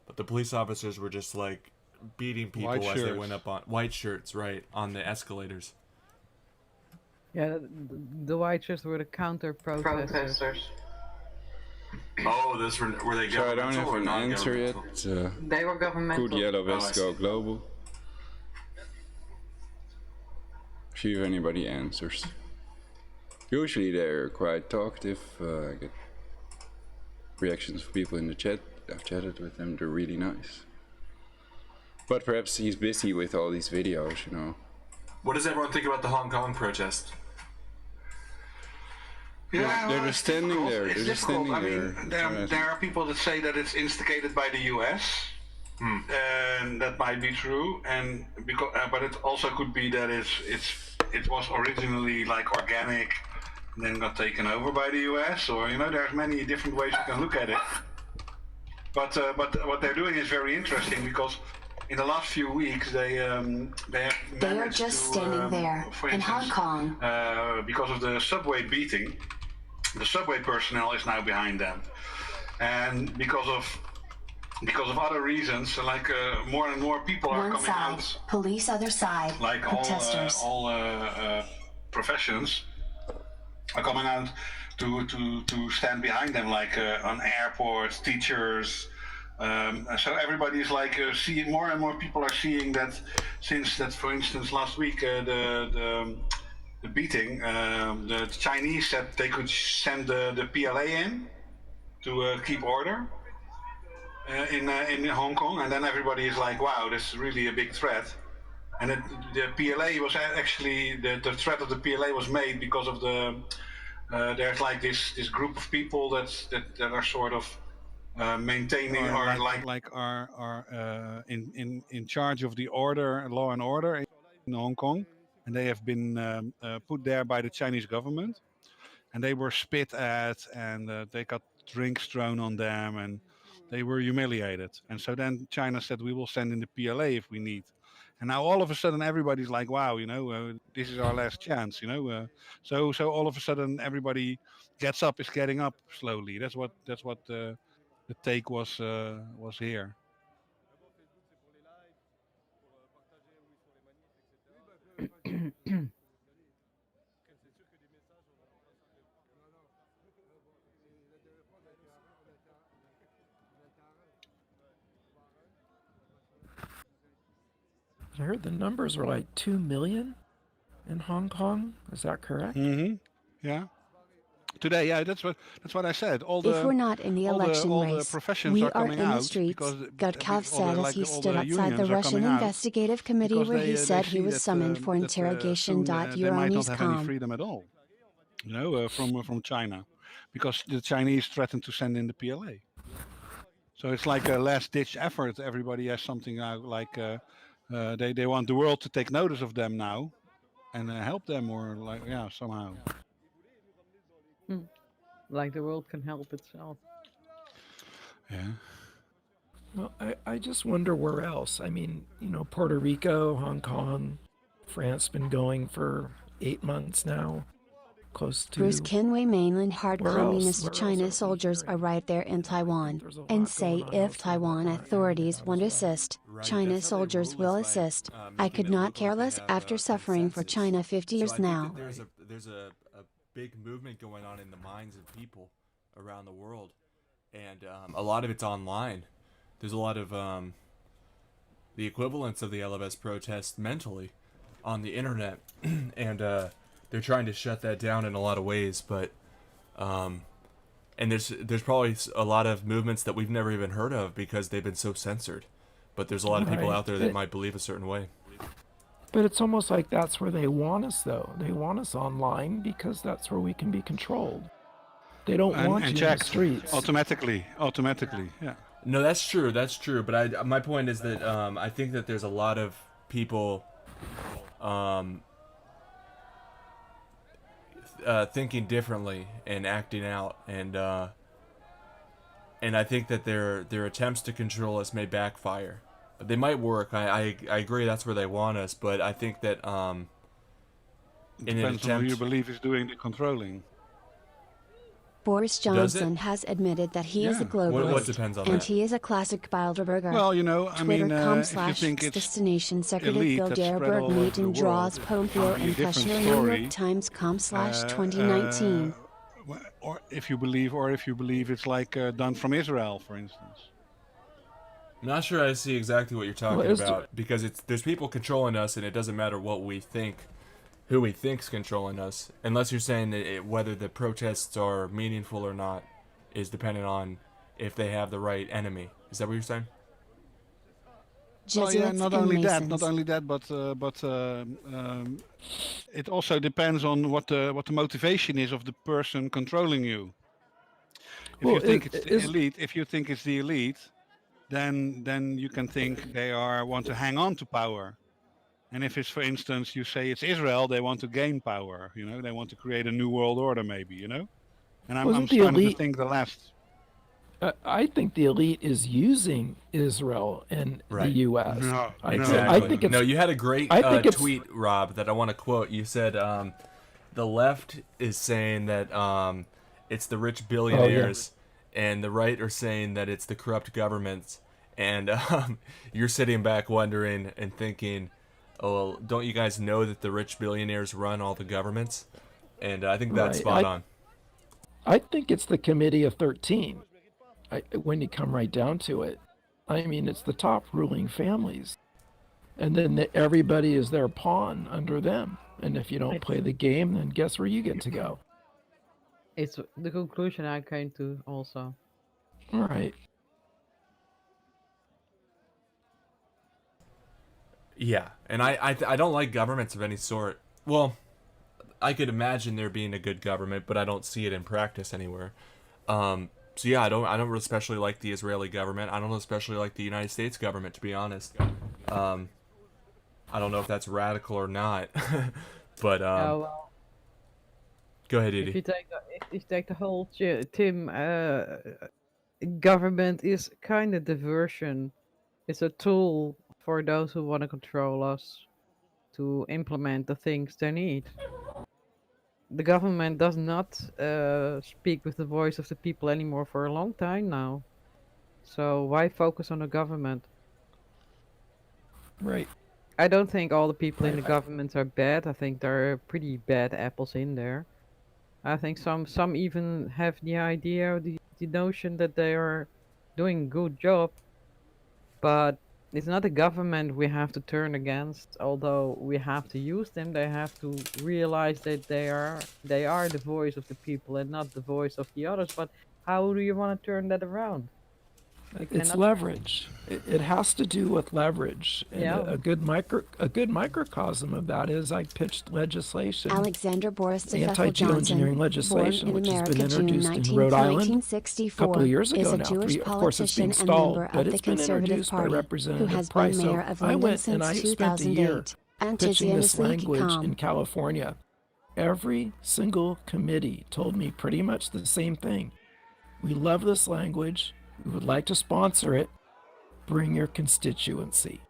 but the police officers were just like beating people as they went up on white shirts, right, on the escalators. Yeah, the white shirts were the counter protesters. Oh, those were they So I don't governmental have or an answer non-governmental? yet. They were governmental. Could yellow vests go global? See if anybody answers. Usually they're quite talkative. I get reactions from people in the chat. I've chatted with them, they're really nice. But perhaps he's busy with all these videos, you know. What does everyone think about the Hong Kong protest? Yeah, they're just standing there. It's difficult. I mean, there are people that say that it's instigated by the US, and that might be true. And because, but it also could be that it was originally like organic, and then got taken over by the US. Or there's many different ways you can look at it. But what they're doing is very interesting because in the last few weeks they have managed They are just standing there for in instance, Hong Kong. because of the subway beating. The subway personnel is now behind them, and because of other reasons, like more and more people are One coming side, out, police other side, like protesters. all professions are coming out to stand behind them, like on airports, teachers. So everybody's like seeing more and more people are seeing that since that, for instance, last week the beating, the Chinese said they could send the PLA in to keep order in Hong Kong, and then everybody is like, wow, this is really a big threat. And the PLA was actually, the threat of the PLA was made because of there's like this group of people that are sort of maintaining or are in charge of the law and order in Hong Kong, and they have been put there by the Chinese government, and they were spit at, and they got drinks thrown on them, and they were humiliated. And so then China said, we will send in the PLA if we need. And now all of a sudden everybody's like, wow, this is our last chance, so all of a sudden everybody is getting up slowly. That's what the take was here. I heard the numbers are like 2 million in Hong Kong. Is that correct? Mm-hmm. Yeah. Today, yeah, that's what I said. If we're not in the election race, we are in the streets, Gudkov said as he stood outside the Russian Investigative Committee where he said he was summoned for interrogation. They might not have any freedom at all, from China, because the Chinese threatened to send in the PLA. So it's like a last-ditch effort. Everybody has something like they want the world to take notice of them now and help them, or somehow. Like the world can help itself. Yeah. Well, I just wonder where else. I mean, Puerto Rico, Hong Kong, France been going for 8 months now. Close to Bruce Kenway mainland hard communist China soldiers are right there in Taiwan, and say if Taiwan authorities want to assist, China soldiers will assist. I could not care less after suffering for China 50 years now. There's a big movement going on in the minds of people around the world, and a lot of it's online. There's a lot of the equivalents of the LFS protest mentally on the internet, and they're trying to shut that down in a lot of ways, but and there's probably a lot of movements that we've never even heard of because they've been so censored, but there's a lot of people out there that might believe a certain way. But it's almost like that's where they want us, though. They want us online because that's where we can be controlled. They don't want you in the streets. Automatically, yeah. No, that's true, but my point is that I think that there's a lot of people thinking differently and acting out, and I think that their attempts to control us may backfire. They might work. I agree that's where they want us, but I think that depends on who you believe is doing the controlling. Boris Johnson has admitted that he is a globalist, what depends on and that? he is a classic Bilderberger. Well, Twitter.com/destination secretive Bilderberg meet and draws Pompeo and Kushner. New York Times.com/2019. Or if you believe it's like done from Israel, for instance. I'm not sure I see exactly what you're talking about, because there's people controlling us, and it doesn't matter what we think who we think's controlling us. Unless you're saying that whether the protests are meaningful or not is dependent on if they have the right enemy. Is that what you're saying? Well, yeah, Jesuits not and only that, Masons. but it also depends on what the motivation is of the person controlling you. If Well, you think it's the is elite, then you can think they want to hang on to power. And if it's, for instance, you say it's Israel, they want to gain power. You know, they want to create a new world order, maybe. You know, and I'm wasn't the starting to elite? think the last. I think the elite is using Israel and the Right. U.S. No, Exactly. I think it's. No, you had a great I think it's. tweet, Rob, that I want to quote. You said the left is saying that it's the rich Oh yeah. billionaires, and the right are saying that it's the corrupt governments. And you're sitting back wondering and thinking, oh, well, don't you guys know that the rich billionaires run all the governments? And I think that's Right. spot on. I think it's the Committee of 13. When you come right down to it, I mean, it's the top ruling families, and then everybody is their pawn under them. And if you don't play the game, then guess where you get to go? It's the conclusion I came to also. All right. Yeah, and I don't like governments of any sort. Well, I could imagine there being a good government, but I don't see it in practice anywhere. So yeah, I don't especially like the Israeli government. I don't especially like the United States government, to be honest. I don't know if that's radical or not, but Oh well, go ahead, if Edie. you take the whole Tim, government is kind of diversion. It's a tool for those who want to control us to implement the things they need. The government does not speak with the voice of the people anymore for a long time now. So why focus on the government? Right. I don't think all the people in the Right. government are bad. I think there are pretty bad apples in there. I think some even have the idea, the notion that they are doing a good job. But it's not the government we have to turn against, although we have to use them. They have to realize that they are the voice of the people and not the voice of the others. But how do you want to turn that around? You It's cannot. leverage. It has to do with leverage. And Yeah. a good microcosm of that is I pitched legislation, Alexander Boris DeFessel anti-geoengineering Johnson, born legislation, in which has been America June introduced 19, in Rhode Island a 1964, couple of years is ago a now. Jewish Of course, it's politician being and stalled, member but of the it's been Conservative introduced by Party, who Representative has been Price. mayor So of I London went and I since spent a year 2008. pitching this language in Антизионистский California. Every single committee told me pretty much the same thing. We love this language. We would like to sponsor it. Bring your constituency.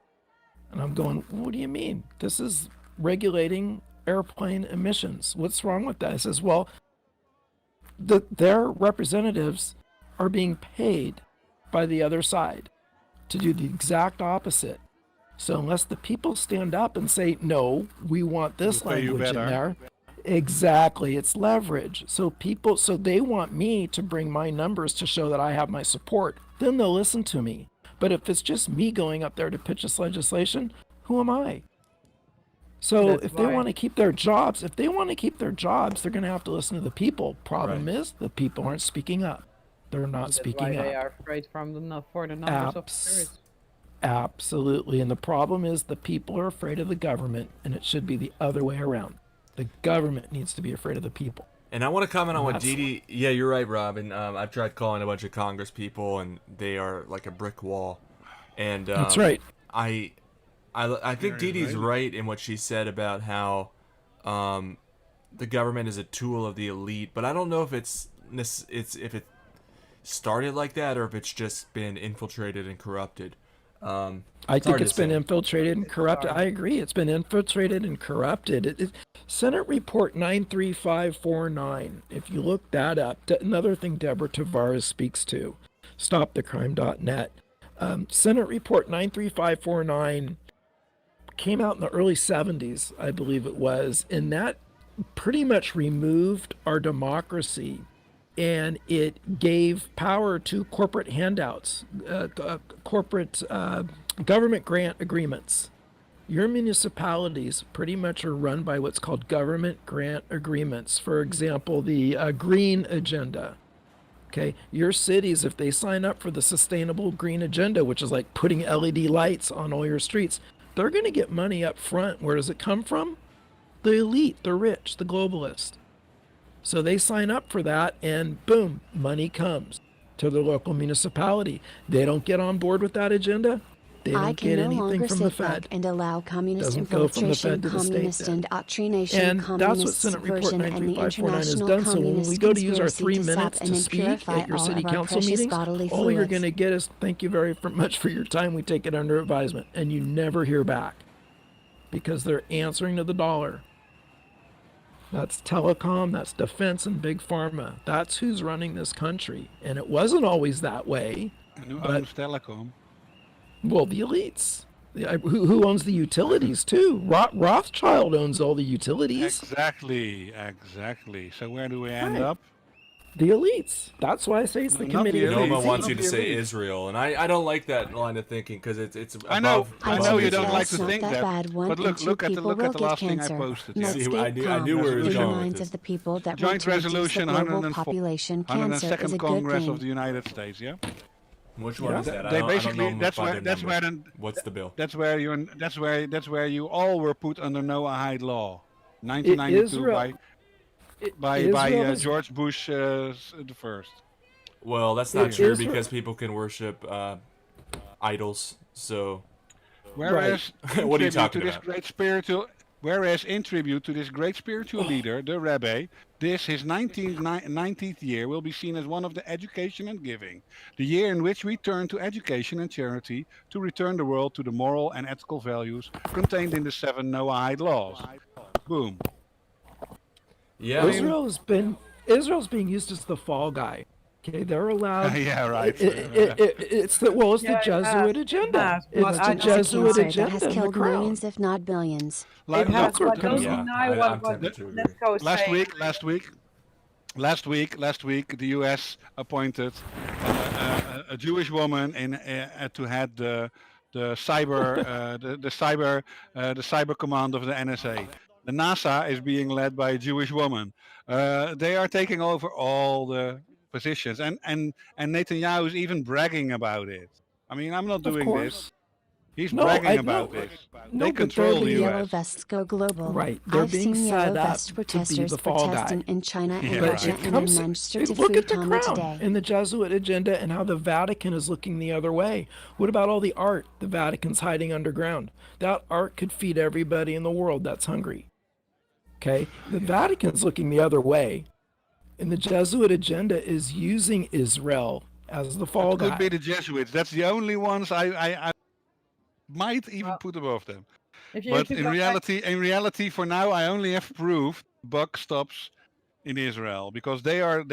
And I'm going, what do you mean? This is regulating airplane emissions. What's wrong with that? I says, well, their representatives are being paid by the other side to do the exact opposite. So unless the people stand up and say, no, we want this We'll pay you language in better. there, exactly, it's leverage. So they want me to bring my numbers to show that I have my support. Then they'll listen to me. But if it's just me going up there to pitch this legislation, who am I? So That's if they why. want to keep their jobs, they're going to have to listen to the people. Problem is, the people aren't speaking up. They're not That's why speaking they up. are afraid for the numbers of spirits. Absolutely. And the problem is the people are afraid of the government, and it should be the other way around. The government needs to be afraid of the people. And I want to comment on what That's- Didi. Yeah, you're right, Rob. And I've tried calling a bunch of Congress people, and they are like a brick wall. And That's right. I think Didi's right in what she said about how the government is a tool of the elite, but I don't know if if it started like that or if it's just been infiltrated and corrupted. I think it's been infiltrated and corrupted. I agree. It's been infiltrated and corrupted. Senate Report 93549, if you look that up, another thing Deborah Tavares speaks to, stopthecrime.net. Senate Report 93549 came out in the early 70s, I believe it was, and that pretty much removed our democracy, and it gave power to corporate handouts, corporate government grant agreements. Your municipalities pretty much are run by what's called government grant agreements. For example, the green agenda. Okay, your cities, if they sign up for the sustainable green agenda, which is like putting LED lights on all your streets, they're going to get money up front. Where does it come from? The elite, the rich, the globalists. So they sign up for that, and boom, money comes to the local municipality. They don't get on board with that agenda. They don't get anything from the Fed. And allow communist Doesn't go from the infiltration, Fed to the state communist then. indoctrination, And that's what communist Senate Report subversion, and the 93549 has international done. So when communist we go to use our conspiracy 3 to sap minutes and to speak impurify at your all city of our council precious meetings, bodily all you're fluids. going to get is thank you very much for your time. We take it under advisement, and you never hear back because they're answering to the dollar. That's telecom, that's defense, and big pharma. That's who's running this country, and it wasn't always that way. And who but owns telecom? well, the elites. Who owns the utilities too? Rothschild owns all the utilities. Exactly. So where do we end up? The elites. That's why I say it's the committee. Noma wants you to say Israel, and I don't like that line of thinking because it's above. I know you don't like to Not think that that, bad. One but in look two at the people will get last thing I cancer. posted. Let's See, get I knew where it was in the going with minds this. of the people that Joint want to reduce the Resolution global 104, population. Cancer is a 102nd good Congress thing. of the United States. Yeah. Which one is that? They I don't basically know that's by where the numbers. What's the bill? That's where you all were put under Noahide law, 1992 by George Bush the first. Well, that's not true because people can worship idols. So, whereas what are you talking about? Whereas in tribute to this great spiritual leader, the Rabbi, his 90th year will be seen as one of the education and giving, the year in which we turn to education and charity to return the world to the moral and ethical values contained in the 7 Noahide laws. Boom. Yeah. Israel's being used as the fall guy. Okay, they're allowed. Yeah, right. It's the Jesuit agenda. It's the Jesuit agenda. That has killed millions, if not billions. Last week, the U.S. appointed a Jewish woman to head the cyber command of the NSA. The NASA is being led by a Jewish woman. They are taking over all the positions, and Netanyahu is even bragging about it. I mean, I'm not doing this. He's bragging about this. They control the Yellow U.S. vests go global. Right, they're I've being seen set yellow up vest to be protesters the fall protesting guy. in China and Yeah, Russia right. and in Manchester to Look free at the Tommy crown today. and the Jesuit agenda and how the Vatican is looking the other way. What about all the art the Vatican's hiding underground? That art could feed everybody in the world that's hungry. Okay, the Vatican's looking the other way, and the Jesuit agenda is using Israel as the fall guy. Could be the Jesuits. That's the only ones I might even put above them. But in reality, for now, I only have proved buck stops in Israel because they are.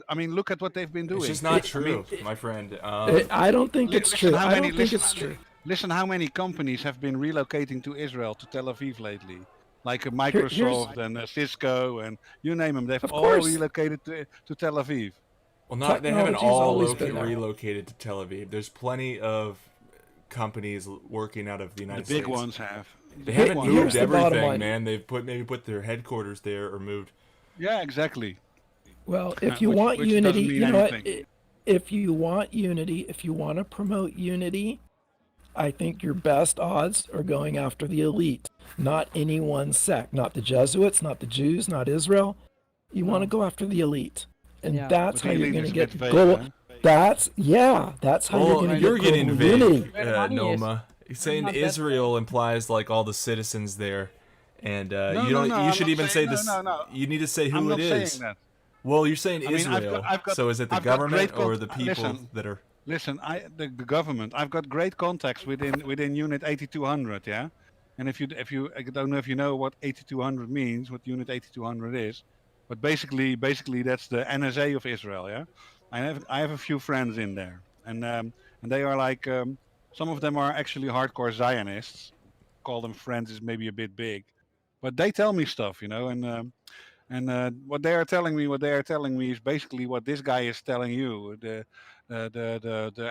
I mean, look at what they've been doing. It's just not true, my friend. I don't think it's true. I don't think it's true. Listen, how many companies have been relocating to Israel, to Tel Aviv lately? Like Microsoft and Cisco and you name them. They've all relocated to Tel Aviv. Well, they haven't all relocated to Tel Aviv. There's plenty of companies working out of the United States. The big ones have. They haven't moved everything, man. They've maybe put their headquarters there or moved. Yeah, exactly. Well, if you want unity, you know what? If you want unity, if you want to promote unity, I think your best odds are going after the elite, not any one sect, not the Jesuits, not the Jews, not Israel. You want to go after the elite, and that's how you're going to get global. That's how you're going to get global unity. Noma. You're saying Israel implies like all the citizens there, and you should even say this. You need to say who it is. Well, you're saying Israel. So is it the government or the people that are? Listen, the government. I've got great contacts within Unit 8200. Yeah, and if you I don't know if you know what 8200 means, what Unit 8200 is, but basically that's the NSA of Israel. Yeah, I have a few friends in there, and they are like some of them are actually hardcore Zionists. Call them friends is maybe a bit big, but they tell me stuff, and what they are telling me is basically what this guy is telling you. The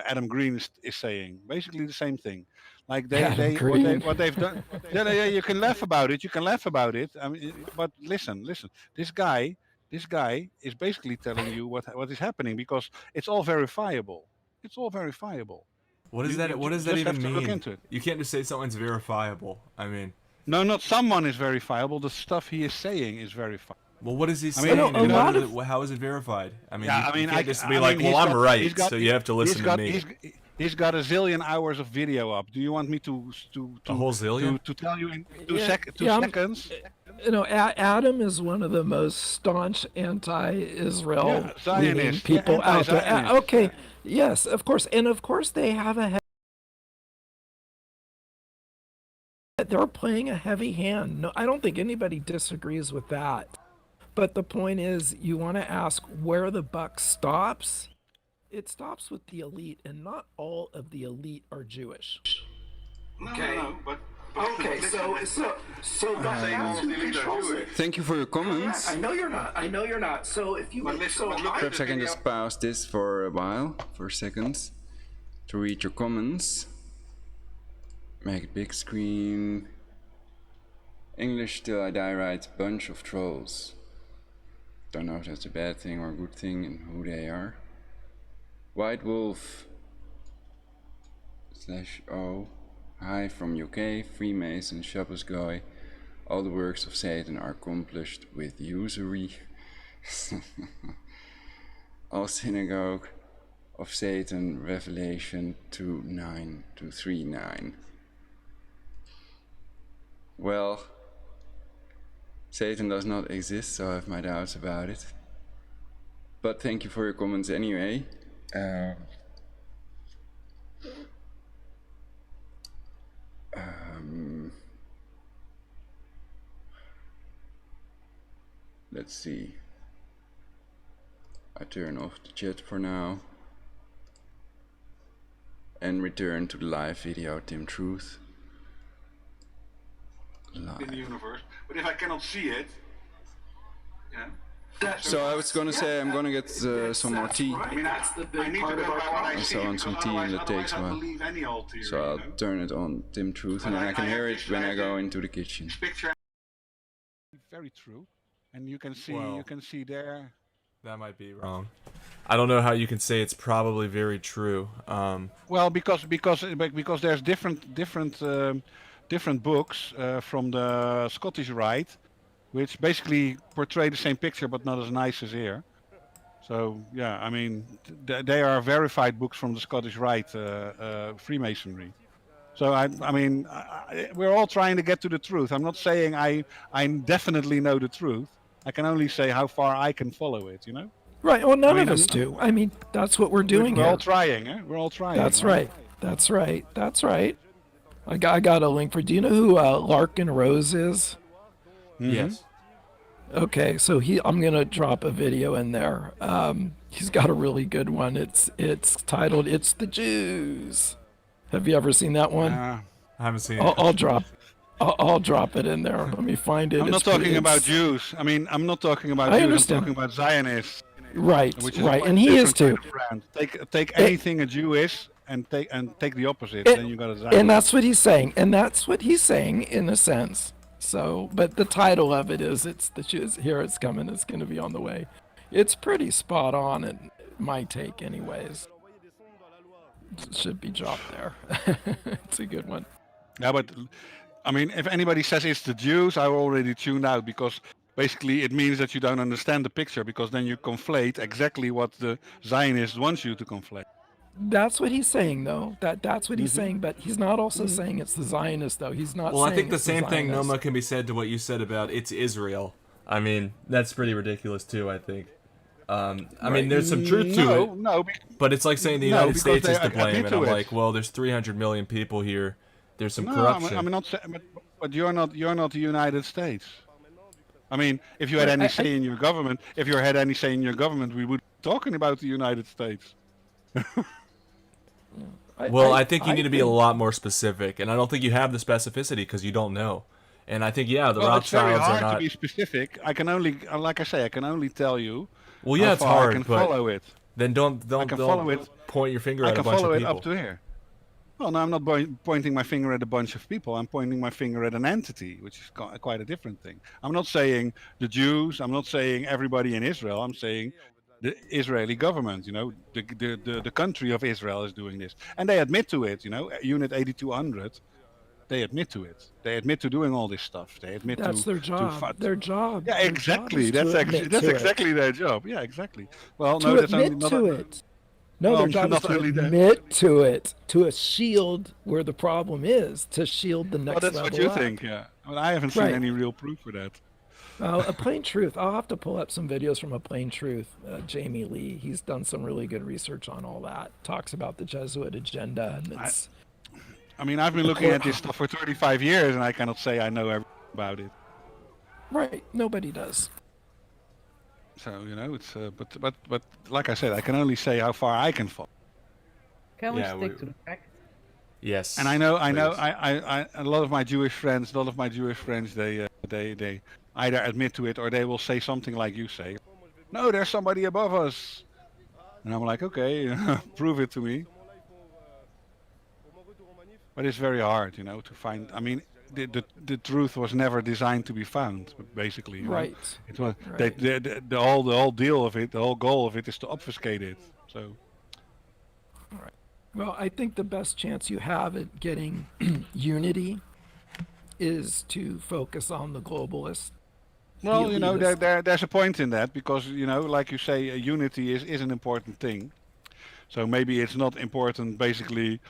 Adam Green is saying basically the same thing. Like Adam Green. what they've done. Yeah, you can laugh about it. You can laugh about it. I mean, but listen. This guy is basically telling you what is happening because it's all verifiable. It's all verifiable. What does that? What does that just even have to look mean? into it. You can't just say something's verifiable. I mean, No, not someone is verifiable. The stuff he is saying is verifiable. well, what is he I saying? mean, and a lot how is it verified? I mean, Yeah, you can't just be I like, mean, well, I'm right, he's got- so you have to listen to me. He's got a zillion hours of video up. Do you want me to A whole zillion? to tell you in two Yeah, seconds? You know, Adam is one of the most staunch anti-Israel Yeah, leaning Zionist. people Yeah, out there. anti-Zionist. Okay, yes, of course, and of course they have they're playing a heavy hand. No, I don't think anybody disagrees with that. But the point is, you want to ask where the buck stops. It stops with the elite, and not all of the elite are Jewish. Okay. No, but Okay, so that's who controls it. Thank you for your comments. I know you're not. I know you're not. So if you Perhaps I can just pause this for a while, for seconds, to read your comments. Make it big screen. English till I die writes bunch of trolls. Don't know if that's a bad thing or a good thing and who they are. White Wolf /O. Hi from UK, Freemason, Shabbos Guy. All the works of Satan are accomplished with usury. All synagogue of Satan, Revelation 2:9 to 3:9. Well, Satan does not exist, so I have my doubts about it. But thank you for your comments anyway. Let's see. I turn off the chat for now and return to the live video, Tim Truth. Live. In the universe, but if I cannot see it, yeah. So I was gonna say I'm gonna get some more tea. I mean, that's the big part of our Also want some tea and that takes a while. So I'll turn it on Tim Truth and then I can hear it when I go into the kitchen. Very true. And you can see Well, there. That might be wrong. I don't know how you can say it's probably very true. Well, because there's different books from the Scottish Rite, which basically portray the same picture but not as nice as here. So yeah, I mean, they are verified books from the Scottish Rite, Freemasonry. So I mean, we're all trying to get to the truth. I'm not saying I definitely know the truth. I can only say how far I can follow it, you know? Right, well, none of us do. I mean, that's what we're doing We're here. all trying, eh? We're all trying. That's right. That's right. That's right. I got a link for. Do you know who Larkin Rose is? Yes. Okay, so I'm gonna drop a video in there. He's got a really good one. It's titled "It's the Jews." Have you ever seen that one? I haven't seen it. I'll drop it in there. Let me find it. I'm not talking about Jews. I mean, I'm not talking about Jews. Understand. I'm talking about Zionists. Right, which is right, quite and he is different too. kind of brand. Take anything a Jew is and take the opposite. Then you got a Zionist. And that's what he's saying. And that's what he's saying in a sense. So, but the title of it is "It's the Jews." Here it's coming. It's going to be on the way. It's pretty spot on, and my take, anyways. It should be dropped there. It's a good one. Yeah, but I mean, if anybody says it's the Jews, I already tuned out because basically it means that you don't understand the picture because then you conflate exactly what the Zionist wants you to conflate. That's what he's saying, though. That's what he's saying, but he's not also saying it's the Zionists, though. He's not. Well, saying I think the it's same thing, Zionists. Noma, can be said to what you said about it's Israel. I mean, that's pretty ridiculous too. I think. I mean, there's some truth to it. But it's like saying the United States is to blame, and I'm like, well, there's 300 million people here. There's some corruption. I'm not saying, but you're not the United States. I mean, if you had any say in your government, we would be talking about the United States. Well, I think you need to be a lot more specific, and I don't think you have the specificity because you don't know. And I think, yeah, the Rothschilds are not. It's very hard to be specific. I can only, like I say, I can only tell you. Well, yeah, how it's far hard, I can but follow it. Then don't follow it. point your finger I at a can bunch follow of it people. up to here. Well, no, I'm not pointing my finger at a bunch of people. I'm pointing my finger at an entity, which is quite a different thing. I'm not saying the Jews. I'm not saying everybody in Israel. I'm saying the Israeli government. You know, the country of Israel is doing this, and they admit to it. You know, Unit 8200. They admit to it. They admit to doing all this stuff. They admit That's to their job. Their job. Yeah, their exactly. Job That's exactly their job. Yeah, exactly. Well, to no, that's only admit not to it. No, well, their job is not to only that. admit to it, to a shield where the problem is, to shield the next Well, that's level what you up. think, yeah. Well, I haven't seen Right. any real proof for that. A Plain Truth. I'll have to pull up some videos from A Plain Truth. Jamie Lee, he's done some really good research on all that. Talks about the Jesuit agenda, and it's. I mean, I've been looking at this stuff for 35 years, and I cannot say I know everything about it. Right. Nobody does. So you know, it's but like I said, I can only say how far I can fall. Can we stick to the fact? Yes. And I know, please. I a lot of my Jewish friends, they either admit to it or they will say something like you say. No, there's somebody above us. And I'm like, okay, prove it to me. But it's very hard, you know, to find. I mean, the truth was never designed to be found, basically. You know? Right. It was Right. the whole deal of it, the whole goal of it is to obfuscate it. So. All right. Well, I think the best chance you have at getting unity is to focus on the globalists. Well, the you know, elitist. there's a point in that because, you know, like you say, unity is an important thing. So maybe it's not important, basically,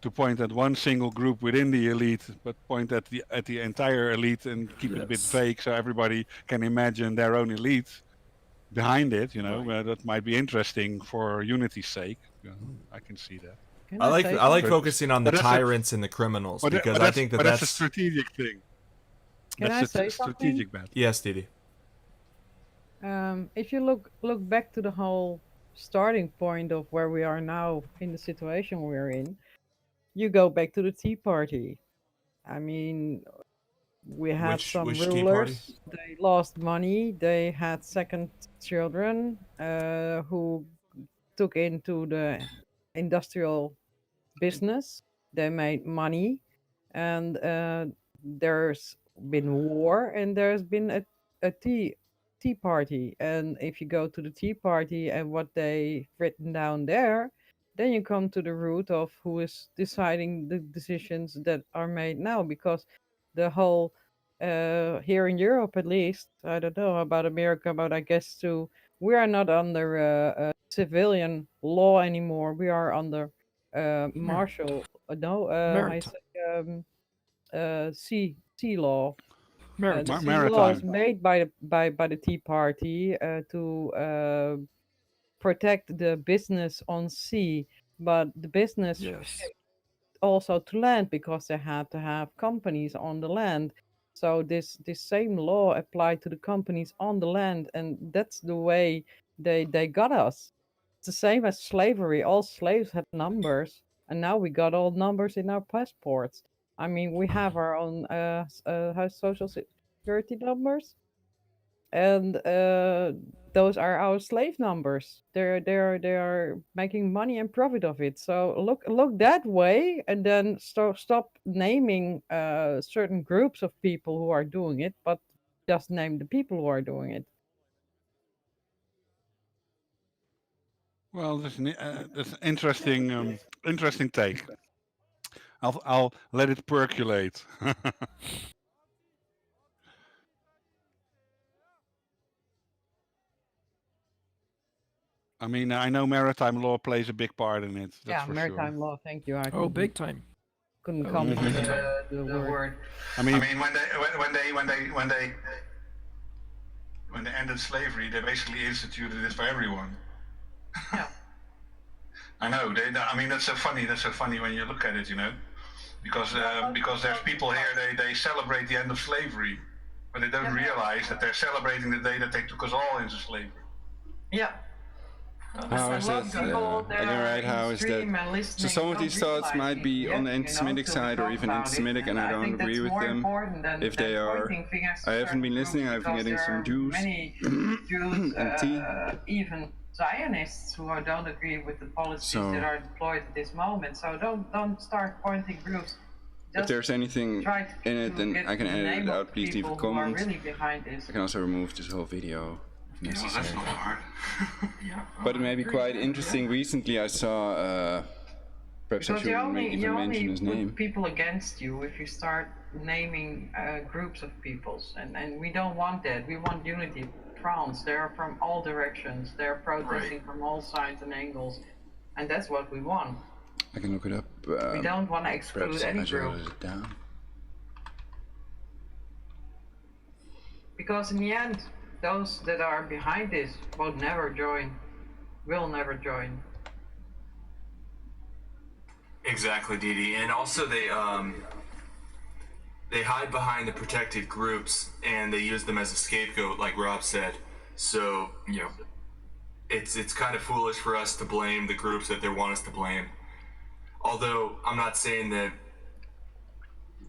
to point at one single group within the elite, but point at the entire elite and keep it a bit Yes. vague so everybody can imagine their own elite behind it. You know, that might be interesting for unity's sake. You know, I can see that. I like But- focusing on the but that's a- tyrants and the criminals but that- because but I think but that's a that's strategic thing. Can I That's say a something? strategic bet. yes, Didi. If you look back to the whole starting point of where we are now in the situation we're in, you go back to the Tea Party. I mean, we had some which Tea Party? rulers. They lost money. They had second children who took into the industrial business. They made money, and there's been war, and there's been a tea party. And if you go to the Tea Party and what they written down there, then you come to the root of who is deciding the decisions that are made now. Because the whole here in Europe, at least, I don't know about America, but I guess too, we are not under civilian law anymore. We are under martial, no, how you say, sea law. The sea law is Maritime. made by the Tea Party to protect the business on sea, but the business Yes. also to land because they had to have companies on the land. So this same law applied to the companies on the land, and that's the way they got us. It's the same as slavery. All slaves had numbers, and now we got all numbers in our passports. I mean, we have our own social security numbers, and those are our slave numbers. They are making money and profit of it. So look that way, and then stop naming certain groups of people who are doing it, but just name the people who are doing it. Well, that's an interesting interesting take. I'll let it percolate. I mean, I know maritime law plays a big part in it. That's Yeah, for maritime sure. law. Thank you. I Oh, big time. couldn't Oh, come big to time. the word. I mean, when they ended slavery, they basically instituted it for everyone. Yeah. I know. I mean, that's so funny. That's so funny when you look at it, you know, because there's people here. They celebrate the end of slavery, but they don't realize that they're celebrating the day that they took us all into slavery. Yeah. How is that? You're right. How is that? So some of these thoughts might be on the anti-Semitic side or even anti-Semitic, and I don't agree with them. If they are, I haven't been listening. I've been getting some juice and tea. Zionists who don't agree with the policies that are deployed at this moment. So don't start pointing groups. If there's anything in it, then I can edit it out. Please leave a comment. Really behind this. I can also remove this whole video if necessary. That's not hard. But it may be quite interesting. Recently I saw, perhaps I should even mention his name. Put people against you if you start naming groups of peoples, and we don't want that. We want unity. France, they're from all directions. They're protesting from all sides and angles, and that's what we want. I can look it up. We don't want to exclude any group. It down. Because in the end, those that are behind this will never join. Exactly, Didi. And also they hide behind the protected groups and they use them as a scapegoat, like Rob said. So, you know, it's kind of foolish for us to blame the groups that they want us to blame. Although I'm not saying that,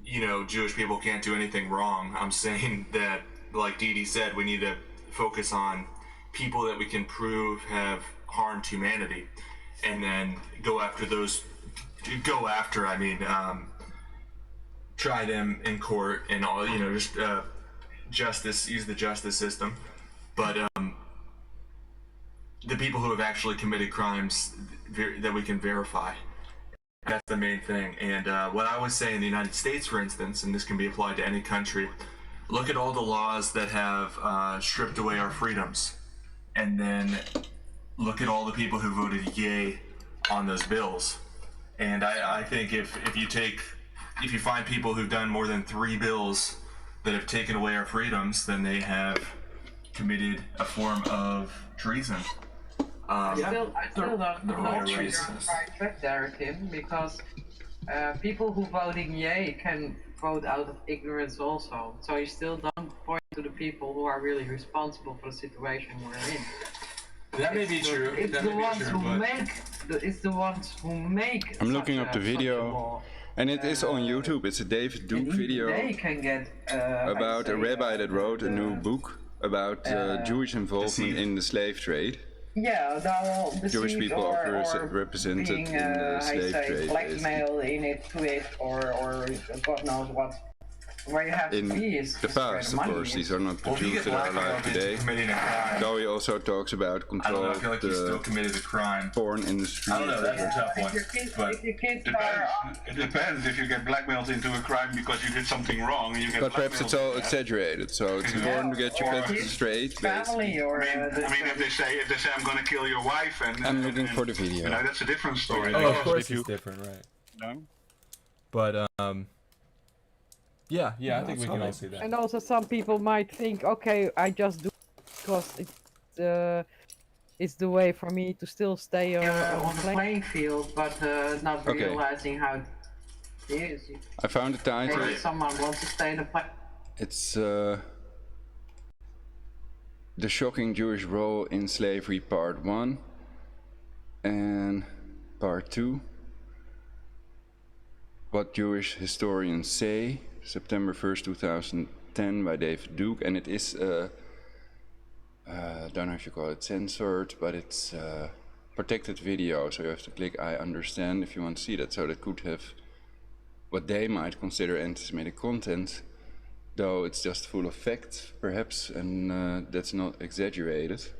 you know, Jewish people can't do anything wrong. I'm saying that, like Didi said, we need to focus on people that we can prove have harmed humanity, and then go after those. I mean, try them in court and all. You know, just use the justice system. But the people who have actually committed crimes that we can verify. That's the main thing. And what I would say in the United States, for instance, and this can be applied to any country, look at all the laws that have stripped away our freedoms, and then look at all the people who voted yay on those bills. And I think if you find people who've done more than 3 bills that have taken away our freedoms, then they have committed a form of treason. I still don't know if you're on the right track there, Tim, because people who voting yay can vote out of ignorance also. So you still don't point to the people who are really responsible for the situation we're in. That may be true. It's the ones who make. I'm looking up the video, and it is on YouTube. It's a David Duke video they can get, about a rabbi that wrote a new book about Jewish involvement in the slave trade. Yeah, the Jewish people or represented being, in the slave trade. Blackmail in it to it, or God knows what. Where you have in the past, of course, these are not the Jews that are alive today. Though he also talks about control of the porn industry. I don't know, that's a tough one. But it depends if you get blackmailed into a crime because you did something wrong and you get. But perhaps it's all exaggerated, so it's important to get your facts straight. Family or I mean, if they say I'm going to kill your wife, and I'm looking for the video. You know, that's a different story. Oh, of course it's different, right? No. But yeah, I think we can all see that. And also some people might think, okay, I just do because it's the way for me to still stay on the playing field, but not realizing how it is. I found the title. Maybe someone wants to stay in the play. It's The Shocking Jewish Role in Slavery, Part 1 and Part 2. What Jewish Historians Say, September 1st, 2010, by David Duke, and it is, don't know if you call it censored, but it's a protected video, so you have to click I understand if you want to see that, so that could have what they might consider anti-Semitic content, though it's just full of facts, perhaps, and that's not exaggerated.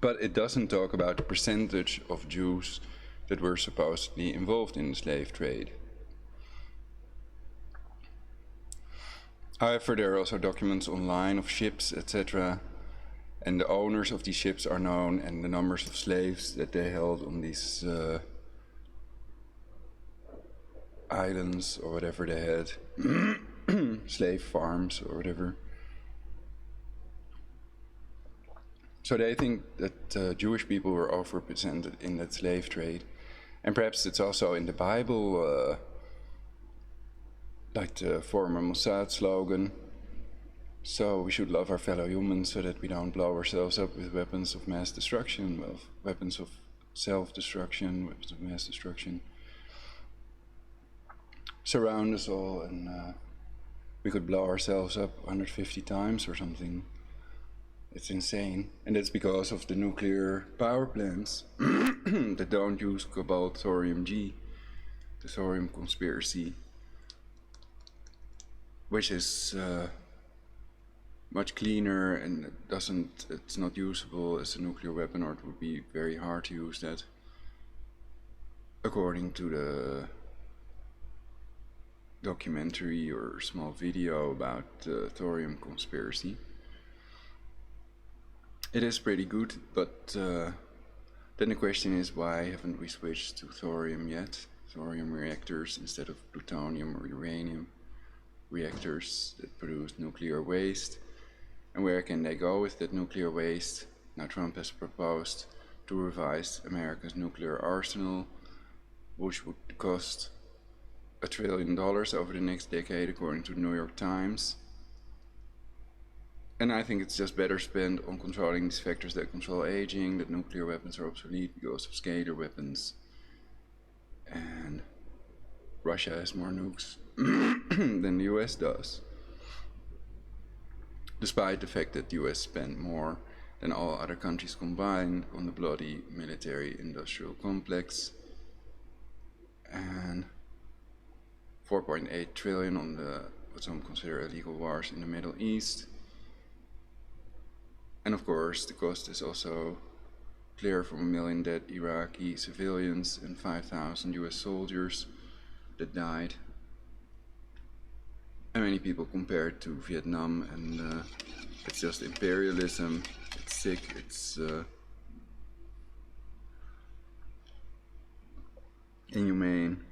But it doesn't talk about the percentage of Jews that were supposedly involved in the slave trade. However, there are also documents online of ships, etc. And the owners of these ships are known, and the numbers of slaves that they held on these islands or whatever they had, slave farms or whatever. So they think that Jewish people were overrepresented in that slave trade. And perhaps it's also in the Bible, like the former Mossad slogan, so we should love our fellow humans so that we don't blow ourselves up with weapons of mass destruction, well, weapons of self-destruction, weapons of mass destruction. Surround us all and we could blow ourselves up 150 times or something. It's insane, and that's because of the nuclear power plants that don't use cobalt thorium G, the thorium conspiracy, which is much cleaner and it's not usable as a nuclear weapon, or it would be very hard to use that, according to the documentary or small video about the thorium conspiracy. It is pretty good, but then the question is, why haven't we switched to thorium yet? Thorium reactors instead of plutonium or uranium reactors that produce nuclear waste. And where can they go with that nuclear waste? Now Trump has proposed to revise America's nuclear arsenal, which would cost $1 trillion over the next decade, according to the New York Times. And I think it's just better spent on controlling these factors that control aging, that nuclear weapons are obsolete because of scalar weapons. And Russia has more nukes than the US does, despite the fact that the US spent more than all other countries combined on the bloody military-industrial complex, and 4.8 trillion on what some consider illegal wars in the Middle East. And of course, the cost is also clear from 1 million dead Iraqi civilians and 5,000 US soldiers that died. And many people compare it to Vietnam, and it's just imperialism, it's sick, it's inhumane,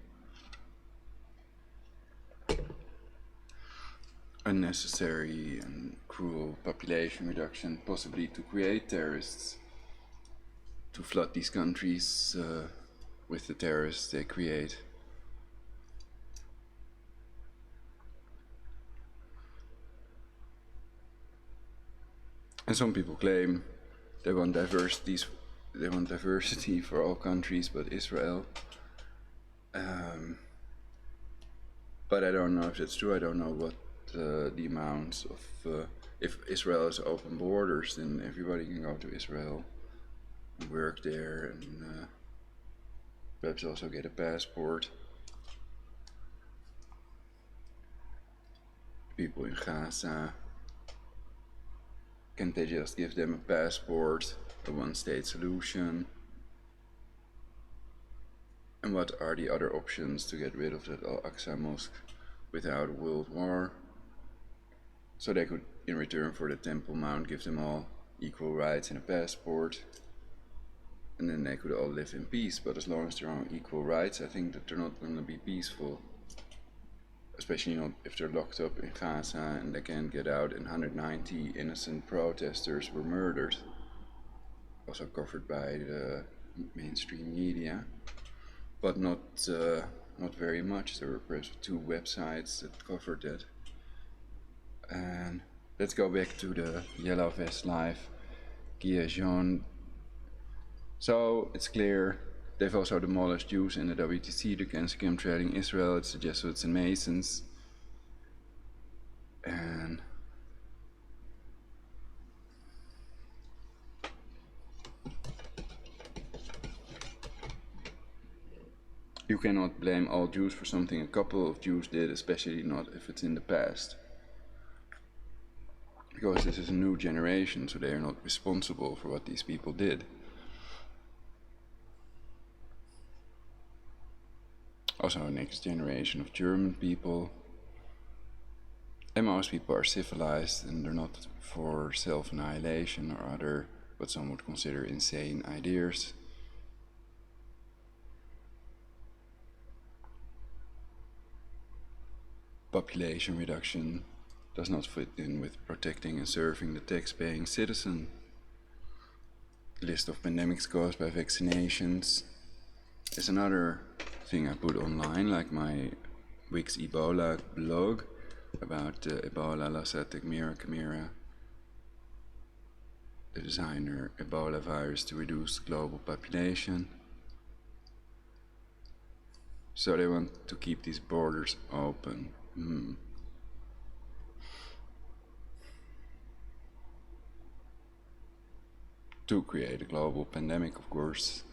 unnecessary and cruel population reduction, possibly to create terrorists, to flood these countries with the terrorists they create. And some people claim they want diversity for all countries but Israel. But I don't know if that's true. I don't know what the amounts of, if Israel has open borders, then everybody can go to Israel and work there, and perhaps also get a passport. People in Gaza, can't they just give them a passport, a one-state solution? And what are the other options to get rid of that Al-Aqsa Mosque without a world war? So they could, in return for the Temple Mount, give them all equal rights and a passport, and then they could all live in peace. But as long as they're on equal rights, I think that they're not going to be peaceful. Especially not if they're locked up in Gaza and they can't get out, and 190 innocent protesters were murdered. Also covered by the mainstream media, but not very much. There were perhaps 2 websites that covered that. And let's go back to the Yellow Vest Live, 𝚲𝚃. So it's clear they've also demolished Jews in the WTC, the cancer chemtrailing Israel. It's the Jesuits and Masons. And you cannot blame all Jews for something a couple of Jews did, especially not if it's in the past. Because this is a new generation, so they are not responsible for what these people did. Also a next generation of German people. And most people are civilized and they're not for self-annihilation or other what some would consider insane ideas. Population reduction does not fit in with protecting and serving the tax-paying citizen. List of pandemics caused by vaccinations is another thing I put online, like my Wix Ebola blog about Ebola, Lassa, 𝚃𝚃, the designer Ebola virus to reduce global population. So they want to keep these borders open. to create a global pandemic, of course.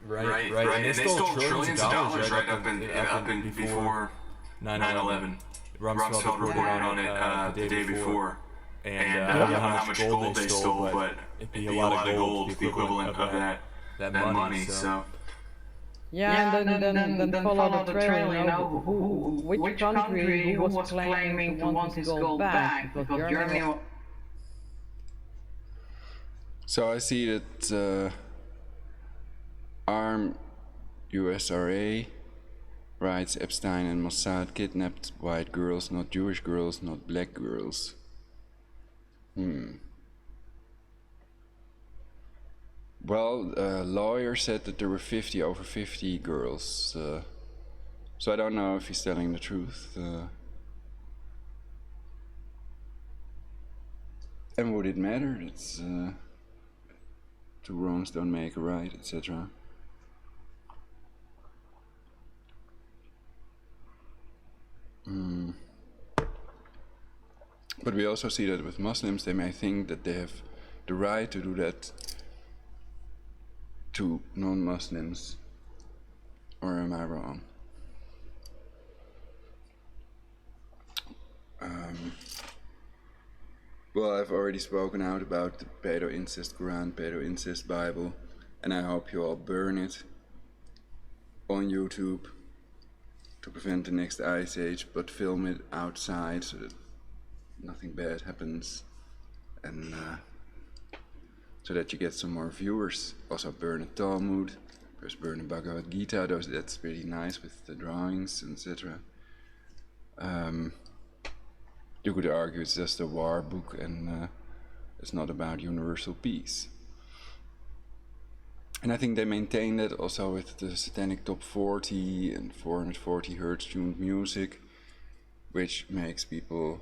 Right. And they stole trillions of dollars right up in before 9/11. Rumsfeld reported on it the day before. And I don't know how much gold they stole, but it'd be a lot of gold, the equivalent of that money. So. Yeah, and then follow the trail, you know, which country who was claiming to want his gold back, because Germany... So I see that ARM USRA writes Epstein and Mossad kidnapped white girls, not Jewish girls, not black girls. Well, a lawyer said that there were over 50 girls, so I don't know if he's telling the truth. And would it matter? It's two wrongs don't make a right, etc. But we also see that with Muslims, they may think that they have the right to do that to non-Muslims. Or am I wrong? Well, I've already spoken out about the pedo-incest Quran, pedo-incest Bible, and I hope you all burn it on YouTube to prevent the next ice age, but film it outside so that nothing bad happens, and so that you get some more viewers. Also burn a Talmud, first burn a Bhagavad Gita, that's pretty nice with the drawings, etc. You could argue it's just a war book and it's not about universal peace. And I think they maintain that also with the satanic top 40 and 440 hertz tuned music, which makes people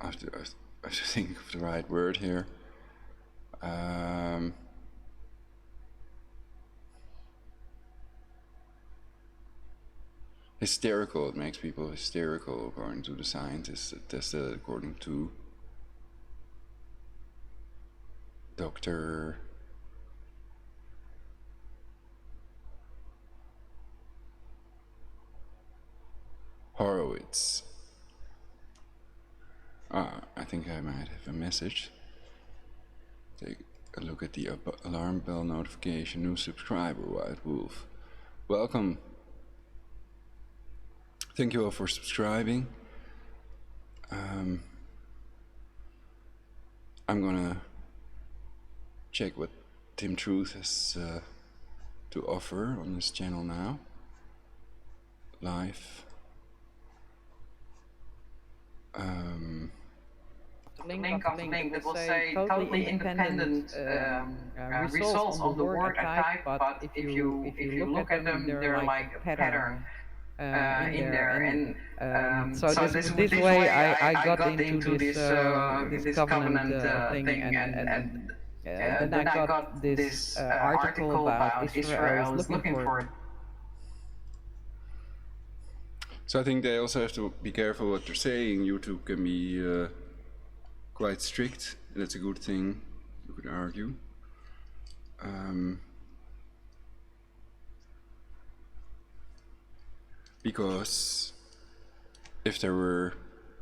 I have to think of the right word here. Hysterical. It makes people hysterical, according to the scientists that tested it, according to Dr. Horowitz. I think I might have a message. Take a look at the alarm bell notification. New subscriber, White Wolf. Welcome. Thank you all for subscribing. I'm gonna check what Tim Truth has to offer on this channel now. Live. Link that will say totally independent results on the word I type, but if you look at them, they're like a pattern in there, and so this way I got into this covenant thing, and then I got this article about Israel is looking for it. So I think they also have to be careful what they're saying. YouTube can be quite strict, and that's a good thing, you could argue. Because if there were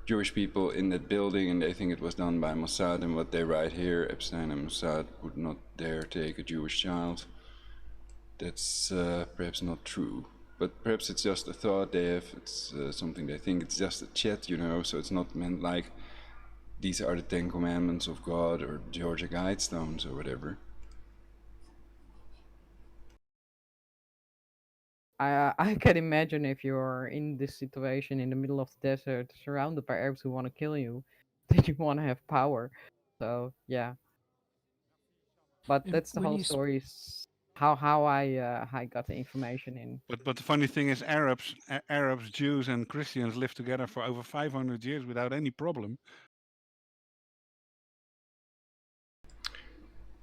Jewish people in that building and they think it was done by Mossad, and what they write here, Epstein and Mossad would not dare take a Jewish child, that's perhaps not true. But perhaps it's just a thought they have, it's something they think, it's just a chat, you know, so it's not meant like these are the 10 Commandments of God or Georgia Guidestones or whatever. I can imagine if you're in this situation in the middle of the desert, surrounded by Arabs who want to kill you, that you want to have power. So yeah, but that's the whole story. How I got the information in. But the funny thing is, Arabs, Jews, and Christians lived together for over 500 years without any problem.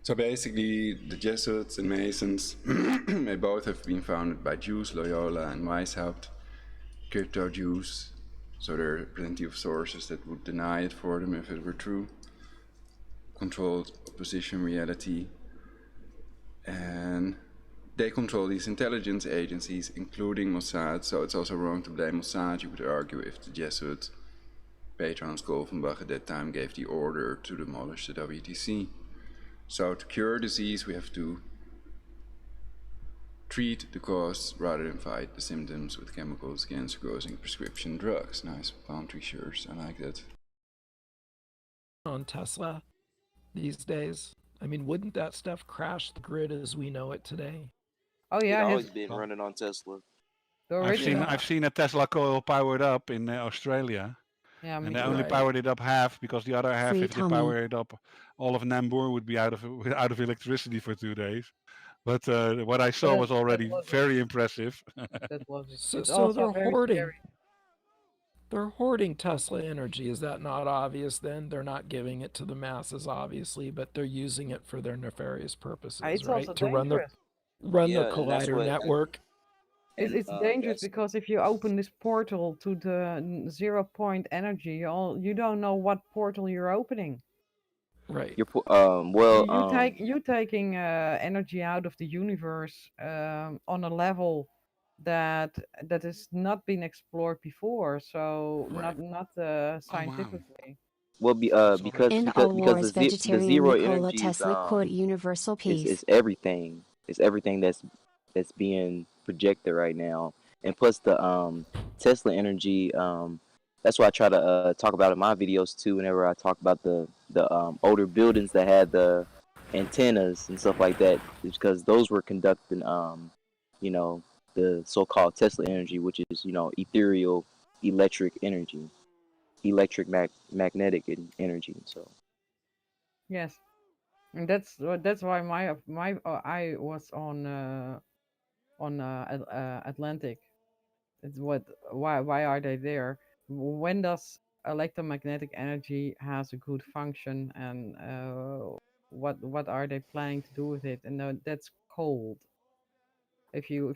So basically, the Jesuits and Masons, they both have been founded by Jews, Loyola and Weishaupt, crypto Jews. So there are plenty of sources that would deny it for them if it were true. Controlled opposition reality. And they control these intelligence agencies, including Mossad. So it's also wrong to blame Mossad, you would argue, if the Jesuit patrons Golfenbach at that time gave the order to demolish the WTC. So to cure disease, we have to treat the cause rather than fight the symptoms with chemicals, cancer-causing prescription drugs. Nice country shirts, I like that. On Tesla these days, I mean, wouldn't that stuff crash the grid as we know it today? Oh yeah, It's always been running on Tesla. I've seen a Tesla coil powered up in Australia. Yeah, and they only powered it up half, because the other half, if they power it up, all of Nambour would be out of electricity for 2 days. But what I saw was already very impressive. That was So they're hoarding. They're hoarding Tesla energy. Is that not obvious then? They're not giving it to the masses, obviously, but they're using it for their nefarious purposes, It's right? also To run the dangerous. collider network. It's dangerous because if you open this portal to the 0 point energy, you don't know what portal you're opening. Right. You're taking energy out of the universe on a level that has not been explored before. So not scientifically. Well, because the vegetarian zero Nikola energy Tesla quote universal peace. is everything. It's everything that's being projected right now, and plus the Tesla energy. That's why I try to talk about it in my videos too. Whenever I talk about the older buildings that had the antennas and stuff like that, because those were conducting you know, the so-called Tesla energy, which is, you know, ethereal electric energy, magnetic energy. So Yes, and that's why I was on Atlantic. It's why are they there? When does electromagnetic energy has a good function, and what are they planning to do with it? And that's cold. If you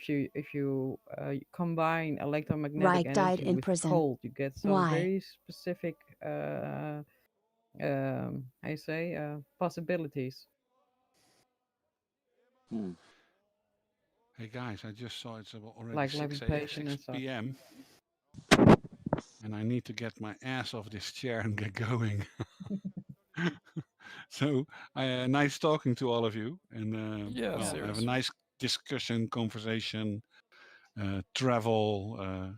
combine electromagnetic Reich died energy in with prison. cold, you get some Why? very specific how you say possibilities. Hey guys, I just saw it's already Like 6 levitation and stuff. p.m. and I need to get my ass off this chair and get going. So, nice talking to all of you, and Yeah, have a seriously. nice discussion, conversation, travel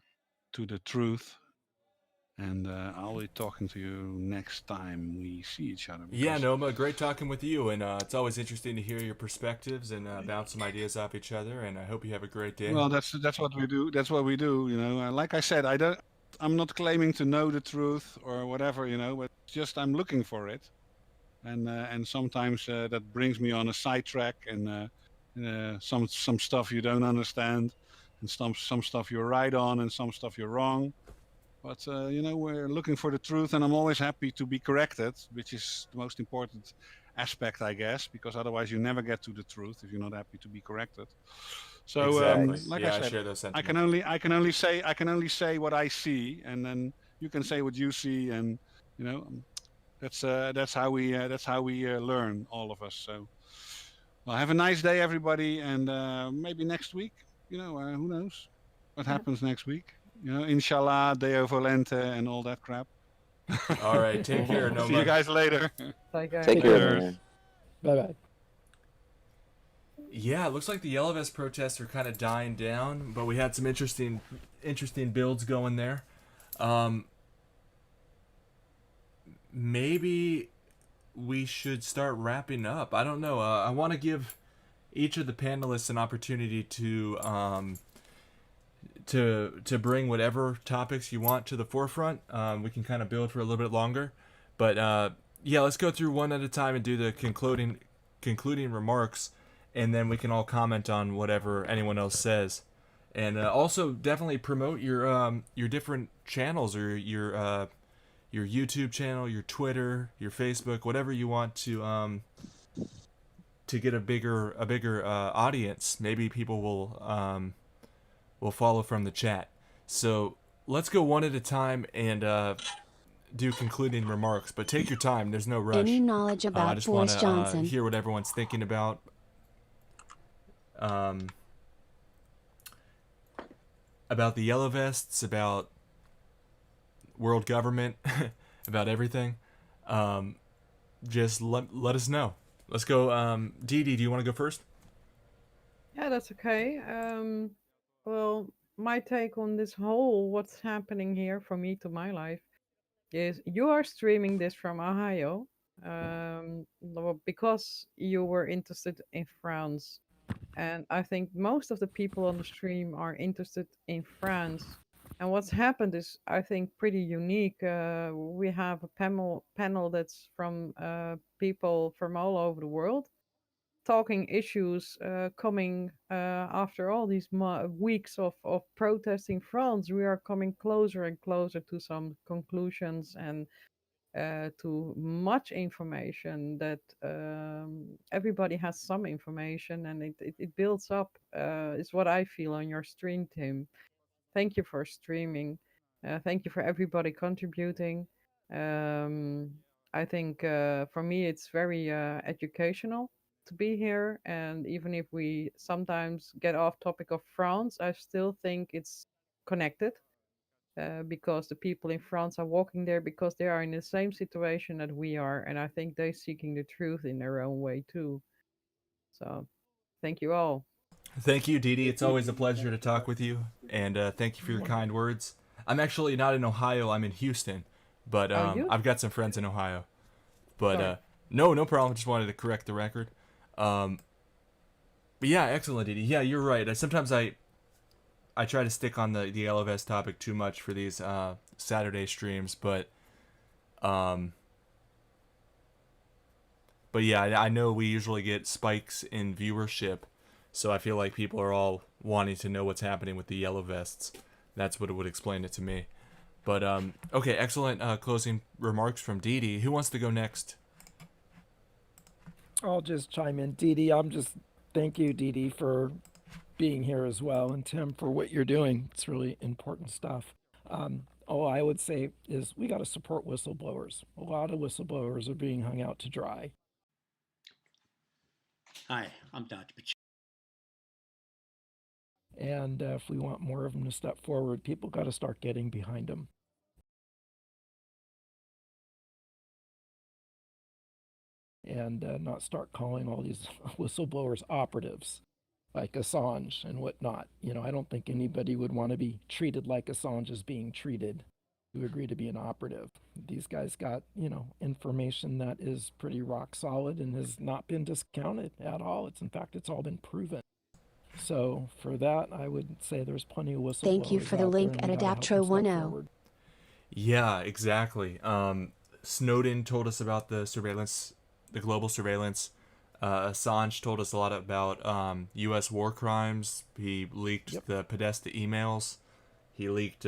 to the truth. And I'll be talking to you next time we see each other. Yeah, Noma, great talking with you, and it's always interesting to hear your perspectives and bounce some ideas off each other. And I hope you have a great day. Well, that's what we do. That's what we do. You know, like I said, I'm not claiming to know the truth or whatever. You know, but just I'm looking for it, and sometimes that brings me on a sidetrack, and some stuff you don't understand, and some stuff you're right on, and some stuff you're wrong. But, you know, we're looking for the truth, and I'm always happy to be corrected, which is the most important aspect, I guess, because otherwise you never get to the truth if you're not happy to be corrected. So, Exactly. like Yeah, I I said, share those I sentiments. can only say what I see, and then you can say what you see, and you know, that's how we learn, all of us. So, well, have a nice day, everybody, and maybe next week, you know, who knows what happens next week. You know, inshallah, Deo Volente, and all that crap. All right, take care, Noma. See you guys later. Take care. take care, man. Bye-bye. Yeah, it looks like the Yellow Vest protests are kind of dying down, but we had some interesting builds going there. Maybe we should start wrapping up. I don't know. I want to give each of the panelists an opportunity to bring whatever topics you want to the forefront. We can kind of build for a little bit longer, but yeah, let's go through one at a time and do the concluding remarks, and then we can all comment on whatever anyone else says. And also definitely promote your different channels, or your YouTube channel, your Twitter, your Facebook, whatever you want to to get a bigger audience. Maybe people will follow from the chat. So let's go one at a time and do concluding remarks. But take your time. There's no rush. Any knowledge I about just want Boris to Johnson? hear what everyone's thinking about. About the yellow vests, about world government, about everything. Just let us know. Let's go. Dee Dee, do you want to go first? Yeah, that's okay. Well, my take on this whole what's happening here from me to my life is you are streaming this from Ohio, well, because you were interested in France. And I think most of the people on the stream are interested in France. And what's happened is, I think, pretty unique. We have a panel that's from people from all over the world, talking issues coming after all these weeks of protesting France. We are coming closer and closer to some conclusions and to much information that everybody has some information, and it builds up, is what I feel on your stream, Tim. Thank you for streaming. Thank you for everybody contributing. I think for me it's very educational to be here, and even if we sometimes get off topic of France, I still think it's connected, because the people in France are walking there because they are in the same situation that we are, and I think they're seeking the truth in their own way too. So, thank you all. Thank you, Dee Dee. It's always a pleasure to talk with you, and thank you for your kind words. I'm actually not in Ohio. I'm in Houston, but I've got some friends in Ohio. But no problem. Just wanted to correct the record. But yeah, excellent, Dee Dee. Yeah, you're right. Sometimes I try to stick on the LFS topic too much for these Saturday streams, but yeah, I know we usually get spikes in viewership, so I feel like people are all wanting to know what's happening with the yellow vests. That's what it would explain it to me. But okay, excellent closing remarks from Dee Dee. Who wants to go next? I'll just chime in, Dee Dee. Thank you, Dee Dee, for being here as well, and Tim, for what you're doing. It's really important stuff. All I would say is we got to support whistleblowers. A lot of whistleblowers are being hung out to dry. Hi, I'm Dr. Pacheco. And if we want more of them to step forward, people got to start getting behind them. And not start calling all these whistleblowers operatives, like Assange and whatnot. I don't think anybody would want to be treated like Assange is being treated who agree to be an operative. These guys got, information that is pretty rock solid and has not been discounted at all. In fact, it's all been proven. So for that, I would say there's plenty of whistleblowers. Thank you for the link at Adaptro10. Yeah, exactly. Snowden told us about the surveillance, the global surveillance. Assange told us a lot about U.S. war crimes. He leaked the Podesta emails. He leaked...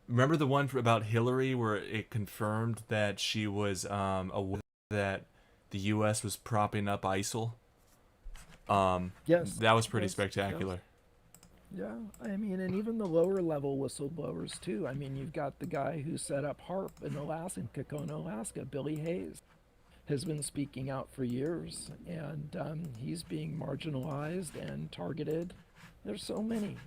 remember the one about Hillary where it confirmed that she was aware that the U.S. was propping up ISIL? Yes. That was pretty spectacular. Yes. Yeah, and even the lower level whistleblowers too. You've got the guy who set up HARP in Alaska, in Kokona, Alaska, Billy Hayes, has been speaking out for years, and he's being marginalized and targeted. There's so many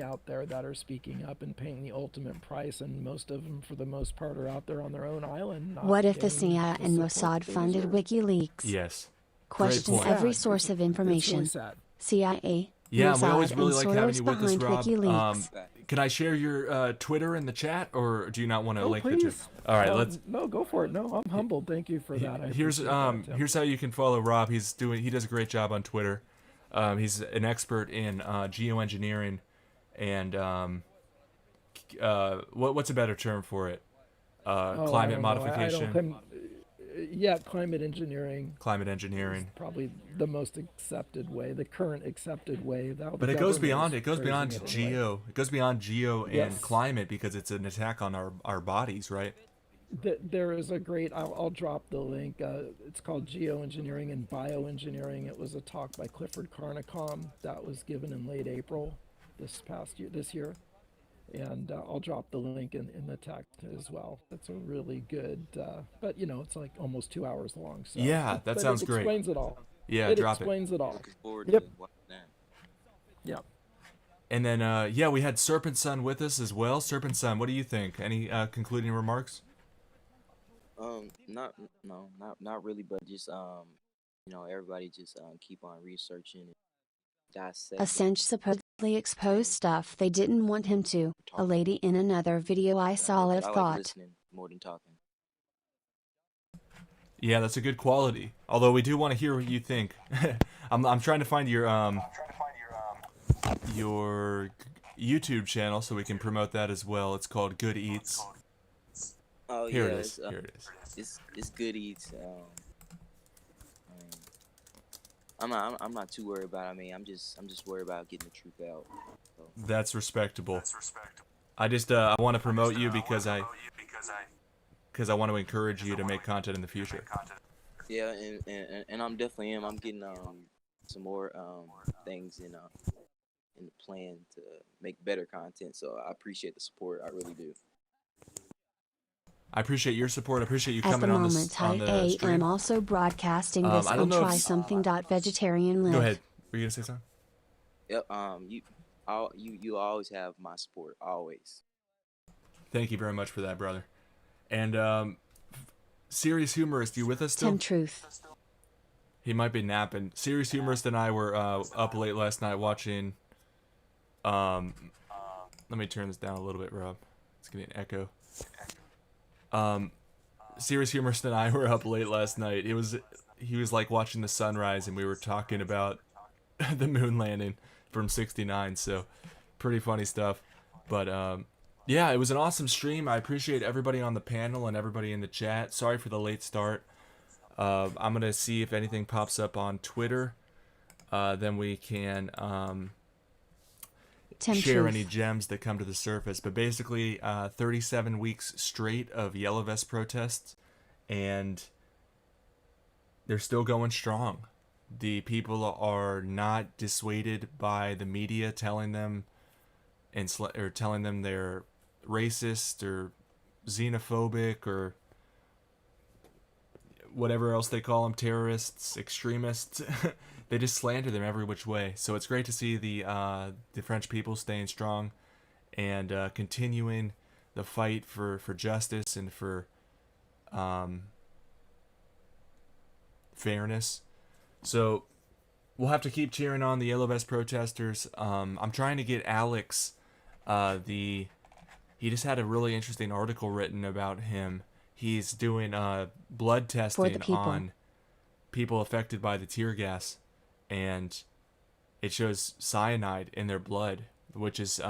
out there that are speaking up and paying the ultimate price, and most of them, for the most part, are out there on their own island. What if the CIA and Mossad funded WikiLeaks? Yes. Question every source of information. It's really sad. CIA, yeah, Mossad, we always really like having you with us, Rob. WikiLeaks. Can I share your Twitter in the chat, or do you not want to link please. the chat? All right, let's. No, go for it. No, I'm humbled. Thank you for that. Here's how you can follow Rob. He does a great job on Twitter. He's an expert in geoengineering, and what's a better term for it? Climate modification. Climate engineering. Climate engineering. Is probably the most accepted way, the current accepted way. But it goes beyond. It goes beyond geo. It goes beyond geo and climate, because it's an attack on our bodies, right? There is a great, I'll drop the link. It's called Geoengineering and Bioengineering. It was a talk by Clifford Carnicom that was given in late April this year. And I'll drop the link in the text as well. It's a really good, but it's like almost 2 hours long. So Yeah, that sounds great. It explains it all. Yeah, it drop explains it all. Looking forward Yep. to watching that. Yep. And then, we had Serpent Sun with us as well. Serpent Sun, what do you think? Any concluding remarks? Not really, but just everybody just keep on researching and dissect. Assange supposedly exposed stuff they didn't want him to. A lady in another video I saw have I like thought. listening more than talking. Yeah, that's a good quality. Although we do want to hear what you think. I'm trying to find your YouTube channel so we can promote that as well. It's called Good Eats. Oh Here yeah, it is. Here it is. It's Good Eats. I'm not too worried about it. I mean, I'm just worried about getting the truth out. So. That's respectable. I just I want to promote you because I want to encourage you to make content in the future. Yeah, and I'm definitely am. I'm getting some more things in the plan to make better content. So I appreciate the support. I really do. I appreciate your support. I appreciate you At the coming on moment, on the stream. I'm also broadcasting this I don't on know if- TrySomething.Vegetarian Live. Go ahead. Were you gonna say something? Yep. You always have my support. Always. Thank you very much for that, brother. And Serious Humorist, you with us still? Tim Truth. He might be napping. Serious Humorist and I were up late last night watching. Let me turn this down a little bit, Rob. It's getting an echo. Serious Humorist and I were up late last night. He was like watching the sunrise, and we were talking about the moon landing from '69. So, pretty funny stuff. But yeah, it was an awesome stream. I appreciate everybody on the panel and everybody in the chat. Sorry for the late start. I'm gonna see if anything pops up on Twitter. Then we can share any gems that come to the surface. But basically, 37 weeks straight of Yellow Vest protests, and they're still going strong. The people are not dissuaded by the media telling them telling them they're racist or xenophobic or whatever else they call them, terrorists, extremists. They just slander them every which way. So it's great to see the French people staying strong and continuing the fight for justice and for fairness. So we'll have to keep cheering on the Yellow Vest protesters. I'm trying to get Alex, he just had a really interesting article written about him. He's doing blood testing on people affected by the tear gas, and it shows cyanide in their blood, which is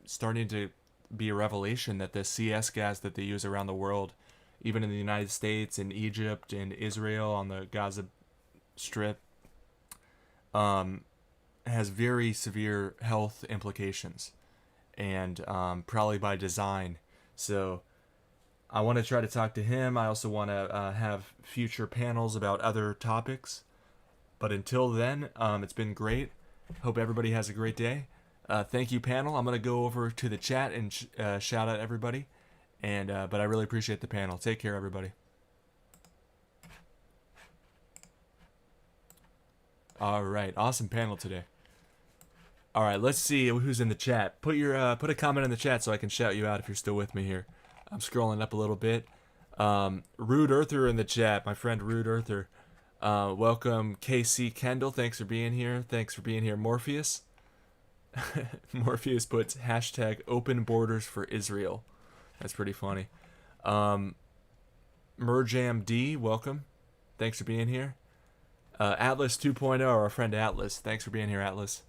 starting to be a revelation that the CS gas that they use around the world, even in the United States and Egypt and Israel on the Gaza Strip, has very severe health implications, and probably by design. So I want to try to talk to him. I also want to have future panels about other topics. But until then, it's been great. Hope everybody has a great day. Thank you, panel. I'm going to go over to the chat and shout out everybody. But I really appreciate the panel. Take care, everybody. All right, awesome panel today. All right, let's see who's in the chat. Put a comment in the chat so I can shout you out if you're still with me here. I'm scrolling up a little bit. Rude Earther in the chat, my friend Rude Earther. Welcome, KC Kendall. Thanks for being here. Thanks for being here, Morpheus. Morpheus puts hashtag open borders for Israel. That's pretty funny. Merjam D, welcome. Thanks for being here. Atlas 2.0, our friend Atlas. Thanks for being here, Atlas.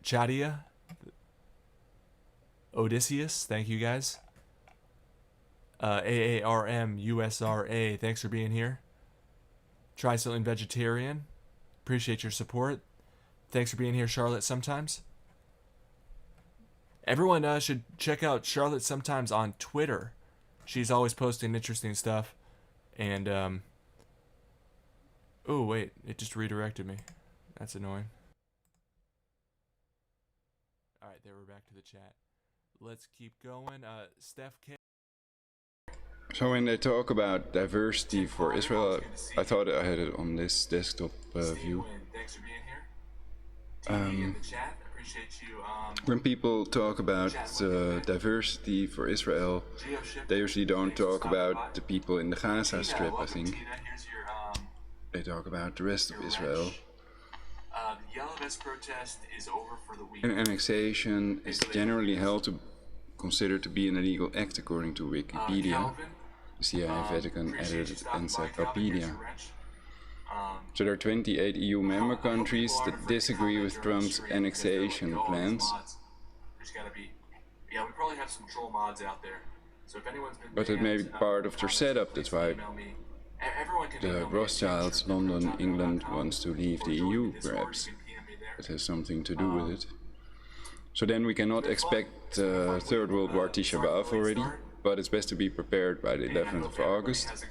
Chadia. Odysseus, thank you guys. AARM USRA, thanks for being here. Something.Vegetarian, appreciate your support. Thanks for being here, Charlotte Sometimes. Everyone should check out Charlotte Sometimes on Twitter. She's always posting interesting stuff. And, oh, wait. It just redirected me. That's annoying. Alright, there, we're back to the chat. Let's keep going. Steph K. So when they talk about diversity for Israel, I thought I had it on this desktop view. Thanks for being here. In the chat, appreciate you. When people talk about diversity for Israel, they usually don't talk about the people in the Gaza Strip, I think. They talk about the rest of Israel. The Yellow Vest protest is over for the week. An annexation is generally held to considered to be an illegal act according to Wikipedia, the CIA Vatican edited encyclopedia. So there are 28 EU member countries that disagree with Trump's annexation plans. Yeah, we probably have some troll mods out there. So if anyone's been But it may be part of their setup, that's why the Rothschilds, London, England wants to leave the EU, perhaps. It has something to do with it. So then we cannot expect Third World War Tisha B'Av already, but it's best to be prepared by the 11th of August.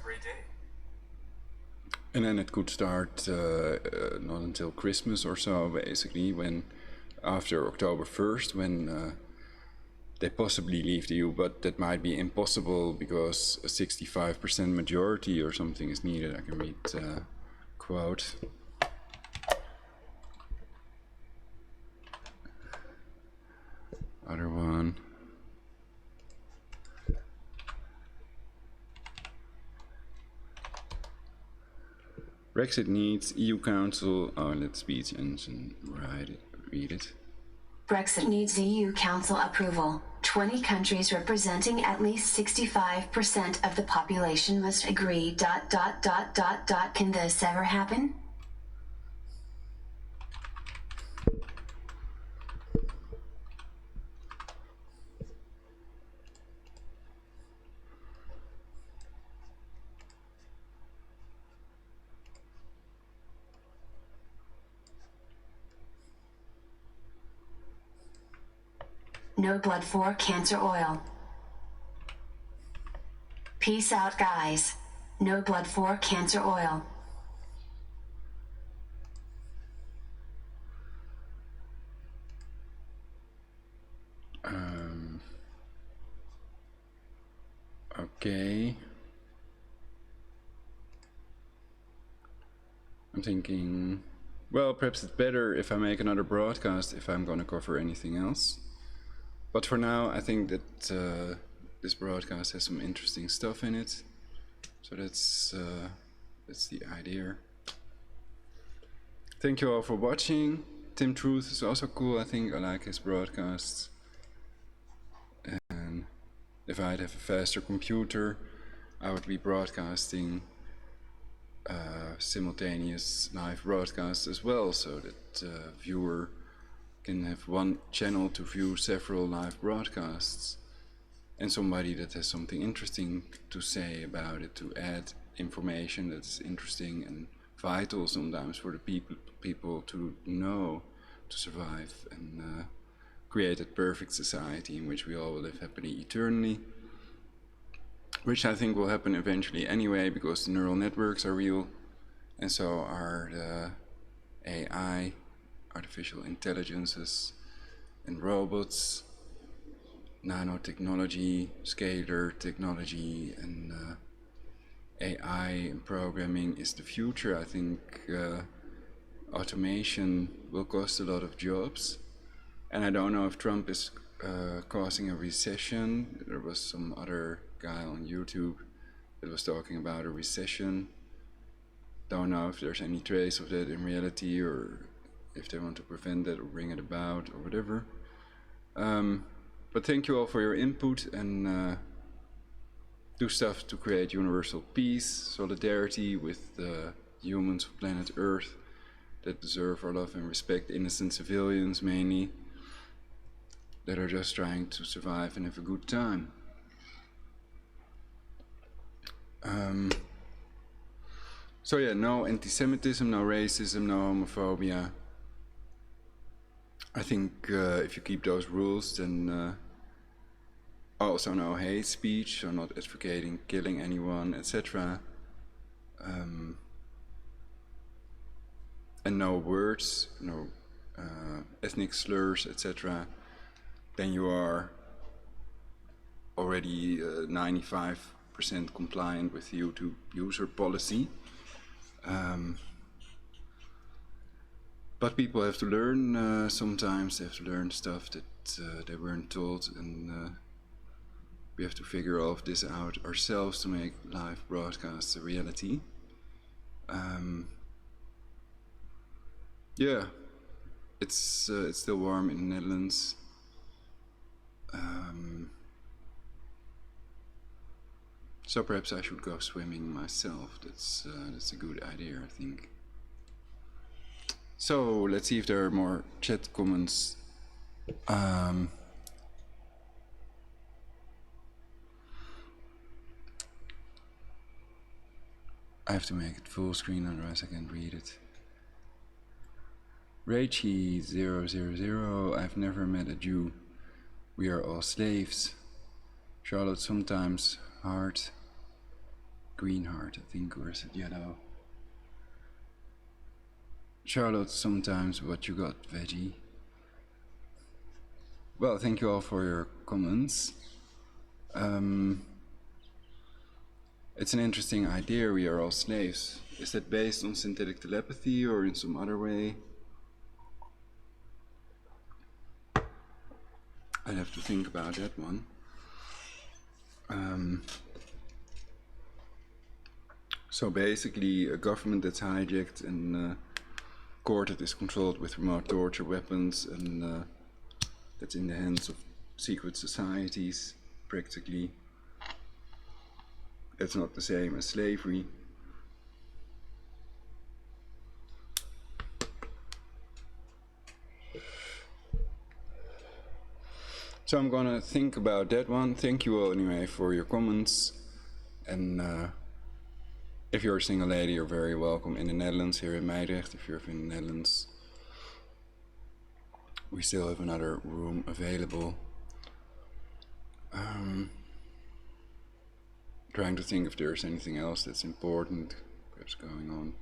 And then it could start not until Christmas or so, basically, when after October 1st, when they possibly leave the EU, but that might be impossible because a 65% majority or something is needed. I can read quote. Other one. Brexit needs EU Council. Oh, let speech engine read it. Brexit needs EU Council approval. 20 countries representing at least 65% of the population must agree. ... Can this ever happen? No blood for cancer oil. Peace out, guys. No blood for cancer oil. Okay. I'm thinking, well, perhaps it's better if I make another broadcast if I'm going to cover anything else. But for now, I think that this broadcast has some interesting stuff in it. So that's the idea. Thank you all for watching. Tim Truth is also cool. I think I like his broadcasts. And if I'd have a faster computer, I would be broadcasting simultaneous live broadcasts as well, so that viewer can have one channel to view several live broadcasts, and somebody that has something interesting to say about it, to add information that's interesting and vital sometimes for the people to know, to survive and create a perfect society in which we all will live happily eternally, which I think will happen eventually anyway, because the neural networks are real, and so are the AI, artificial intelligences, and robots, nanotechnology, scalar technology, and AI and programming is the future. I think automation will cost a lot of jobs, and I don't know if Trump is causing a recession. There was some other guy on YouTube that was talking about a recession. Don't know if there's any trace of that in reality, or if they want to prevent that or bring it about or whatever. But thank you all for your input, and do stuff to create universal peace, solidarity with the humans of planet Earth that deserve our love and respect, innocent civilians mainly, that are just trying to survive and have a good time. So yeah, no anti-Semitism, no racism, no homophobia. I think if you keep those rules, then Also no hate speech, so not advocating killing anyone, etc. And no words, no ethnic slurs, etc. Then you are already 95% compliant with the YouTube user policy. But people have to learn, sometimes they have to learn stuff that they weren't told, and we have to figure all of this out ourselves to make live broadcasts a reality. Yeah, it's still warm in the Netherlands. So perhaps I should go swimming myself. That's a good idea, I think. So let's see if there are more chat comments. I have to make it full screen, otherwise I can't read it. Raichi000, I've never met a Jew. We are all slaves. Charlotte, sometimes heart. Green heart, I think, or is it yellow? Charlotte, sometimes what you got, veggie. Well, thank you all for your comments. It's an interesting idea, we are all slaves. Is that based on synthetic telepathy or in some other way? I'd have to think about that one. So basically a government that's hijacked and court that is controlled with remote torture weapons, and that's in the hands of secret societies, practically. That's not the same as slavery. So I'm gonna think about that one. Thank you all anyway for your comments, and if you're a single lady, you're very welcome in the Netherlands, here in Meidrecht. If you're in the Netherlands, we still have another room available. Trying to think if there's anything else that's important perhaps going on.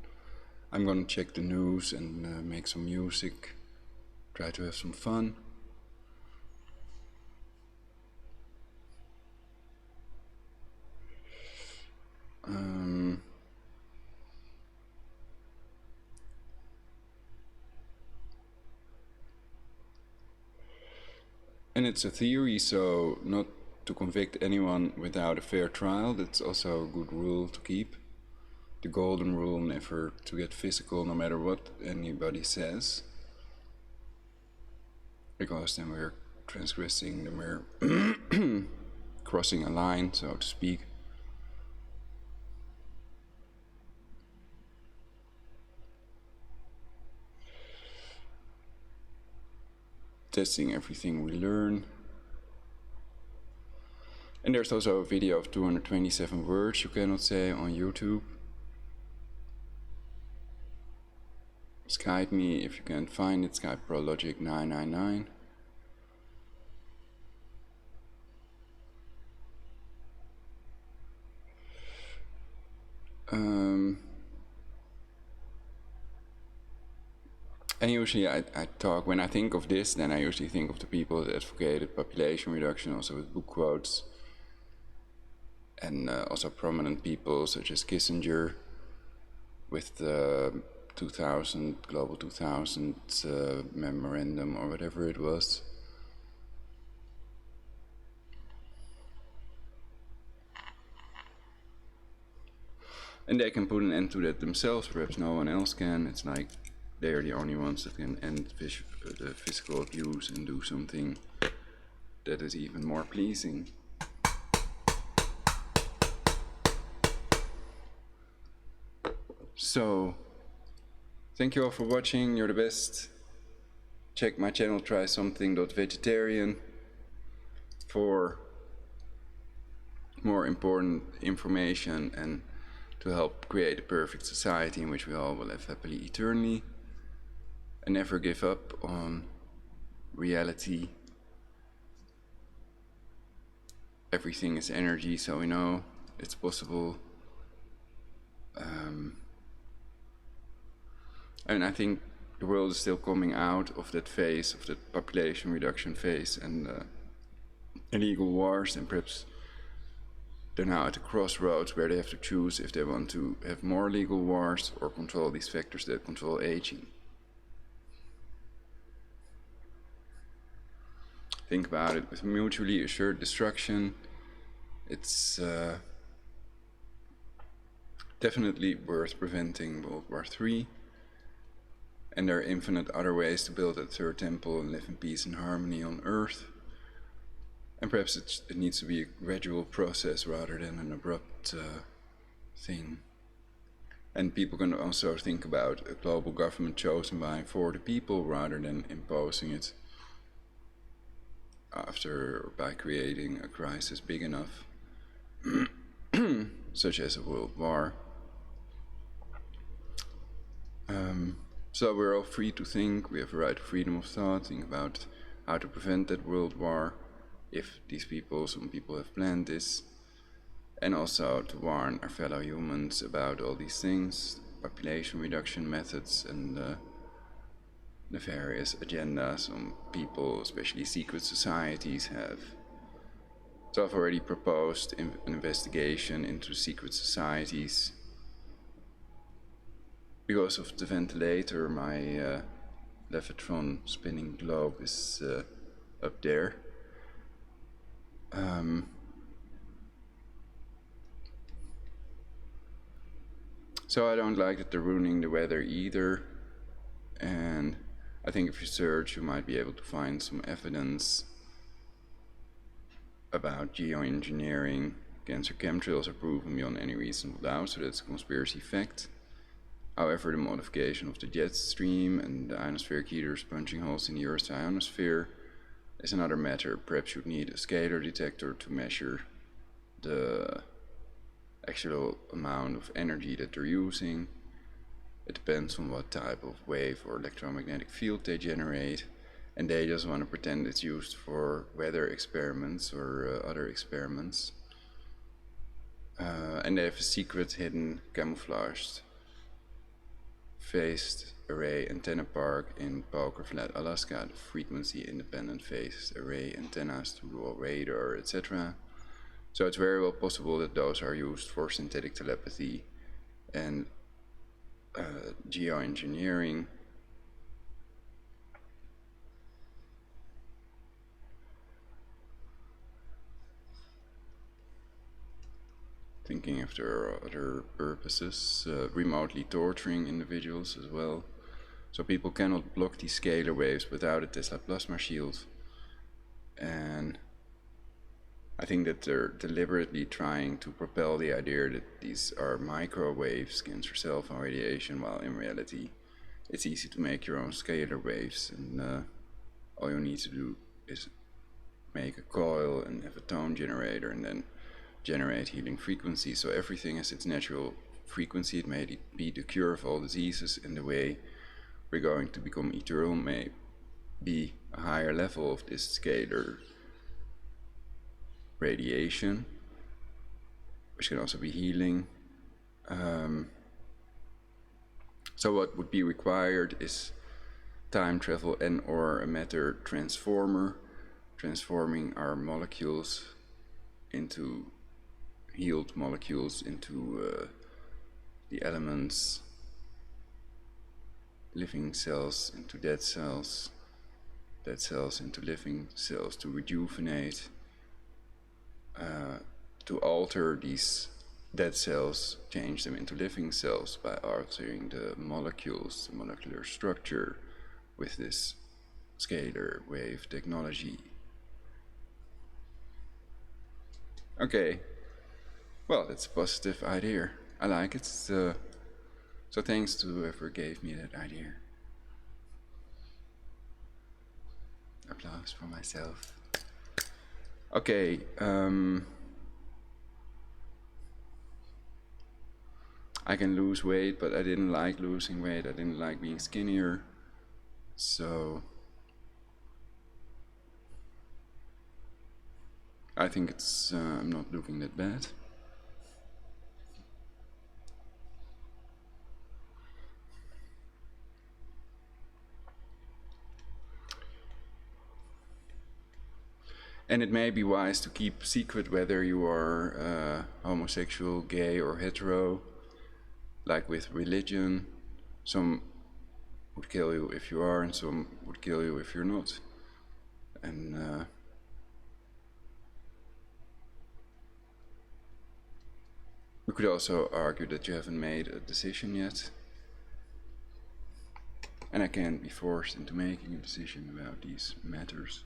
I'm gonna check the news and make some music, try to have some fun. And it's a theory, so not to convict anyone without a fair trial. That's also a good rule to keep. The golden rule, never to get physical no matter what anybody says. Because then we're transgressing, then we're crossing a line, so to speak. Testing everything we learn. And there's also a video of 227 words you cannot say on YouTube. Skype me if you can't find it, Skype ProLogic999. And usually I talk, when I think of this, then I usually think of the people that advocated population reduction, also with book quotes. And also prominent people such as Kissinger with the 2000, Global 2000 memorandum or whatever it was. And they can put an end to that themselves, perhaps no one else can. It's like they are the only ones that can end the physical abuse and do something that is even more pleasing. So, thank you all for watching, you're the best. Check my channel, try Something.Vegetarian for more important information and to help create a perfect society in which we all will live happily eternally. And never give up on reality. everything is energy, so we know it's possible. And I think the world is still coming out of that phase, of that population reduction phase and illegal wars, and perhaps they're now at a crossroads where they have to choose if they want to have more legal wars or control these factors that control aging. Think about it, with mutually assured destruction, it's definitely worth preventing World War III. And there are infinite other ways to build a third temple and live in peace and harmony on Earth. And perhaps it needs to be a gradual process rather than an abrupt thing. And people can also think about a global government chosen by and for the people rather than imposing it after or by creating a crisis big enough, such as a world war. So we're all free to think, we have a right to freedom of thought, think about how to prevent that world war, if these people, some people have planned this, and also to warn our fellow humans about all these things, population reduction methods and the various agendas some people, especially secret societies, have. So I've already proposed an investigation into secret societies. Because of the ventilator, my Levitron spinning globe is up there. So I don't like that they're ruining the weather either, and I think if you search you might be able to find some evidence about geoengineering. Cancer chemtrails are proven beyond any reasonable doubt, so that's a conspiracy fact. However, the modification of the jet stream and the ionospheric heaters punching holes in the Earth's ionosphere is another matter. Perhaps you'd need a scalar detector to measure the actual amount of energy that they're using. It depends on what type of wave or electromagnetic field they generate, and they just want to pretend it's used for weather experiments or other experiments. And they have a secret, hidden, camouflaged phased array antenna park in Poker Flat, Alaska, the frequency-independent phased array antennas to do radar, etc. So it's very well possible that those are used for synthetic telepathy and geoengineering. Thinking if there are other purposes, remotely torturing individuals as well. So people cannot block these scalar waves without a Tesla plasma shield. And I think that they're deliberately trying to propel the idea that these are microwaves, cancer cell phone radiation, while in reality it's easy to make your own scalar waves, and all you need to do is make a coil and have a tone generator and then generate healing frequencies. So everything has its natural frequency. It may be the cure of all diseases, and the way we're going to become eternal may be a higher level of this scalar radiation, which can also be healing. So what would be required is time travel and or a matter transformer, transforming our molecules into healed molecules into the elements, living cells into dead cells into living cells, to rejuvenate, to alter these dead cells, change them into living cells by altering the molecules, the molecular structure with this scalar wave technology. Okay, well, that's a positive idea. I like it. So thanks to whoever gave me that idea. Applause for myself. Okay, I can lose weight, but I didn't like losing weight. I didn't like being skinnier. So I think it's I'm not looking that bad. And it may be wise to keep secret whether you are homosexual, gay, or hetero. Like with religion, some would kill you if you are, and some would kill you if you're not. And we could also argue that you haven't made a decision yet. And I can't be forced into making a decision about these matters.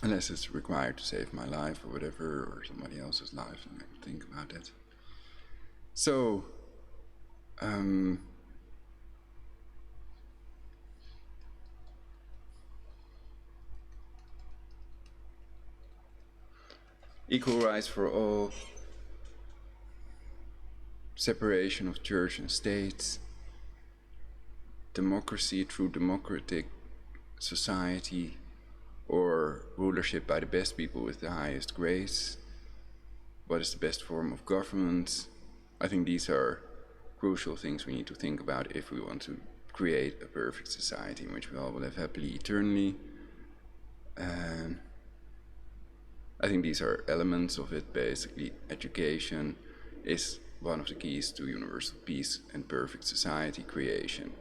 Unless it's required to save my life or whatever, or somebody else's life, and I can think about that. So, equal rights for all, separation of church and state, democracy through democratic society, or rulership by the best people with the highest grades. What is the best form of government? I think these are crucial things we need to think about if we want to create a perfect society in which we all will live happily eternally. And I think these are elements of it. Basically, education is one of the keys to universal peace and perfect society creation.